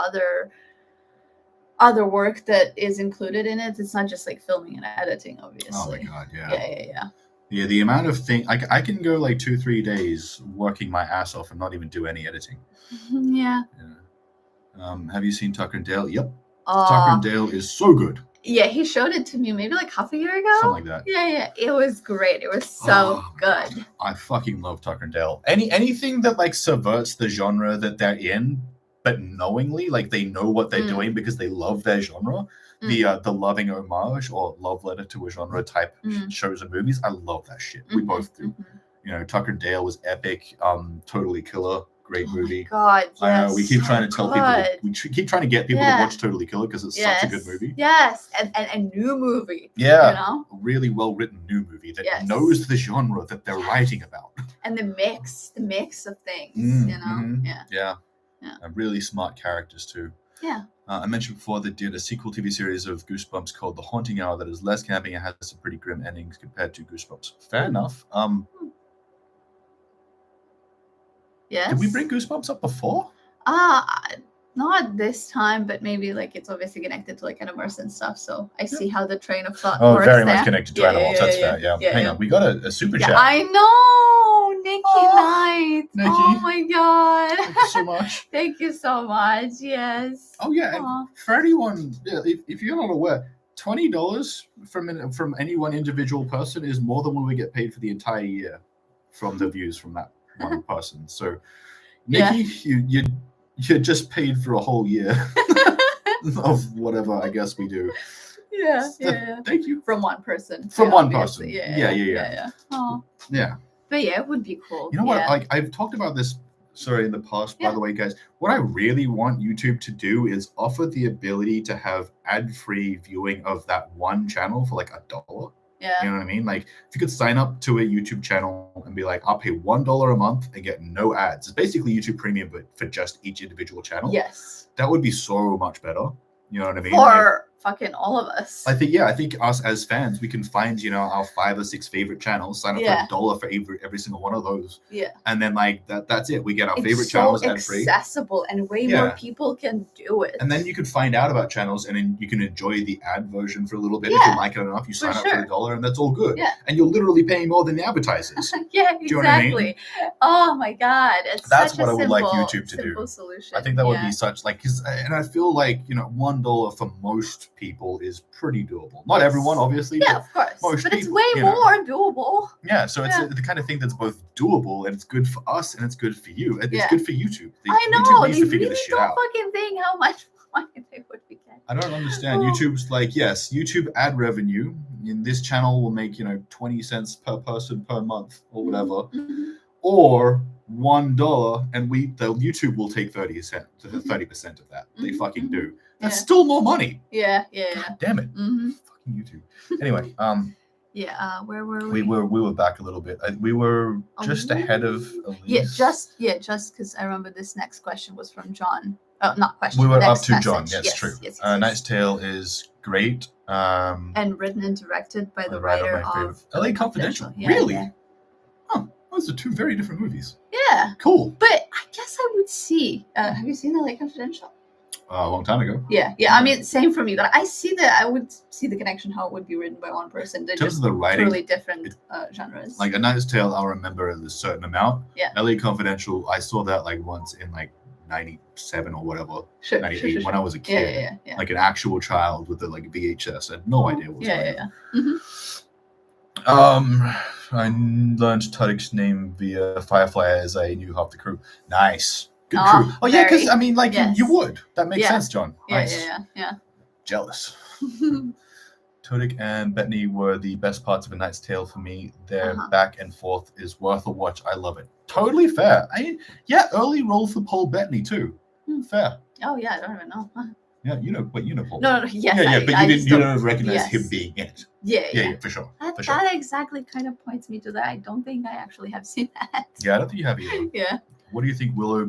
other work that is included in it. It's not just like filming and editing, obviously. Oh my god, yeah. The amount of things I can go like 2-3 days working my ass off and not even do any editing. Have you seen Tucker and Dale? Yep. Tucker and Dale is so good. Yeah, he showed it to me maybe like half a year ago. Something like that. Yeah. It was great. It was so good. God. I fucking love Tucker and Dale. Anything that like subverts the genre that they're in, but knowingly, like they know what they're doing because they love their genre. The loving homage or love letter to a genre type shows and movies. I love that shit. We both do. Tucker and Dale was epic. Totally Killer, great movie. God, yes. I know we keep trying to tell people. We keep trying to get people to watch Totally Killer because it's such a good movie. Yes, and a new movie. Yeah, a really well written new movie that knows the genre that they're writing about. And the mix of things. Yeah. And really smart characters too. Yeah. I mentioned before that did a sequel TV series of Goosebumps called The Haunting Hour that is less camping and has some pretty grim endings compared to Goosebumps. Fair enough. Yes. Did we bring Goosebumps up before? Not this time, but maybe like it's obviously connected to like Animorphs and stuff. So I see how the train of thought works. Very much connected to Animorphs. That's fair. Yeah. Hang on, we got a super chat. I know, Nikki Knight. Nikki. Oh my god. Thank you so much. Thank you so much. Yes. Oh yeah. For anyone, if you're not aware, $20 from any one individual person is more than what we get paid for the entire year from the views from that. one person. So, Yeah. Nikki, you're just paid for a whole year of whatever I guess we do. Yeah, yeah. Thank you. From one person. From one obviously. person. Yeah. Oh. Yeah. But yeah, it would be cool. You know what? Like I've talked about this, sorry, in the past, by the way, guys. What I really want YouTube to do is offer the ability to have ad-free viewing of that one channel for like $1. Yeah. You know what I mean? Like if you could sign up to a YouTube channel and be like, I'll pay $1 a month and get no ads. It's basically YouTube Premium, but for just each individual channel. Yes. That would be so much better. You know what I mean? For fucking all of us. I think us as fans, we can find, our 5 or 6 favorite channels, sign up for $1 for every single one of those. Yeah. And then like that's it. We get our favorite channels ad free. Accessible and way more people can do it. And then you can find out about channels and then you can enjoy the ad version for a little bit. If you like it enough, you sign up for $1 and that's all good. Yeah. And you're literally paying more than the advertisers. Yeah, exactly. Do you know what I mean? Oh my God. That's what I would like YouTube to do. Solution. I think that would be such and I feel like, $1 for most people is pretty doable. Not everyone, obviously. Yeah, of course. Most but people, it's way more doable. Yeah, so it's the kind of thing that's both doable and it's good for us and it's good for you. And it's good for YouTube. I know. YouTube needs they to figure really this shit don't out. fucking think how much money they would be getting. I don't understand. YouTube's like, yes, YouTube ad revenue in this channel will make, 20 cents per person per month or whatever. Mm-hmm. Or $1 and the YouTube will take 30% of that. They fucking do. That's still more money. Yeah. God damn it. Mm-hmm. Fucking YouTube. Anyway, where were we? We were back a little bit. We were just ahead of Elise. just because I remember this next question was from John. Oh, not question. We were next up to message. John. Yes, true. Yes. Knight's Tale is great. And written and directed by the writer of LA Confidential. Yeah, really? Yeah. Huh. Those are 2 very different movies. Yeah. Cool. But I guess I would see. Have you seen LA Confidential? A long time ago. Yeah. I mean, same for me. But I would see the connection how it would be written by one person. They're just the writing, totally different genres. Like A Knight's Tale, I'll remember a certain amount. Yeah. LA Confidential, I saw that like once in like 97 or whatever. 98 when I was a kid. Yeah. Like an actual child with the like VHS. I had no idea what was going on. Mm-hmm. I learned Tudyk's name via Firefly as I knew half the crew. Nice. Good crew. Oh yeah, because I mean, like you would. That makes sense, John. Nice. Yeah. Jealous. Tudyk and Bettany were the best parts of A Knight's Tale for me. Their back and forth is worth a watch. I love it. Totally fair. Early role for Paul Bettany too. Fair. Oh yeah, I don't even know. Yeah, you know Paul. No, yes. But you don't recognize him being in it. Yeah, for sure. That exactly kind of points me to that. I don't think I actually have seen that. Yeah, I don't think you have either. Yeah. What do you think Willow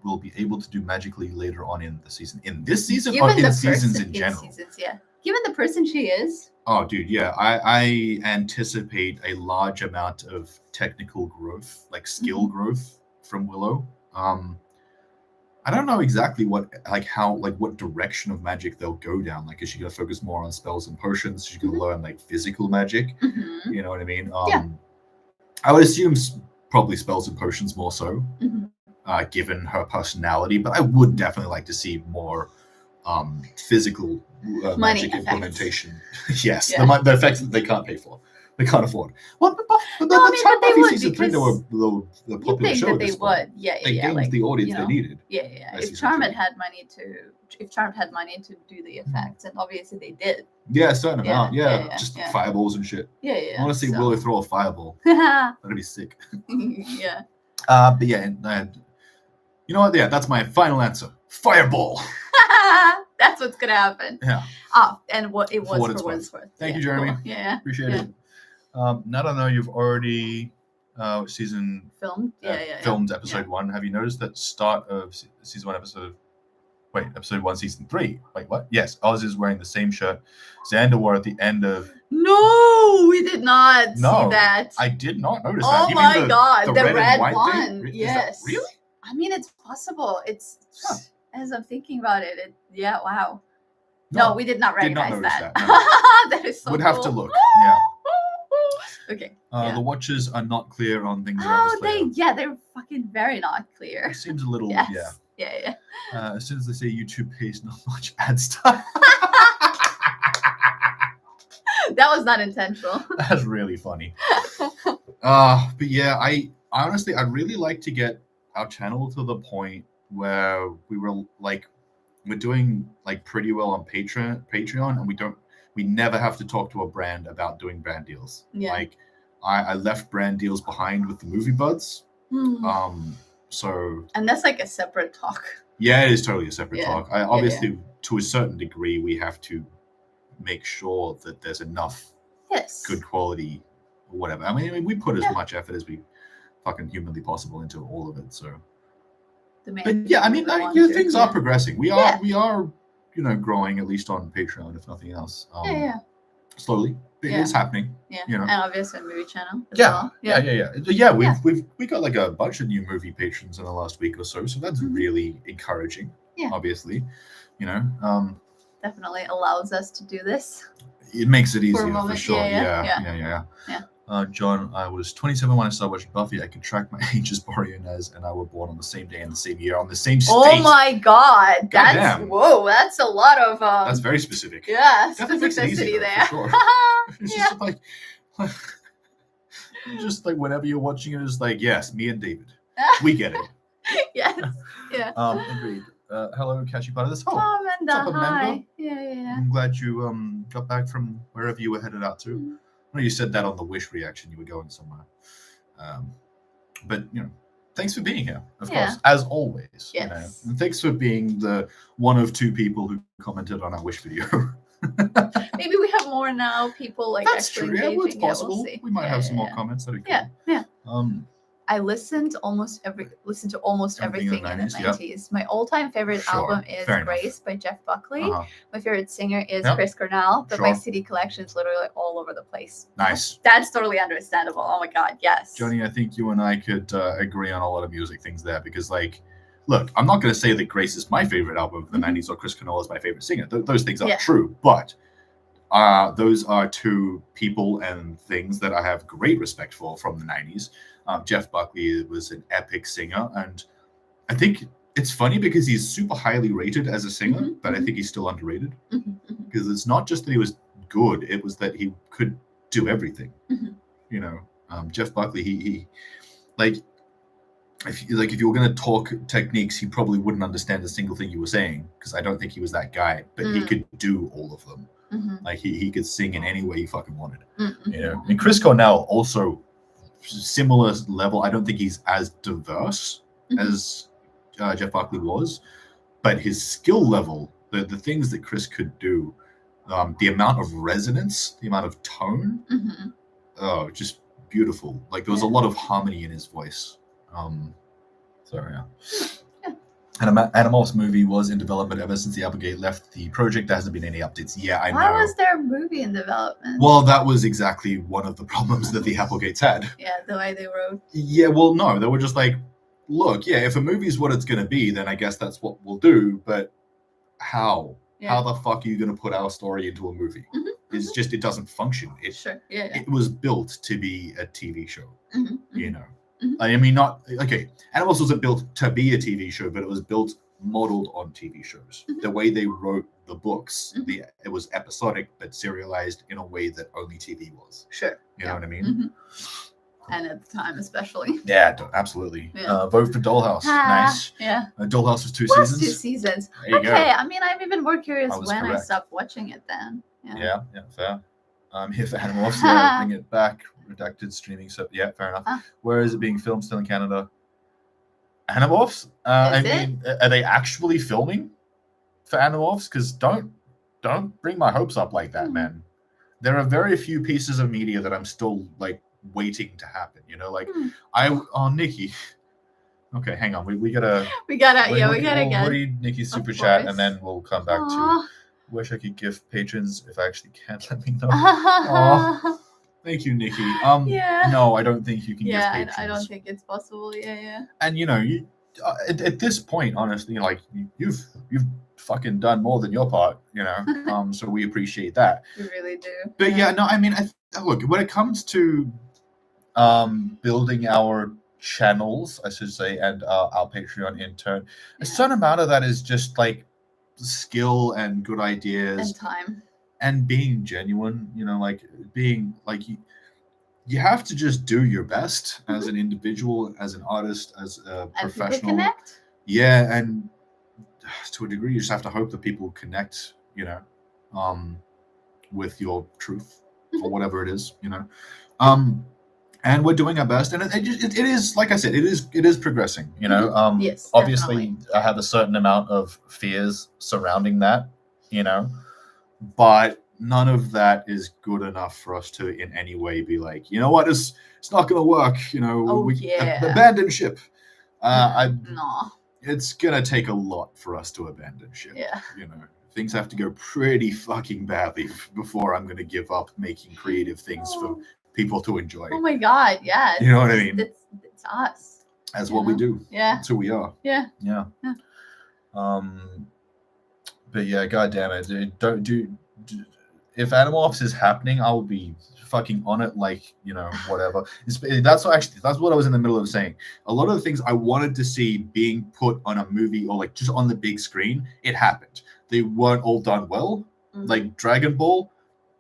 will be able to do magically later on in the season? In this season or in seasons in general? Given the person she is. Oh, dude, yeah. I anticipate a large amount of technical growth, like skill growth from Willow. I don't know exactly what direction of magic they'll go down. Like, is she gonna focus more on spells and potions? Is she gonna learn like physical magic? Mm-hmm. You know what I mean? I would assume probably spells and potions more so, given her personality. But I would definitely like to see more physical magic implementation. Yes, the effects that they can't pay for. They can't afford. Well, but Buffy season 3, they were the popular show. They would, they gained the audience they needed. Yeah. If Charmed had money to do the effects, and obviously they did. Yeah, a certain amount. Just fireballs and shit. Yeah. I want to see Willow throw a fireball. That'd be sick. Yeah. But yeah, and you know what? Yeah, that's my final answer. Fireball. That's what's gonna happen. Yeah. And what it was for what it's worth. Thank you, Jeremy. Cool. Yeah. Appreciate it. Now I know you've already filmed episode 1. Have you noticed that start of season 1 episode 1 season 3? Wait, what? Yes, Oz is wearing the same shirt Xander wore at the end of. No, we did not see that. I did not notice that. Oh my god, the red one. Yes. Really? I mean, it's possible. It's as I'm thinking about it. Wow. No, we did not recognize that. No. That is so Would cool. have to look. Yeah. Okay. The watches are not clear on things around this layer. They're fucking very not clear. It seems a little, Yeah. As soon as they say YouTube pays not much ad stuff. That was not intentional. That's really funny. But yeah, I honestly, I'd really like to get our channel to the point where we were like, we're doing like pretty well on Patreon, and we never have to talk to a brand about doing brand deals. Yeah. Like, I left brand deals behind with the movie buds. So. And that's like a separate talk. Yeah, it is totally a separate talk. Obviously, yeah. to a certain degree, we have to make sure that there's enough good quality or whatever. I mean, we put as much effort as we fucking humanly possible into all of it. So, but yeah, I mean, things are progressing. We are, you know, growing, at least on Patreon, if nothing else. Slowly, but it's happening. Yeah, you know, and obviously on movie channel. Yeah. We got like a bunch of new movie patrons in the last week or so that's really encouraging. Yeah, obviously, you know, definitely allows us to do this. It makes it easier for sure. Yeah. John, I was 27 when I started watching Buffy. I can track my age as Barry and Nez, and I were born on the same day in the same year on the same state. Oh my god, that's a lot of. That's very specific. Yeah, specificity there. For sure. It's just like whenever you're watching it, it's like, yes, me and David, we get it. Yes. Yeah. Agreed. Hello, catchy part of this. Oh, Amanda, hi. Yeah. I'm glad you got back from wherever you were headed out to. I know you said that on the Wish reaction, you were going somewhere. But, you know, thanks for being here, of course, as always. Yes. You know? And thanks for being the one of two people who commented on our Wish video. Maybe we have more now, people like that's actually true. engaging. It's possible. We'll we might have some more comments. That'd be cool. Yeah. I listened to almost everything in the 90s. My all-time favorite album is Grace by Jeff Buckley. My favorite singer is Chris Cornell, but my CD collection is literally all over the place. Nice. That's totally understandable. Oh my god, yes. Johnny, I think you and I could agree on a lot of music things there, because like, look, I'm not going to say that Grace is my favorite album of the 90s or Chris Cornell is my favorite singer. Those things are true, but those are two people and things that I have great respect for from the 90s. Jeff Buckley was an epic singer, and I think it's funny because he's super highly rated as a singer, but I think he's still underrated, because it's not just that he was good, it was that he could do everything. You know, Jeff Buckley, he like, if you were going to talk techniques, he probably wouldn't understand a single thing you were saying, because I don't think he was that guy, but he could do all of them. Like he could sing in any way he fucking wanted. You know, and Chris Cornell also similar level. I don't think he's as diverse as Jeff Buckley was, but his skill level, the things that Chris could do, the amount of resonance, the amount of tone, just beautiful. Like there was a lot of harmony in his voice. And Animorphs movie was in development ever since the Applegate left the project. There hasn't been any updates. Yeah, I know. Why was there a movie in development? Well, that was exactly one of the problems that the Applegates had. Yeah, the way they wrote. Yeah, well, no, they were just like, look, if a movie's what it's going to be, then I guess that's what we'll do. But how? Yeah. How the fuck are you going to put our story into a movie? It's just, it doesn't function. It was built to be a TV show, you know. I mean, Animals wasn't built to be a TV show, but it was built modeled on TV shows. The way they wrote the books, it was episodic, but serialized in a way that only TV was. You know what I mean? And at the time, especially. Yeah, absolutely. Vote for Dollhouse. Nice. Yeah. Dollhouse was 2 seasons. 2 seasons. There you go. I mean, I'm even more curious when correct. I stopped watching it then. Yeah, fair. Here for Animals, bring it back. Redacted streaming, so fair enough. Where is it being filmed? Still in Canada. Animorphs? I mean, are they actually filming for Animorphs? Because don't bring my hopes up like that, man. There are very few pieces of media that I'm still like waiting to happen. You know, like Nikki. Okay, hang on. We gotta get. read Nikki's super chat, and then we'll come back to. Wish I could gift patrons. If I actually can't, let me know. Thank you, Nikki. No, I don't think you can gift patrons. I don't think it's possible. And you know, you at this point, honestly, like you've fucking done more than your part, you know. So we appreciate that. We really do. But I mean, look, when it comes to building our channels, I should say, and our Patreon in turn, a certain amount of that is just like skill and good ideas and time and being genuine, you know, like being like you have to just do your best as an individual, as an artist, as a And people professional. connect. Yeah, and to a degree, you just have to hope that people connect, you know, with your truth or whatever it is, you know. And we're doing our best, and it is, like I said, it is progressing, you know. Yes, obviously, definitely. I have a certain amount of fears surrounding that, you know, but none of that is good enough for us to in any way be like, you know what, it's not going to work, you know. Oh, we yeah. abandon ship. No. It's gonna take a lot for us to abandon ship. Yeah. You know, things have to go pretty fucking badly before I'm gonna give up making creative things for people to enjoy. Oh my god, yeah. You know what I mean? It's us. That's what we do. Yeah. That's who we are. Yeah. Yeah. But yeah, god damn it. Dude, don't do if Animorphs is happening, I will be fucking on it, like, you know, whatever. That's what I was in the middle of saying. A lot of the things I wanted to see being put on a movie or like just on the big screen, it happened. They weren't all done well. Like Dragon Ball,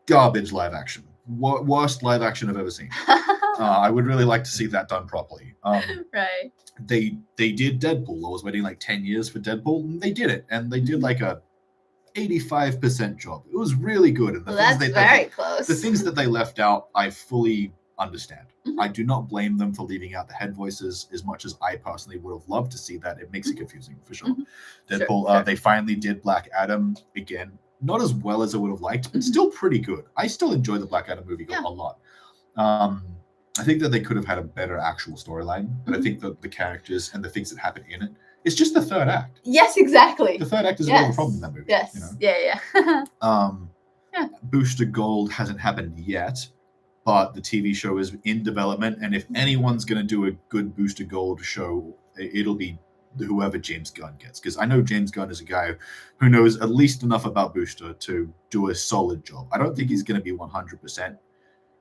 garbage live action. Worst live action I've ever seen. I would really like to see that done properly. Right. They did Deadpool. I was waiting like 10 years for Deadpool, and they did it. And they did like a 85% job. It was really good. And that's very close. The things that they left out, I fully understand. I do not blame them for leaving out the head voices as much as I personally would have loved to see that. It makes it confusing for sure. Deadpool, sure. They finally did Black Adam again. Not as well as I would have liked, but still pretty good. I still enjoy the Black Adam movie a lot. I think that they could have had a better actual storyline, but I think that the characters and the things that happen in it, it's just the third act. Yes, exactly. The third act is a bit of a problem in that movie. Yes. You know? Yeah. Booster Gold hasn't happened yet, but the TV show is in development, and if anyone's going to do a good Booster Gold show, it'll be whoever James Gunn gets, because I know James Gunn is a guy who knows at least enough about Booster to do a solid job. I don't think he's going to be 100%,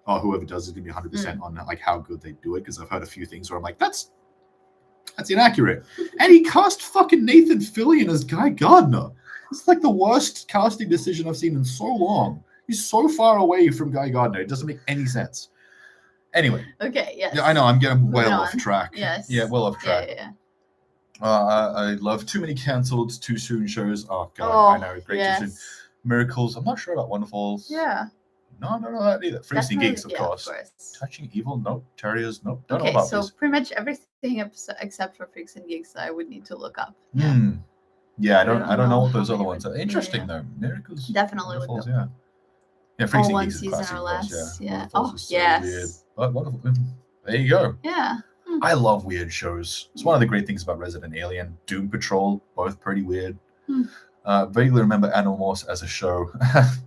or whoever does is going to be 100% on like how good they do it, because I've heard a few things where I'm like, that's inaccurate. And he cast fucking Nathan Fillion as Guy Gardner. It's like the worst casting decision I've seen in so long. He's so far away from Guy Gardner. It doesn't make any sense. Anyway. Okay, yes. Yeah, I know. I'm getting well off track. Yes. Yeah, well off track. Yeah. I love too many cancelled too soon shows. Oh, God. I know. Great too soon. Miracles. I'm not sure about Wonderfalls. Yeah. No, I don't know that either. Freaks and Geeks, of course. Touching Evil, nope. Terriers, nope. Don't know about so this. pretty much everything except for Freaks and Geeks I would need to look up. Yeah, I don't know what those other ones are. Interesting though. Miracles. Definitely look up. Yeah. Yeah, Freaks and Geeks is season classic. Or less. Yeah. Oh, yes. Weird. But wonderful. There you go. Yeah. I love weird shows. It's one of the great things about Resident Alien, Doom Patrol, both pretty weird. Vaguely remember Animorphs as a show.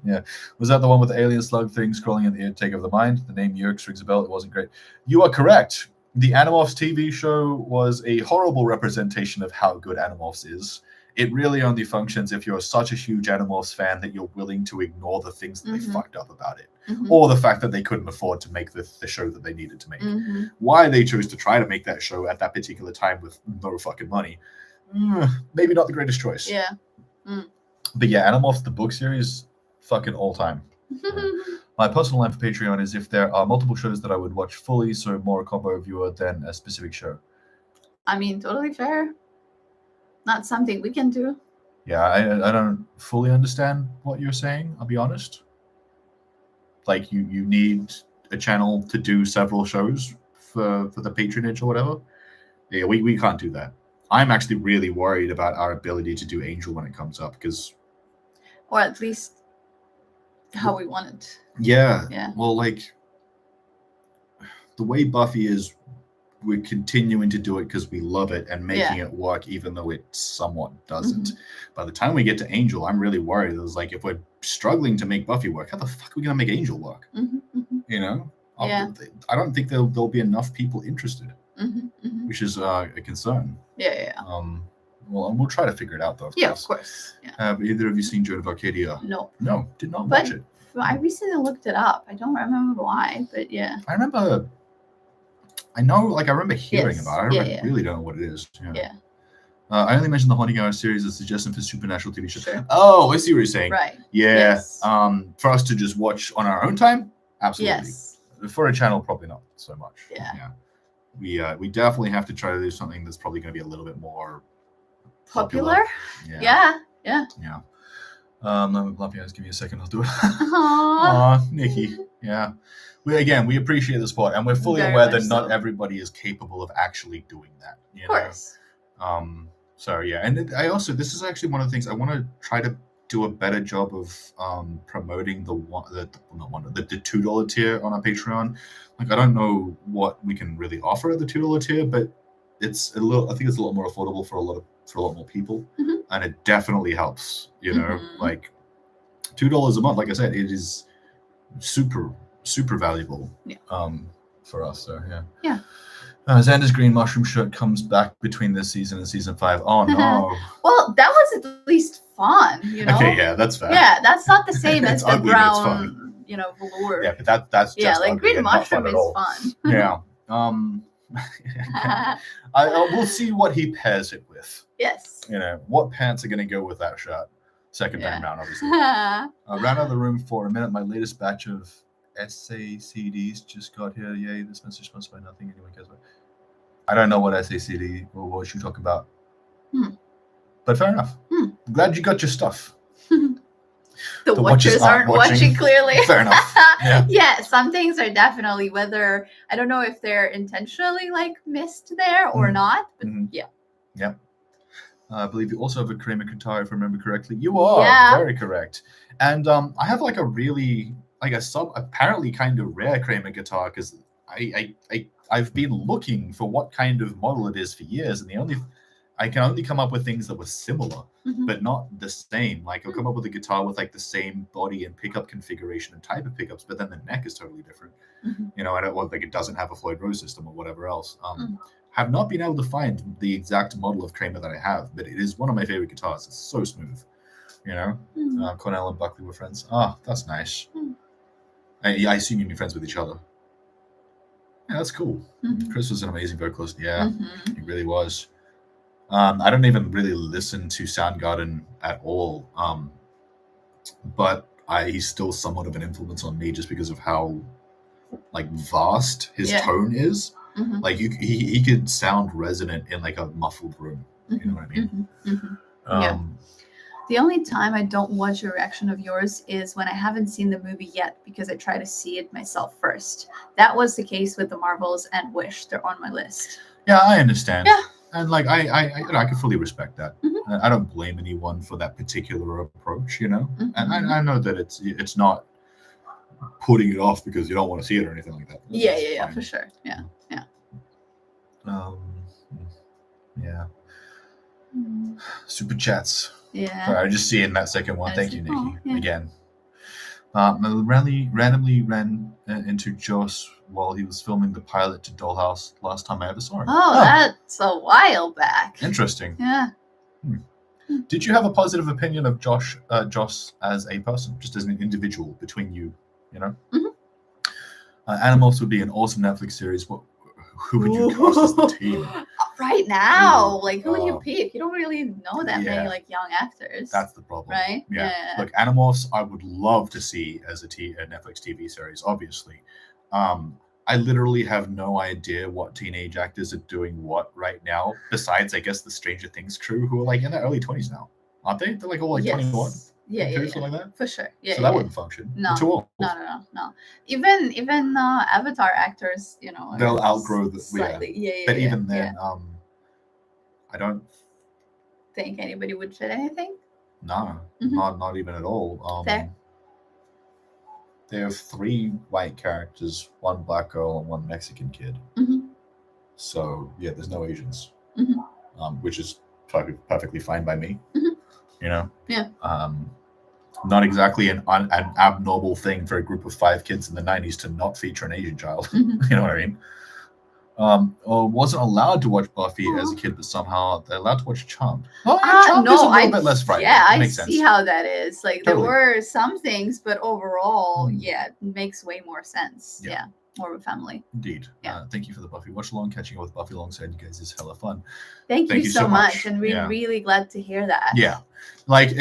Yeah. Was that the one with the alien slug thing scrolling in the intake of the mind? The name Yerkes rings a bell. It wasn't great. You are correct. The Animorphs TV show was a horrible representation of how good Animorphs is. It really only functions if you're such a huge Animorphs fan that you're willing to ignore the things that they fucked up about it. Or the fact that they couldn't afford to make the show that they needed to make. Why they chose to try to make that show at that particular time with no fucking money, maybe not the greatest choice. Yeah. But yeah, Animorphs, the book series, fucking all time. My personal line for Patreon is if there are multiple shows that I would watch fully, so more a combo viewer than a specific show. I mean, totally fair. Not something we can do. Yeah, I don't fully understand what you're saying, I'll be honest. Like, you need a channel to do several shows for the patronage or whatever. Yeah, we can't do that. I'm actually really worried about our ability to do Angel when it comes up, because... Or at least how we want it. Yeah. Yeah. Well, like, the way Buffy is, we're continuing to do it because we love it and making it work, even though it somewhat doesn't. By the time we get to Angel, I'm really worried. It was like, if we're struggling to make Buffy work, how the fuck are we going to make Angel work? You know? Yeah. I don't think there'll be enough people interested, which is a concern. Yeah. Well, we'll try to figure it out, though. Of course. Yeah. Have either of you seen Joan of Arcadia? No. No, did not watch it. I recently looked it up. I don't remember why, but yeah. I remember hearing about it. I really don't know what it is. Yeah. I only mentioned the Haunting Hour series as a suggestion for supernatural TV shows. Sure. Oh, I see what you're saying. Right. Yeah. Yes. For us to just watch on our own time, absolutely. Yes. For a channel, probably not so much. Yeah. We definitely have to try to do something that's probably going to be a little bit more Popular? Yeah. Yeah. Buffy, just give me a second. I'll do it. Aww. Aw, Nikki. Yeah. We appreciate the support, and we're fully Very aware much that not so. everybody is capable of actually doing that. Of course. So yeah, and this is actually one of the things I want to try to do a better job of promoting the $2 tier on our Patreon. Like, I don't know what we can really offer at the $2 tier, but it's a little. I think it's a lot more affordable for a lot more people, and it definitely helps. You know, like $2 a month. Like I said, it is super valuable. For us. So yeah. Xander's green mushroom shirt comes back between this season and season 5. Oh no. Well, that was at least fun, you know. Okay, yeah, that's fair. Yeah, that's not the same as the ugly, brown, velour. Yeah, but that's just like ugly green and not mushroom fun is at all. fun. Yeah. We'll see what he pairs it with. Yes. You know, what pants are going to go with that shirt? Second time round, obviously. Ran out of the room for a minute. My latest batch of essay CDs just got here. Yay, this message must by nothing anyone cares about. I don't know what essay CD or what you talk about. But fair enough. Glad you got your stuff. The watchers aren't watching clearly. Fair enough. Yeah, some things are definitely, whether, I don't know if they're intentionally like missed there or not, but yeah. I believe you also have a Kramer guitar, if I remember correctly. You are very correct. And I have like a really apparently kind of rare Kramer guitar, because I've been looking for what kind of model it is for years, and I can only come up with things that were similar, but not the same. Like, I'll come up with a guitar with like the same body and pickup configuration and type of pickups, but then the neck is totally different. You know, it doesn't have a Floyd Rose system or whatever else. Have not been able to find the exact model of Kramer that I have, but it is one of my favorite guitars. It's so smooth. You know, Cornell and Buckley were friends. Oh, that's nice. I assume you'd be friends with each other. Yeah, that's cool. Chris was an amazing vocalist. Yeah, he really was. I don't even really listen to Soundgarden at all, but he's still somewhat of an influence on me just because of how like vast his tone is. Like he could sound resonant in like a muffled room. You know what I mean? The only time I don't watch a reaction of yours is when I haven't seen the movie yet, because I try to see it myself first. That was the case with The Marvels and Wish. They're on my list. Yeah, I understand. Yeah. And like I can fully respect that. I don't blame anyone for that particular approach, you know. And I know that it's not putting it off because you don't want to see it or anything like that. Yeah, for sure. Yeah. Super chats. Yeah. Sorry, I just see it in that second one. Thank you, Nikki. Oh, yeah. Again. Randomly ran into Joss while he was filming the pilot to Dollhouse last time I ever saw him. Oh, that's a while back. Interesting. Yeah. Did you have a positive opinion of Joss as a person, just as an individual between you know? Animorphs would be an awesome Netflix series. Who would you cast as the team? Right now, like, who would you pick? You don't really know that many like young actors. That's the problem, right? Yeah. Look, Animorphs, I would love to see as a Netflix TV series. Obviously, I literally have no idea what teenage actors are doing what right now. Besides, I guess the Stranger Things crew, who are like in their early 20s now, aren't they? They're like all like 21. Yeah, something like that. For sure. Yeah. So that wouldn't function. No. Too old. No. Even Avatar actors, you know, they'll outgrow the slightly. But even then, I don't think anybody would fit anything. No, not even at all. Fair. They have 3 white characters, 1 black girl, and 1 Mexican kid. So yeah, there's no Asians, which is perfectly fine by me. You know. Yeah. Not exactly an abnormal thing for a group of 5 kids in the 90s to not feature an Asian child. You know what I mean? Or wasn't allowed to watch Buffy as a kid, but somehow they're allowed to watch Charmed. Oh, yeah, Charmed is a little bit less frightening. Yeah, I makes see sense. how that is. Like, Totally. there were some things, but overall, it makes way more sense. Yeah. more of a family. Indeed. Yeah. Thank you for the Buffy watch along. Catching up with Buffy alongside you guys is hella fun. Thank you so much. And we're Yeah. really glad to hear that. Yeah. Like,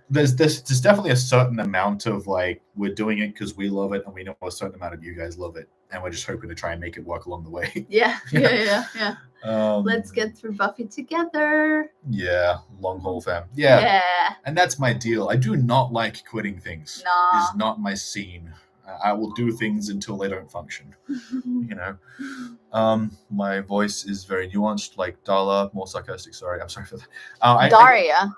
there's definitely a certain amount of, like, we're doing it because we love it, and we know a certain amount of you guys love it, and we're just hoping to try and make it work along the way. Yeah. Let's get through Buffy together. Yeah. Long haul fam. Yeah. Yeah. And that's my deal. I do not like quitting things. Nah. It's not my scene. I will do things until they don't function. You know. My voice is very nuanced, like Darla, more sarcastic. Sorry, I'm sorry for that. Daria.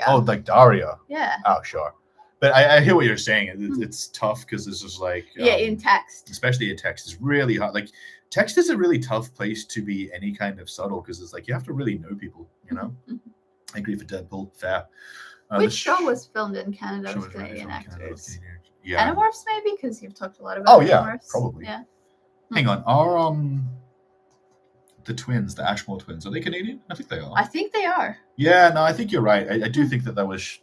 Oh, like Daria. Yeah. Oh, sure. But I hear what you're saying. It's tough because it's just like in text, especially in text, is really hard. Like, text is a really tough place to be any kind of subtle because it's like you have to really know people. You know. I agree for Deadpool. Fair. Which show was filmed in Canada with Canadian actors? Yeah. Animorphs, maybe, because you've talked a lot about. Oh yeah, Animorphs. probably. Yeah. Hang on, are the twins, the Ashmore twins, are they Canadian? I think they are. I think they are. Yeah, no, I think you're right. I do think that was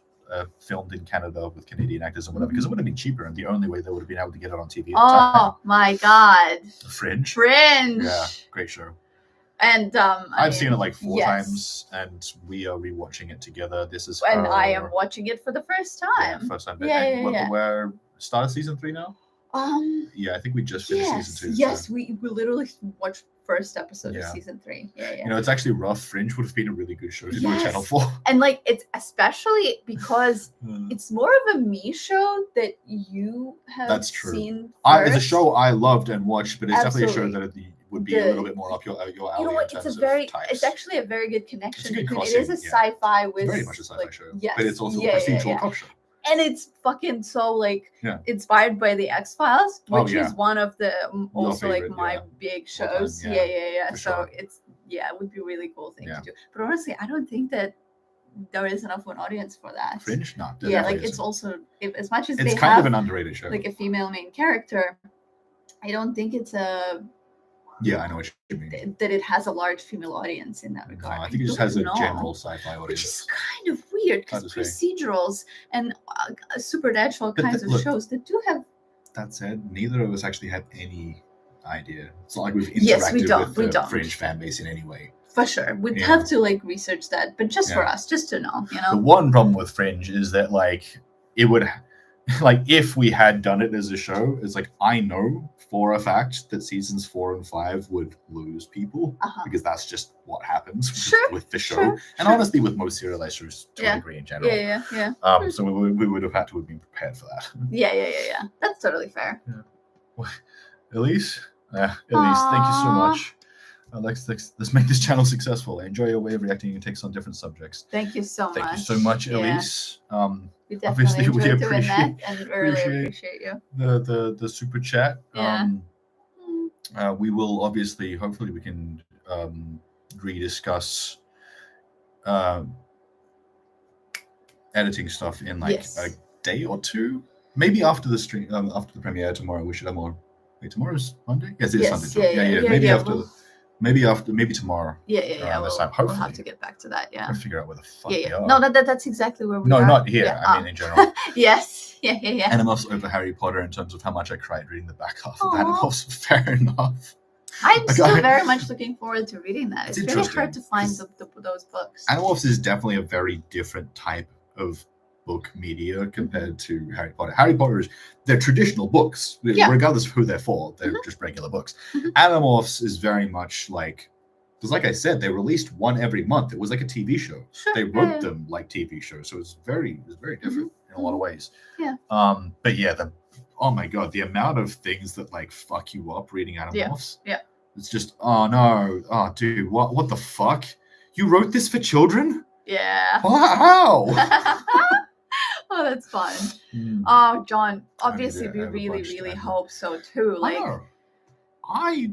filmed in Canada with Canadian actors and whatever, because it would have been cheaper, and the only way they would have been able to get it on TV. Oh my God. Fringe. Yeah, great show. And I've seen it like 4 times, and we are rewatching it together. This is and I am watching it for the first time. Yeah, first time. Yeah. We're started season 3 now. Yeah, I think we just finished season 2. Yes, so. we literally watched first episode of season 3. Yeah. You know, it's actually rough. Fringe would have been a really good show to do a channel for. And like, it's especially because it's more of a me show that you have seen. It's a show I loved and watched, but it's definitely a show that would be a little bit more up your alley. You know what? It's actually a very good connection. It is a sci-fi with very much a sci-fi show. Yes, but it's also a procedural cop show. And it's fucking so inspired by the X-Files, which is one of the also favorite, like my big shows. Yeah. So it would be a really cool thing to do. But honestly, I don't think that there is enough of an audience for that. Fringe, no. Yeah, like it's also as much as it's kind of an underrated show. Like a female main character, I don't think it's a. Yeah, I know what you mean. That it has a large female audience in that regard. No, I think it just has a general sci-fi audience. Which is kind of weird because procedurals and supernatural kinds of shows that do have. That said, neither of us actually have any idea. It's not like we've interacted with the Fringe fan base in any way. For sure. We'd have to like research that, but just for us, just to know, you know. The one problem with Fringe is that like it would like if we had done it as a show, it's like I know for a fact that seasons 4 and 5 would lose people because that's just what happens with the show, and honestly with most serialized shows to a degree in general. Yeah. So we would have had to have been prepared for that. Yeah. That's totally fair. Yeah. Well, Elise, thank you so much. Let's make this channel successful. I enjoy your way of reacting and takes on different subjects. Thank you so much. Thank you so much, Elise. We definitely enjoyed doing that and really appreciate you. The super chat. Yeah. We will hopefully we can rediscuss editing stuff in like a day or two. Maybe after the stream, after the premiere tomorrow, we should have more. Wait, tomorrow's Monday? Yes, it is Sunday. Maybe tomorrow. Yeah. We'll have to get back to that. Yeah. I'll figure out where the fuck we are. No, that's exactly where we are. No, not here. Yeah. I mean, in general. Yes. Yeah. Animorphs over Harry Potter in terms of how much I cried reading the back half of Animorphs. Fair enough. I'm still very much looking forward to reading that. It's really hard to find those books. Animorphs is definitely a very different type of book media compared to Harry Potter. Harry Potter they're traditional books, regardless of who they're for. They're just regular books. Animorphs is very much like, because like I said, they released one every month. It was like a TV show. They wrote them like TV shows, so it's very different in a lot of ways. Yeah. But yeah, oh my god, the amount of things that like fuck you up reading Animorphs. Yeah. It's just dude, what the fuck? You wrote this for children? Yeah. How? Oh, that's fun. Oh, John, obviously we really hope so too. Like, I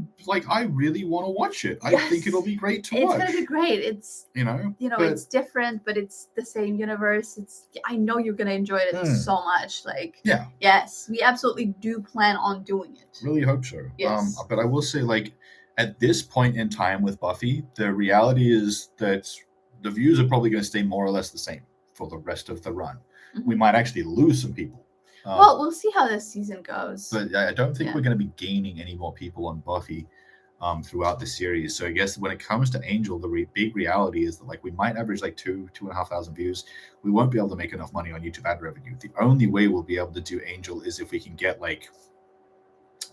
really want to watch it. I think it'll be great to watch. It's gonna be great. It's it's different, but it's the same universe. I know you're gonna enjoy it so much. Like, yes, we absolutely do plan on doing it. Really hope so. Yes. But I will say, like, at this point in time with Buffy, the reality is that the views are probably going to stay more or less the same for the rest of the run. We might actually lose some people. Well, we'll see how this season goes. But I don't think Yeah. we're going to be gaining any more people on Buffy throughout the series. So I guess when it comes to Angel, the big reality is that like we might average like 2,500 views. We won't be able to make enough money on YouTube ad revenue. The only way we'll be able to do Angel is if we can get like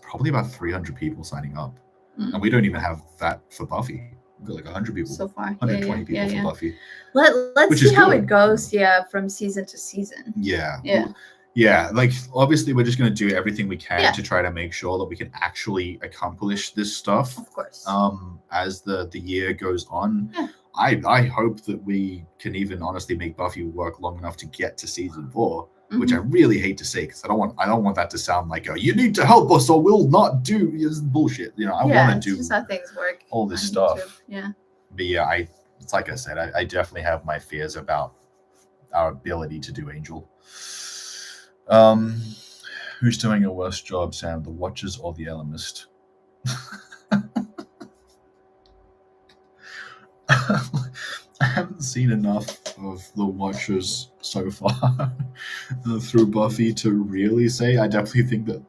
probably about 300 people signing up. And we don't even have that for Buffy. We've got like 100 people so far. 120 people for Buffy. Let's which see is how good. it goes. Yeah, from season to season. Yeah. Yeah. Yeah, like obviously we're just going to do everything we can Yeah. to try to make sure that we can actually accomplish this stuff. Of course. As the year goes on. Yeah. I hope that we can even honestly make Buffy work long enough to get to season 4, which I really hate to say because I don't want that to sound like you need to help us or we'll not do this bullshit. You know, I want to do just how things work all this on stuff. YouTube. Yeah. But yeah, it's like I said, I definitely have my fears about our ability to do Angel. Who's doing a worse job, Sam? The Watchers or the Alarmist? I haven't seen enough of the Watchers so far through Buffy to really say. I definitely think that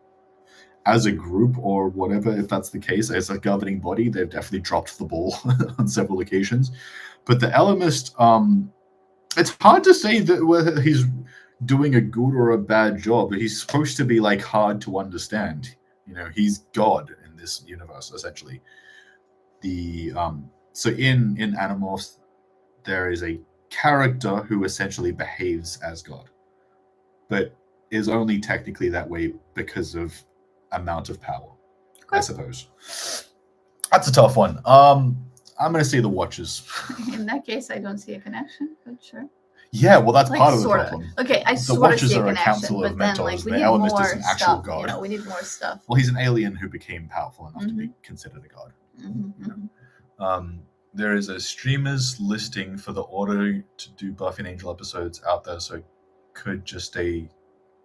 as a group or whatever, if that's the case, as a governing body, they've definitely dropped the ball on several occasions. But the Alarmist, it's hard to say that whether he's doing a good or a bad job, but he's supposed to be like hard to understand. You know, he's God in this universe, essentially. So in Animorphs, there is a character who essentially behaves as God, but is only technically that way because of amount of power, I suppose. That's a tough one. I'm going to say the Watchers. In that case, I don't see a connection, but sure. Yeah, well, that's Like, part of the sorta. problem. Okay, I The sort of Watchers see a are a connection, council of but then mentors. like we The need Alarmist more is an actual stuff. god. You know, we need more stuff. Well, he's an alien who became powerful enough to be considered a god. There is a streamer's listing for the order to do Buffy and Angel episodes out there, so it could just stay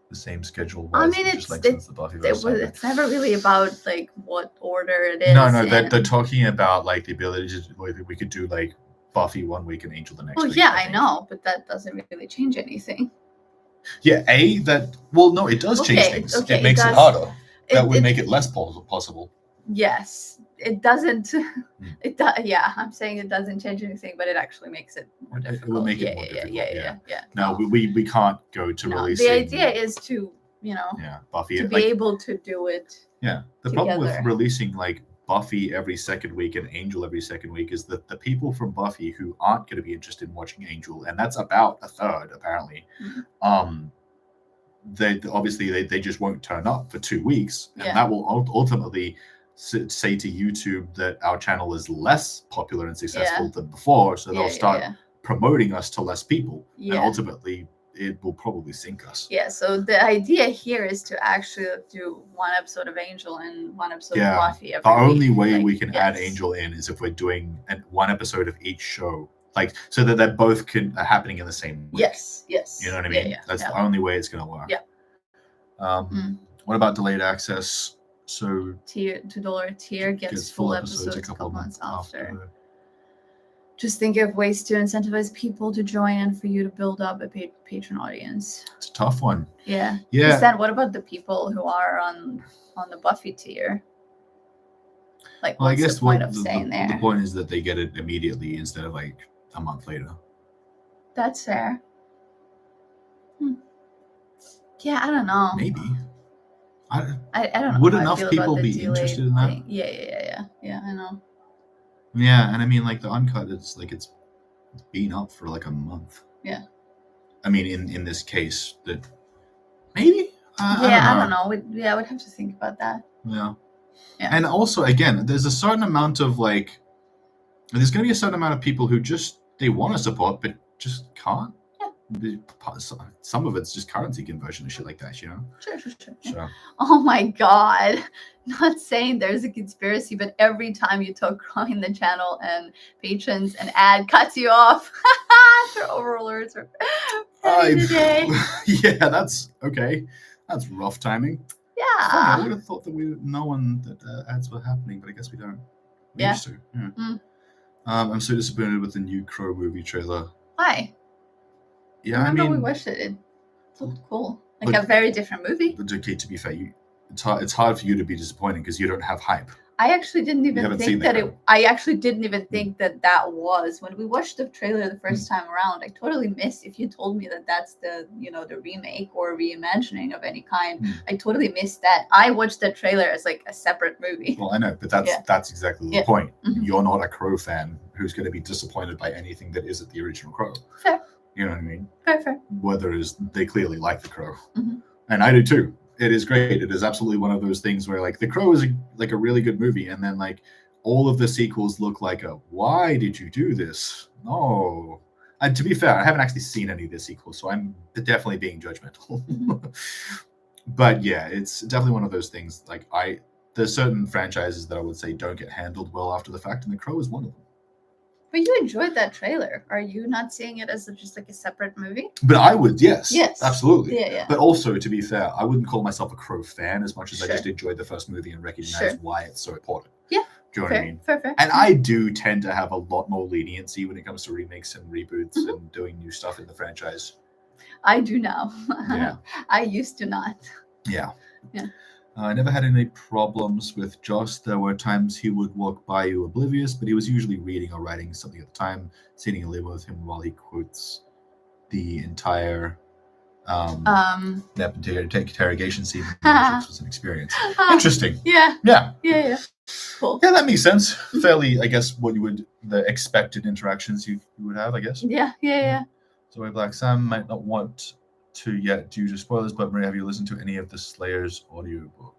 the same schedule. I mean, it's never really about like what order it is. No, they're talking about like the ability to we could do like Buffy one week and Angel the next week. Oh yeah, I know, but that doesn't really change anything. Yeah, it does change things. Okay, it makes it harder. That would make it less possible. Yes, it doesn't. It does. Yeah, I'm saying it doesn't change anything, but it actually makes it more difficult. It will make it more difficult. Yeah. No, we can't go to releasing. The idea is to Buffy to be able to do it. Yeah, the problem with releasing like Buffy every second week and Angel every second week is that the people from Buffy who aren't going to be interested in watching Angel, and that's about a third apparently, they just won't turn up for 2 weeks, and that will ultimately say to YouTube that our channel is less popular and successful than before, so they'll start promoting us to less people, and ultimately it will probably sink us. Yeah, so the idea here is to actually do one episode of Angel and one episode of Buffy every week. The only way we can add Angel in is if we're doing one episode of each show, like so that they both are happening in the same week. Yes. You know what I mean? Yeah, That's the only way it's going to work. Yeah. What about delayed access? So $2 tier gets full episodes a couple months after. Just think of ways to incentivize people to join and for you to build up a patron audience. It's a tough one. Yeah. Yeah. Then what about the people who are on the Buffy tier? Like, what's the point of staying there? The point is that they get it immediately instead of like a month later. That's fair. Yeah, I don't know. Maybe. I don't know. Would enough people be interested in that? Thing. Yeah, I know. Yeah, and I mean, like the uncut, it's been up for like a month. Yeah. I mean, in this case, that maybe. I don't know. We'd have to think about that. Yeah. And also, again, there's a certain amount of there's going to be a certain amount of people who they want to support but just can't. Some of it's just currency conversion and shit like that, you know? Sure. So. Oh my God. Not saying there's a conspiracy, but every time you talk growing the channel and patrons, an ad cuts you off. Their overlords are today. Yeah, that's okay. That's rough timing. Yeah. I would have thought that we would known that ads were happening, but I guess we don't. We used to. Yeah. I'm so disappointed with the new Crow movie trailer. Why? Yeah, I mean, we watched it. It looked cool. Like a very different movie. But okay, to be fair, it's hard for you to be disappointed because you don't have hype. I actually didn't You even haven't think seen that The it. I actually didn't even think that was when we watched the trailer the Mm. first time around. I totally missed. If you told me that that's the the remake or reimagining of any kind, Mm. I totally missed that. I watched the trailer as like a separate movie. Well, I know, but that's exactly the Yeah. point. Mhm. You're not a Crow fan who's going to be disappointed by anything that isn't the original Crow. Fair. You know what I mean? Fair. Whereas they clearly like the Crow, Mhm. and I do too. It is great. It is absolutely one of those things where like the Crow is a really good movie, and then like all of the sequels look like a why did you do this? No. And to be fair, I haven't actually seen any of the sequels, so I'm definitely being judgmental. But yeah, it's definitely one of those things. Like there's certain franchises that I would say don't get handled well after the fact, and the Crow is one of them. But you enjoyed that trailer. Are you not seeing it as just like a separate movie? But I would, yes. Yes. Absolutely. Yeah. But also, to be fair, I wouldn't call myself a Crow fan as much as I Sure. just enjoyed the first movie and recognized Sure. why it's so important. Yeah. Do you know what I mean? Fair. And I do tend to have a lot more leniency when it comes to remakes and reboots Mhm. and doing new stuff in the franchise. I do now. Yeah. I used to not. Yeah. Yeah. I never had any problems with Joss. There were times he would walk by you oblivious, but he was usually reading or writing something at the time. Sitting and living with him while he quotes the entire interrogation scene was an experience. Interesting. Yeah. Yeah. Cool. Yeah, that makes sense. Fairly, I guess, the expected interactions you would have, I guess. Yeah. So Black Sam might not want to yet due to spoilers, but Maria, have you listened to any of the Slayer's audiobook?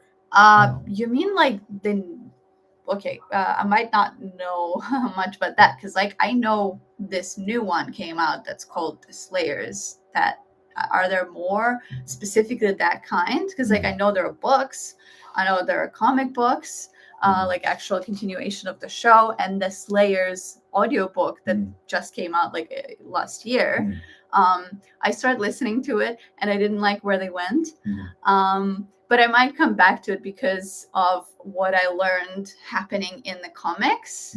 You mean like okay, I might not know much about that because like I know this new one came out that's called The Slayers. That are there more specifically that kind? Because like I know there are books, I know there are comic books, like actual continuation of the show, and The Slayers audiobook that just came out like last year. I started listening to it and I didn't like where they went. But I might come back to it because of what I learned happening in the comics.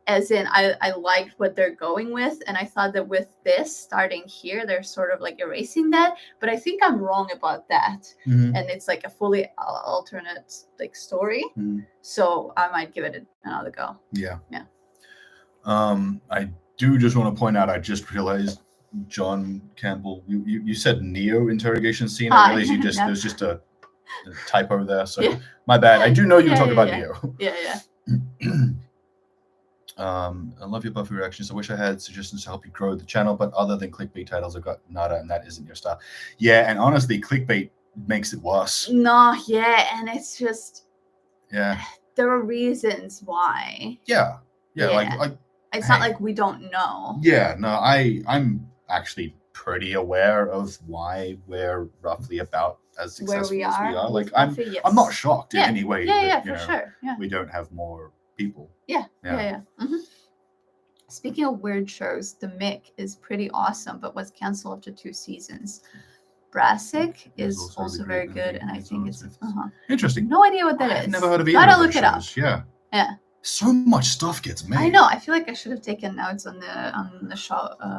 As in, I liked what they're going with. And I thought that with this starting here, they're sort of like erasing that. But I think I'm wrong about that. And it's like a fully alternate like story. So I might give it another go. Yeah. I do just want to point out, I just realized John Campbell, you said Neo interrogation scene. I realized there's just a typo there, so my bad. I do know you were talking about Neo. Yeah. I love your Buffy reactions. I wish I had suggestions to help you grow the channel, but other than clickbait titles, I've got nada, and that isn't your style. Yeah, and honestly, clickbait makes it worse. No, and it's just there are reasons why. Yeah. Like it's not like we don't know. Yeah, no, I'm actually pretty aware of why we're roughly about as successful as we are. Like Buffy, I'm not shocked in any way. Yeah, for sure. Yeah. We don't have more people. Yeah. Speaking of weird shows, The Mick is pretty awesome, but was canceled after 2 seasons. Brassic is also very good, and I think it's interesting. No idea what that is. I've never heard of either. Gotta look it up. Yeah. So much stuff gets made. I know. I feel like I should have taken notes on the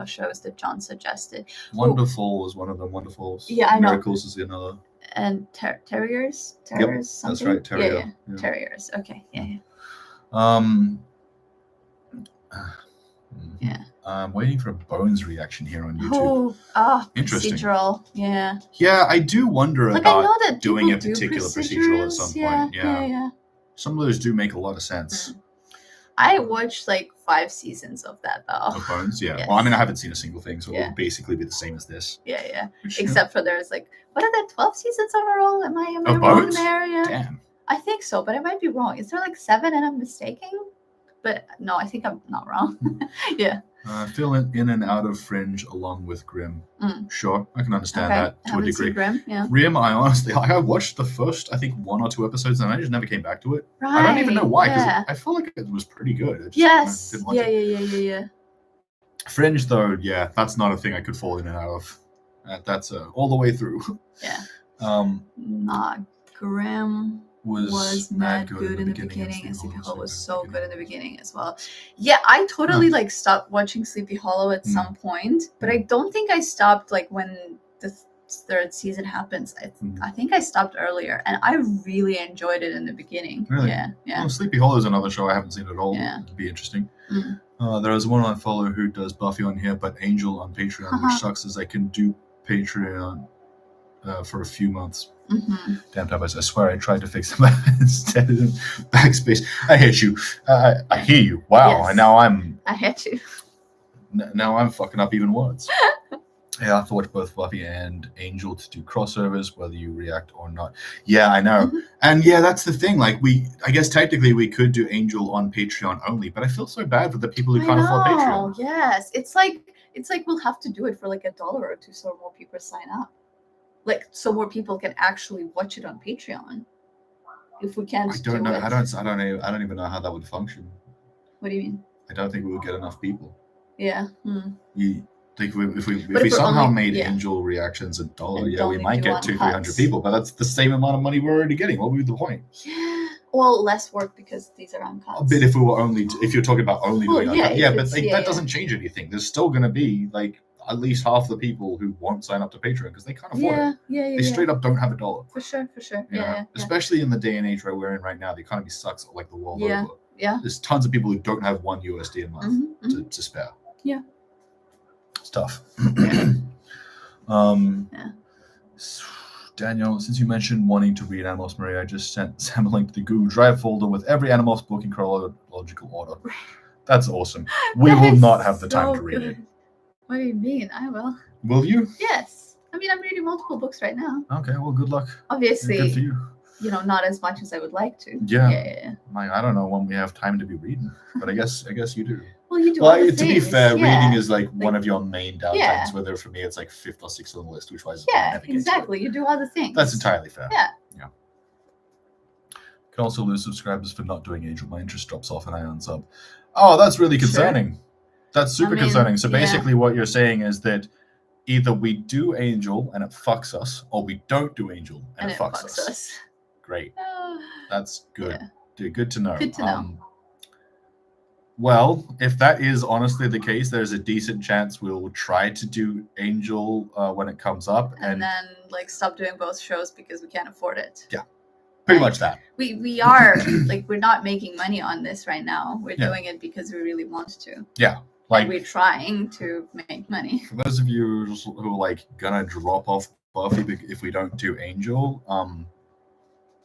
shows that John suggested. Wonderful is one of them. Wonderfuls. Yeah, I know. Miracles is another. And Terriers. Yep, Something? that's right. Terrier. Yeah. Terriers. Okay. Yeah. I'm waiting for a Bones reaction here on YouTube. Interesting. Procedural. Yeah. Yeah, I do wonder Like, about I know that doing a people do particular procedural at some point. Yeah. Some of those do make a lot of sense. I watched like 5 seasons of that though. Of Bones, yeah. Yes. Well, I mean, I haven't seen a single thing, so it will basically be the same as this. Yeah. Which, Except for there's like, what are there, 12 seasons overall? Am I of wrong Bones? there? Yeah. Damn. I think so, but I might be wrong. Is there like 7 and I'm mistaken? But no, I think I'm not wrong. Yeah. Fill in and out of Fringe along with Grimm. Sure, I can understand that to a degree. Grimm, yeah. Grimm, I honestly, I watched the first, I think, 1 or 2 episodes, and I just never came back to it. Right. I don't even know why, because I felt like it was pretty good. I just didn't watch it. Yeah. Fringe, though, yeah, that's not a thing I could fall in and out of. That's all the way through. Yeah. Not Grimm was mad good in the beginning, and Sleepy Hollow was so good in the beginning as well. Yeah, I totally stopped watching Sleepy Hollow at some point, but I don't think I stopped like when third season happens. I think I stopped earlier, and I really enjoyed it in the beginning. Really? Yeah. Well, Sleepy Hollow is another show I haven't seen at all. Yeah. It'd be interesting. Mm. There is one I follow who does Buffy on here, but Angel on Patreon, which sucks as I can do Patreon for a few months. Mm-hmm. Damn time, I swear I tried to fix them instead of backspace. I hate you. I hear you. Wow. Yes. And now I'm... I hate you. Now I'm fucking up even worse. Yeah, I have to watch both Buffy and Angel to do crossovers, whether you react or not. Yeah, I know. Mm-hmm. And yeah, that's the thing. Like, I guess technically we could do Angel on Patreon only, but I feel so bad for the people who can't afford Patreon. Yes. It's like we'll have to do it for like $1 or $2 so more people sign up. Like, so more people can actually watch it on Patreon. If we can't I don't know. it. I don't even know how that would function. What do you mean? I don't think we would get enough people. Yeah. If we somehow made Angel reactions $1, we might get 200-300 people, but that's the same amount of money we're already getting. What would be the point? Yeah. Well, less work because these are uncuts. A bit if you're talking about only doing uncut. Yeah, but that doesn't change anything. There's still going to be like at least half the people who won't sign up to Patreon because they can't afford it. They straight up don't have $1. For sure. Yeah. Especially in the day and age where we're in right now, the economy sucks like the world over. Yeah. There's tons of people who don't have $1 USD a month to spare. Yeah. It's tough. Yeah. Daniel, since you mentioned wanting to read Animals Maria, I just sent Sam a link to the Google Drive folder with every Animals book in chronological order. That's awesome. We will not have the time to read it. What do you mean? I will. Will you? Yes. I mean, I'm reading multiple books right now. Okay, well, good luck. Obviously, good for you. Not as much as I would like to. Yeah. I don't know when we have time to be reading, but I guess you do. Well, you do. Well, to be fair, reading is like one of your main downtimes. Yeah. Whether for me it's like 5th or 6th on the list, which was exactly. You do other things. That's entirely fair. Yeah. Can also lose subscribers for not doing Angel. My interest drops off and I unsub. Oh, that's really concerning. Sure. That's super concerning. So basically, what you're saying is that either we do Angel and it fucks us, or we don't do Angel and it fucks us. Great. That's good. Yeah. Good to know. Good to know. Well, if that is honestly the case, there's a decent chance we'll try to do Angel when it comes up. And then stop doing both shows because we can't afford it. Yeah. Pretty much that. We are, we're not making money on this right now. We're doing it because we really want to. Yeah. And we're trying to make money. For those of you who are gonna drop off Buffy if we don't do Angel,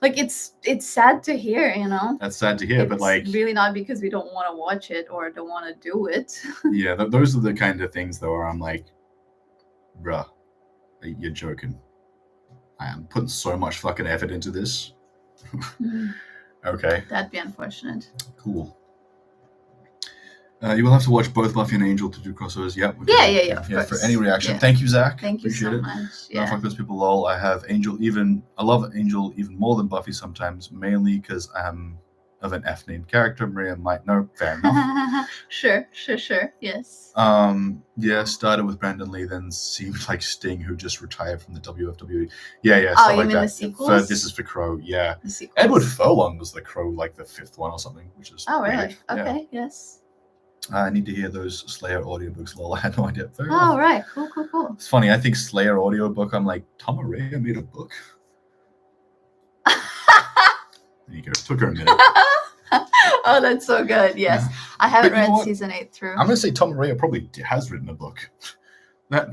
it's sad to hear, That's sad to hear, but really not because we don't want to watch it or don't want to do it. Yeah, those are the kind of things though where I'm like, bruh, you're joking. I am putting so much fucking effort into this. Okay. That'd be unfortunate. Cool. You will have to watch both Buffy and Angel to do crossovers. Yep. Yeah. For any reaction. Thank you, Zach. Thank you so much. No, fuck those people, lol. I love Angel even more than Buffy sometimes, mainly because I'm of an F-named character. Maria might know. Fair enough. Sure. Yes. Started with Brandon Lee, then seemed like Sting, who just retired from the WFW. Yeah. Oh, you mean the sequels? This is for Crow, yeah. The sequels. Edward Furlong was the Crow, the 5th one or something, which is really? weird. Okay, yes. I need to hear those Slayer audiobooks, lol. I had no idea. Right. Cool. It's funny, I think Slayer audiobook, I'm like, Tom Araya made a book? There you go. Took her a minute. Oh, that's so good. Yes. Yeah. I haven't read season 8 through. I'm going to say Tom Araya probably has written a book. That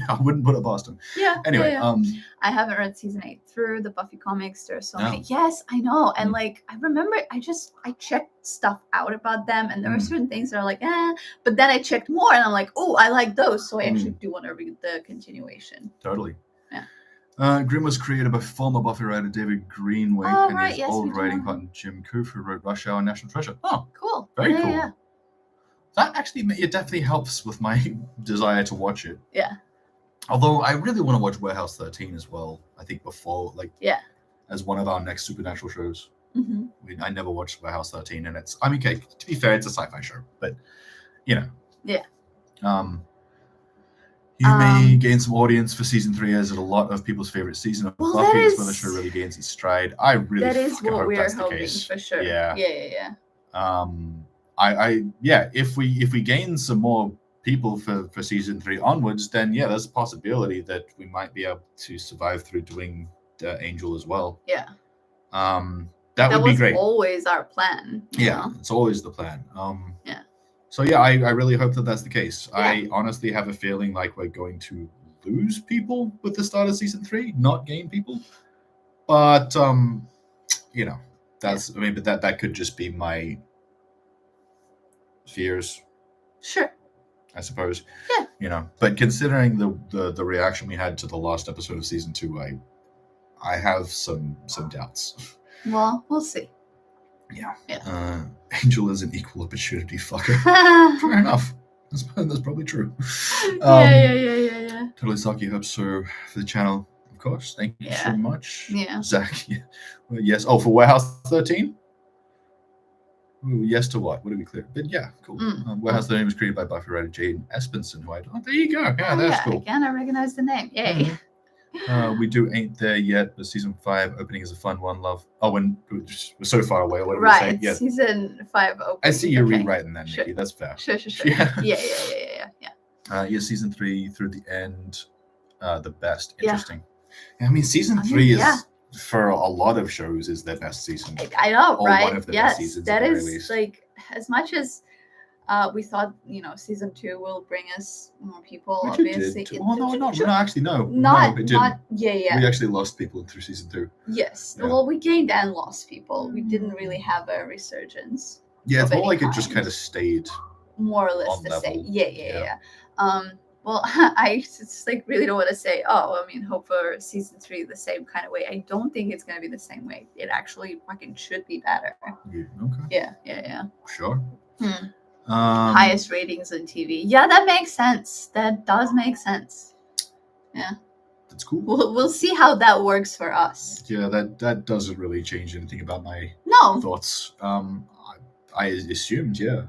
I wouldn't put it past him. Yeah. Anyway, yeah. I haven't read season 8 through the Buffy comics. There are so many. Yes, I know. And I remember I checked stuff out about them, and there were certain things that are but then I checked more, and I'm like, oh, I like those, so I actually do want to read the continuation. Totally. Yeah. Grimm was created by former Buffy writer David Greenway and his old writing partner Jim Coof, who wrote Rush Hour and National Treasure. Oh, cool. Very cool. Yeah. That actually, it definitely helps with my desire to watch it. Yeah. Although I really want to watch Warehouse 13 as well. I think before, as one of our next supernatural shows. Mm-hmm. I never watched Warehouse 13, and okay, to be fair, it's a sci-fi show, but Yeah. You may gain some audience for season 3 as a lot of people's favorite season of Buffy. It's when the show really gains its stride. I really that is what hope we that's are the hoping case. For sure. Yeah. Yeah. If we gain some more people for season 3 onwards, then yeah, there's a possibility that we might be able to survive through doing Angel as well. Yeah. That would be was great. Always our plan. Yeah, it's always the plan. Yeah. So yeah, I really hope that that's the case. Yeah. I honestly have a feeling like we're going to lose people with the start of season 3, not gain people. But you know, that's I mean, but that could just be my fears. Sure. I suppose. Yeah. You know, but considering the reaction we had to the last episode of season 2, I have some doubts. Well, we'll see. Yeah. Angel is an equal opportunity fucker. Fair enough. That's probably true. Yeah. Totally Saki hopes so for the channel, of course. Thank you so much. Yeah. Zach. Yeah. Well, yes. Oh, for Warehouse 13? Ooh, yes to what? What did we clear? But yeah, cool. Warehouse 13 was created by Buffy writer Jane Espenson, who there you go. Yeah, that's cool. Again, I recognize the name. Yay. We ain't there yet, but season 5 opening is a fun one, love. Oh, and we're so far away. What are we saying? Yeah. Season 5 opening. I see you're rewriting that, Nikki. That's fair. Sure. Yeah. Yeah. Season 3 through the end, the best. Interesting. Yeah. I mean, season 3 is for a lot of shows is their best season. I know, or right? One of the best seasons, that at the is very least. like as much as we thought, season 2 will bring us more people. Which obviously, it did. Well, no, actually, no. Not, no, it didn't. Yeah. We actually lost people through season 2. Yes. Yeah. Well, we gained and lost people. We didn't really have a resurgence. Yeah, it's of more like any it just kind of stayed. More or less on the level. same. Yeah. Well, I just like really don't want to say, hope for season 3 the same kind of way. I don't think it's going to be the same way. It actually fucking should be better. Okay. Yeah. Sure. Highest ratings on TV. Yeah, that makes sense. That does make sense. Yeah. That's cool. We'll see how that works for us. Yeah, that doesn't really change anything about my thoughts. I assumed it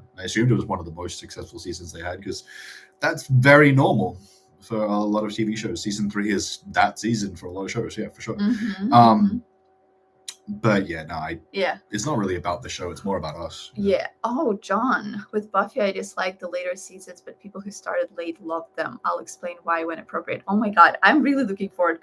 was one of the most successful seasons they had because that's very normal for a lot of TV shows. Season 3 is that season for a lot of shows. Yeah, for sure. But it's not really about the show. It's more about us. Yeah. Oh, John, with Buffy, I dislike the later seasons, but people who started late loved them. I'll explain why when appropriate. Oh my God, I'm really looking forward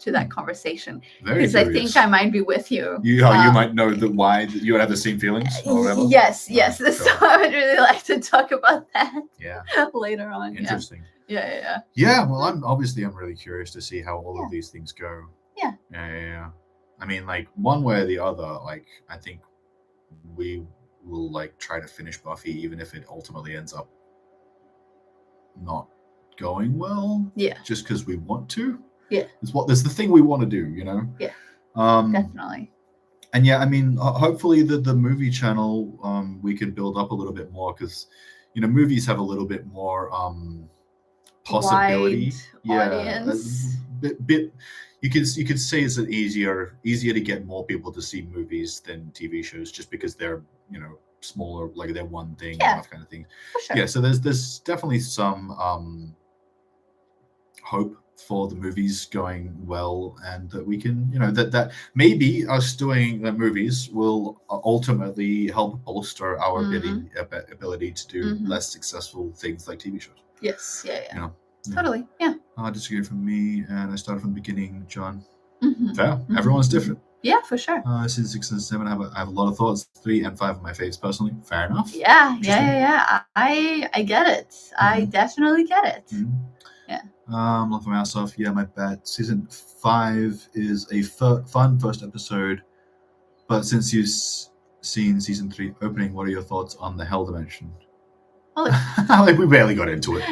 to that conversation because I think I might be with you. You might know why you would have the same feelings or whatever. Yes. So I would really like to talk about that. Yeah. Later on. Interesting. Yeah. Yeah. Well, I'm really curious to see how all of these things go. Yeah. Yeah. I mean, like one way or the other, like I think we will like try to finish Buffy, even if it ultimately ends up not going well. Yeah. Just because we want to. Yeah. There's the thing we want to do, Yeah. Definitely. And yeah, I mean, hopefully the movie channel we can build up a little bit more because movies have a little bit more possibility. Wide audience. Bit. You could say it's easier to get more people to see movies than TV shows, just because they're smaller, like they're one thing, that kind of thing. For sure. Yeah, so there's definitely some hope for the movies going well, and that we can that maybe us doing the movies will ultimately help bolster our ability to do less successful things like TV shows. Yes. Yeah. Yeah. Totally. Yeah. Disagree from me, and I started from the beginning, John. Mm-hmm. Fair. Everyone's different. Yeah, for sure. Season 6 and 7, I have a lot of thoughts. 3 and 5 are my faves personally. Fair enough. Yeah. I get it. I definitely get it. Yeah. Love from our stuff. Yeah, my bad. Season 5 is a fun first episode, but since you've seen season 3 opening, what are your thoughts on the Hell Dimension? Like we barely got into it.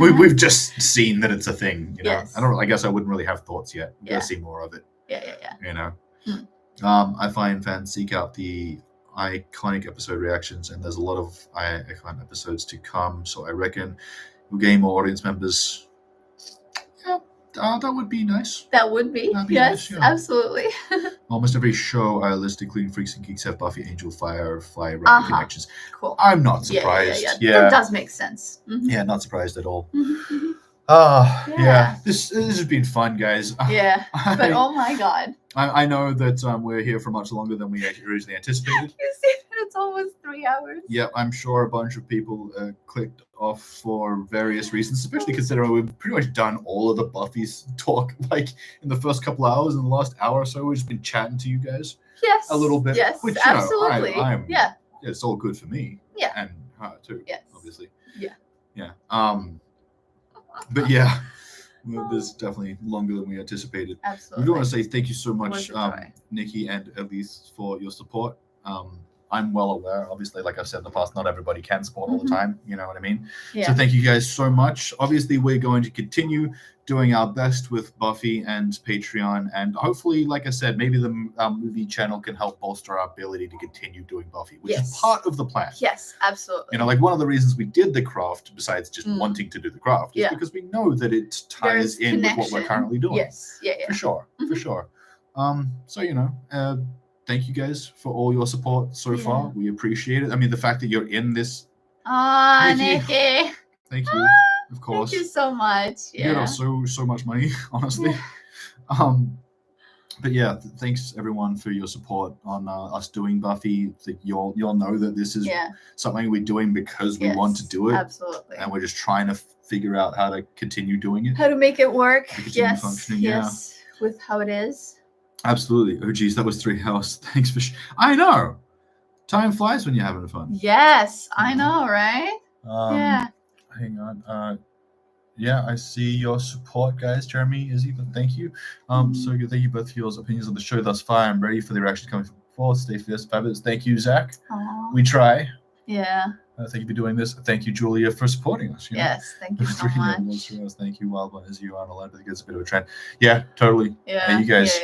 We've just seen that it's a thing. Yes. I guess I wouldn't really have thoughts yet. I'm gonna see more of it. Yeah. I find fans seek out the iconic episode reactions, and there's a lot of iconic episodes to come. So I reckon we'll gain more audience members. Yeah, that would be nice. That would be. Yes, absolutely. Almost every show I list, including Freaks and Geeks, have Buffy, Angel, Firefly, Rabbit connections. Cool. I'm not surprised. Yeah. That does make sense. Yeah, not surprised at all. Yeah. This has been fun, guys. Yeah, but oh my God. I know that we're here for much longer than we originally anticipated. You see, it's almost 3 hours. Yeah, I'm sure a bunch of people clicked off for various reasons, especially considering we've pretty much done all of the Buffy's talk like in the first couple hours. In the last hour or so, we've just been chatting to you guys Yes. a little bit. Yes, which, absolutely. Yeah, it's all good for me. Yeah. And her too. Yes. Obviously. Yeah. Yeah. But yeah, this is definitely longer than we anticipated. Absolutely. We do want to say thank you so It much, was a joy. Nikki and Elise, for your support. I'm well aware, obviously, like I've said in the past, not everybody can support all the time. You know what I mean? Yeah. So thank you guys so much. Obviously, we're going to continue doing our best with Buffy and Patreon. And hopefully, like I said, maybe the movie channel can help bolster our ability to continue doing Buffy, which is part of the plan. Yes, absolutely. You know, like one of the reasons we did the craft, besides just wanting to do the craft, is because we know that it ties in with what we're currently doing. Yes, yeah. For sure, for sure. So, you know, thank you guys for all your support so far. We appreciate it. I mean, the fact that you're in this. Nikki. Thank you, of course. Thank you so much. You get us so much money, honestly. But yeah, thanks everyone for your support on us doing Buffy. You'll know that this is something we're doing because we want to do it. Absolutely. And we're just trying to figure out how to continue doing it. How to make it work. Functioning. Yes. With how it is. Absolutely. Oh, geez, that was 3 hours. Thanks for. I know. Time flies when you're having fun. Yes, I know, right? Yeah. Hang on. Yeah, I see your support, guys. Jeremy, Izzy, thank you. So thank you both for your opinions on the show thus far. I'm ready for the reactions coming forward. Stay fierce, fabulous. Thank you, Zach. Aww. We try. Yeah. Thank you for doing this. Thank you, Julia, for supporting us. Yes, thank you so much. Thank you, Wildman, as you aren't allowed to get a bit of a trend. Yeah, totally. Yeah. You guys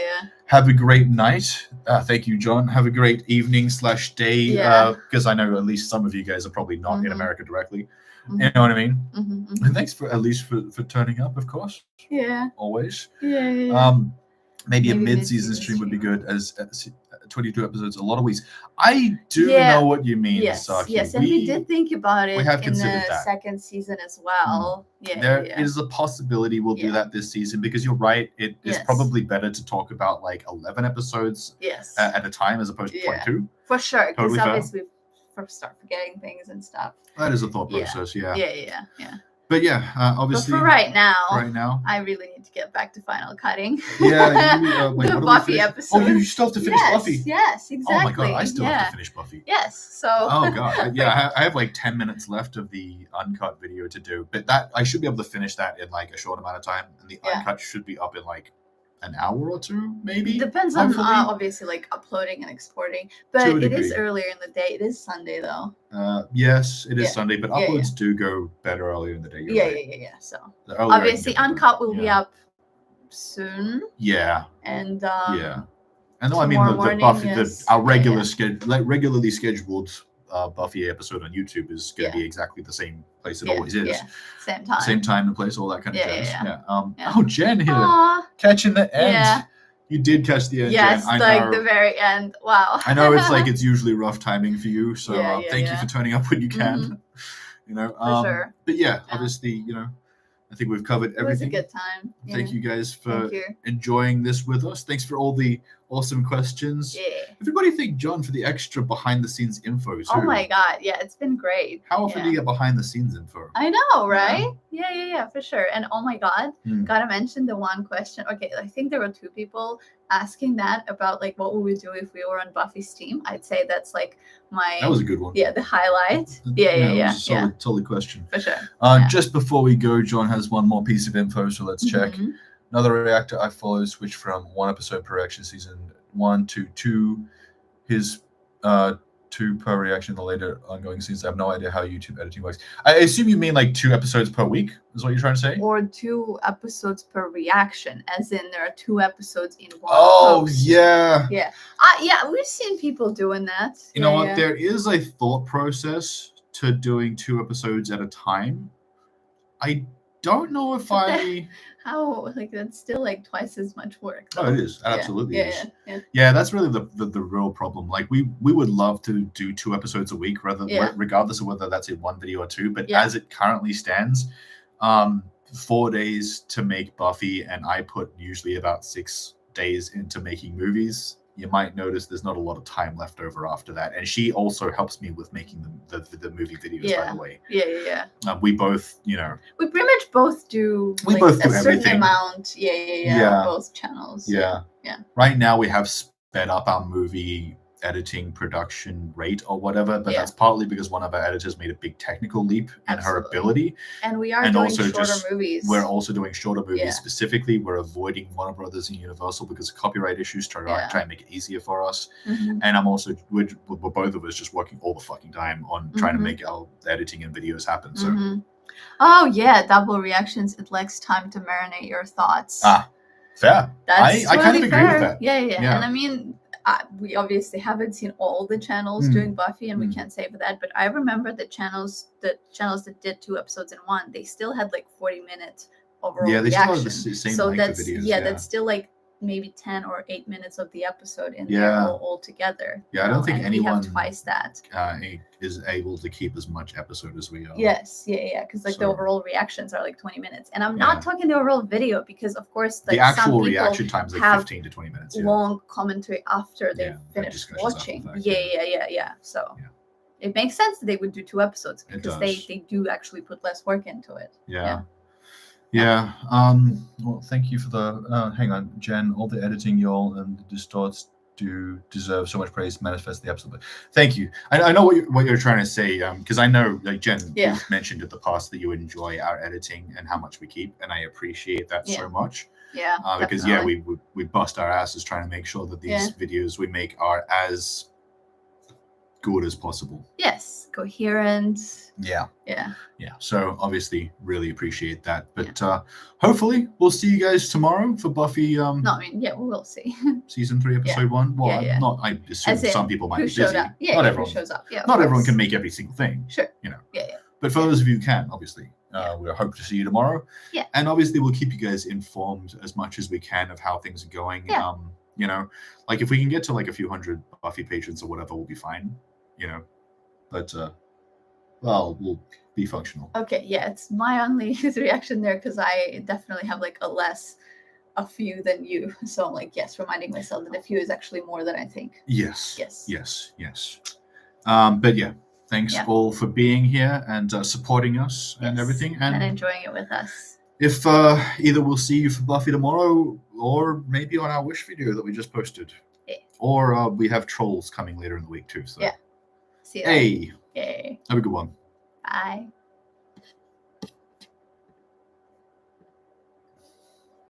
have a great night. Thank you, John. Have a great evening / day. Because I know at least some of you guys are probably not in America directly. You know what I mean? And thanks for at least for turning up, of course. Yeah. Always. Yeah. Maybe a mid-season stream would be good, as 22 episodes, a lot of weeks. I do know what you mean, Saki. Yes, and we did think about it we have in considered the that. second season as well. There is a possibility we'll do that this season, because you're right, it is probably better to talk about like 11 episodes at a time as opposed to 22. For sure, because Totally obviously we start forgetting things and stuff. That is a thought process, Yeah. But yeah, obviously. But for right now, I really need to get back to final cutting. Yeah, wait, the what Buffy episode. Oh, you still have to finish Buffy. Yes, exactly. Oh my god, I still have to finish Buffy. Yes, so. Oh god, yeah, I have like 10 minutes left of the uncut video to do, but that I should be able to finish that in like a short amount of time, and the uncut should be up in like an hour or two, maybe. Depends on obviously like uploading and exporting, but it is earlier in the day. It is Sunday though. Yes, it is Sunday, but uploads do go better earlier in the day. Yeah. So obviously uncut will be up soon. Yeah. And and though I mean the Buffy, our regularly scheduled Buffy episode on YouTube is going to be exactly the same place it always is. Yeah. Same time and place, all that kind of jazz. Yeah. Oh, Jen here, catching the end. Yeah. You did catch the end. Yes, Jen. like the very end. Wow. I know it's usually rough timing for you, so thank you for turning up when you can. You know, for sure. But obviously, you know, I think we've covered everything. It was a good time. Thank you guys for enjoying this with us. Thanks for all the awesome questions. Yeah. Everybody thank John for the extra behind the scenes info too. Oh my god, yeah, it's been great. How often do you get behind the scenes info? I know, right? Yeah, for sure. And oh my god, gotta mention the one question. Okay, I think there were 2 people asking that about like what would we do if we were on Buffy's team. I'd say that's like that was a good one. Yeah, the highlight. Yeah. Solid question. For sure. Just before we go, John has one more piece of info, so let's check. Another reactor I follow switched from 1 episode per reaction season 1 to 2. His 2 per reaction in the later ongoing seasons. I have no idea how YouTube editing works. I assume you mean like 2 episodes per week is what you're trying to say? Or 2 episodes per reaction, as in there are 2 episodes in one. Oh, yeah. Yeah. We've seen people doing that. You know what? There is a thought process to doing 2 episodes at a time. I don't know if how that's still like twice as much work. Oh, it is. It absolutely is. Yeah, that's really the real problem. Like we would love to do 2 episodes a week, regardless of whether that's in 1 video or 2. But as it currently stands, 4 days to make Buffy, and I put usually about 6 days into making movies you might notice there's not a lot of time left over after that. And she also helps me with making the movie videos, by the way. Yeah. We both, you know, we pretty much both do we like, both do a certain everything. amount. Yeah. On both channels. Yeah. Right now we have sped up our movie editing production rate or whatever, but that's partly because one of our editors made a big technical leap in her ability. And we are doing shorter movies. We're also doing shorter movies. Specifically, we're avoiding Warner Brothers and Universal because of copyright issues, try and make it easier for us. And I'm also, we're both of us just working all the fucking time on trying to make our editing and videos happen. So oh yeah, double reactions. It lacks time to marinate your thoughts. Fair. That's I kind of agree with that. Yeah. And I mean, we obviously haven't seen all the channels doing Buffy, and we can't say for that. But I remember the channels that did 2 episodes in one, they still had like 40-minute overall they reaction. still have the same so length that's of videos. That's still like maybe 10 or 8 minutes of the episode in there all together. I don't think anyone we have twice that is able to keep as much episode as we are. Yes, because like the overall reactions are like 20 minutes, and I'm not talking the overall video because of course like the actual some reaction time is like 15 to 20 minutes. Long commentary after they finish watching. So it makes sense that they would do 2 episodes because they do actually put less work into it. Well, thank you for the hang on, Jen. All the editing, y'all, and the distorts do deserve so much praise. Manifest the episode. Thank you. I know what you're trying to say, because I know, like Jen, you've mentioned in the past that you enjoy our editing and how much we keep, and I appreciate that so much. Because we bust our asses trying to make sure that these videos we make are as good as possible. Yes, coherent. Yeah. So obviously, really appreciate that. But hopefully, we'll see you guys tomorrow for Buffy. No, I mean, we will see. Season 3, episode 1. Well, I assume some people might be busy. Not everyone shows up. Not everyone can make every single thing. Sure. You know. But for those of you who can, obviously, we hope to see you tomorrow. And obviously, we'll keep you guys informed as much as we can of how things are going. You know, like if we can get to like a few hundred Buffy patrons or whatever, we'll be fine. You know, but well, we'll be functional. Okay, it's my only reaction there because I definitely have like a few than you. So I'm like, reminding myself that a few is actually more than I think. Yes. But thanks all for being here and supporting us and everything and enjoying it with us. If either we'll see you for Buffy tomorrow or maybe on our Wish video that we just posted, or we have trolls coming later in the week too. So see you. Have a good one. Bye.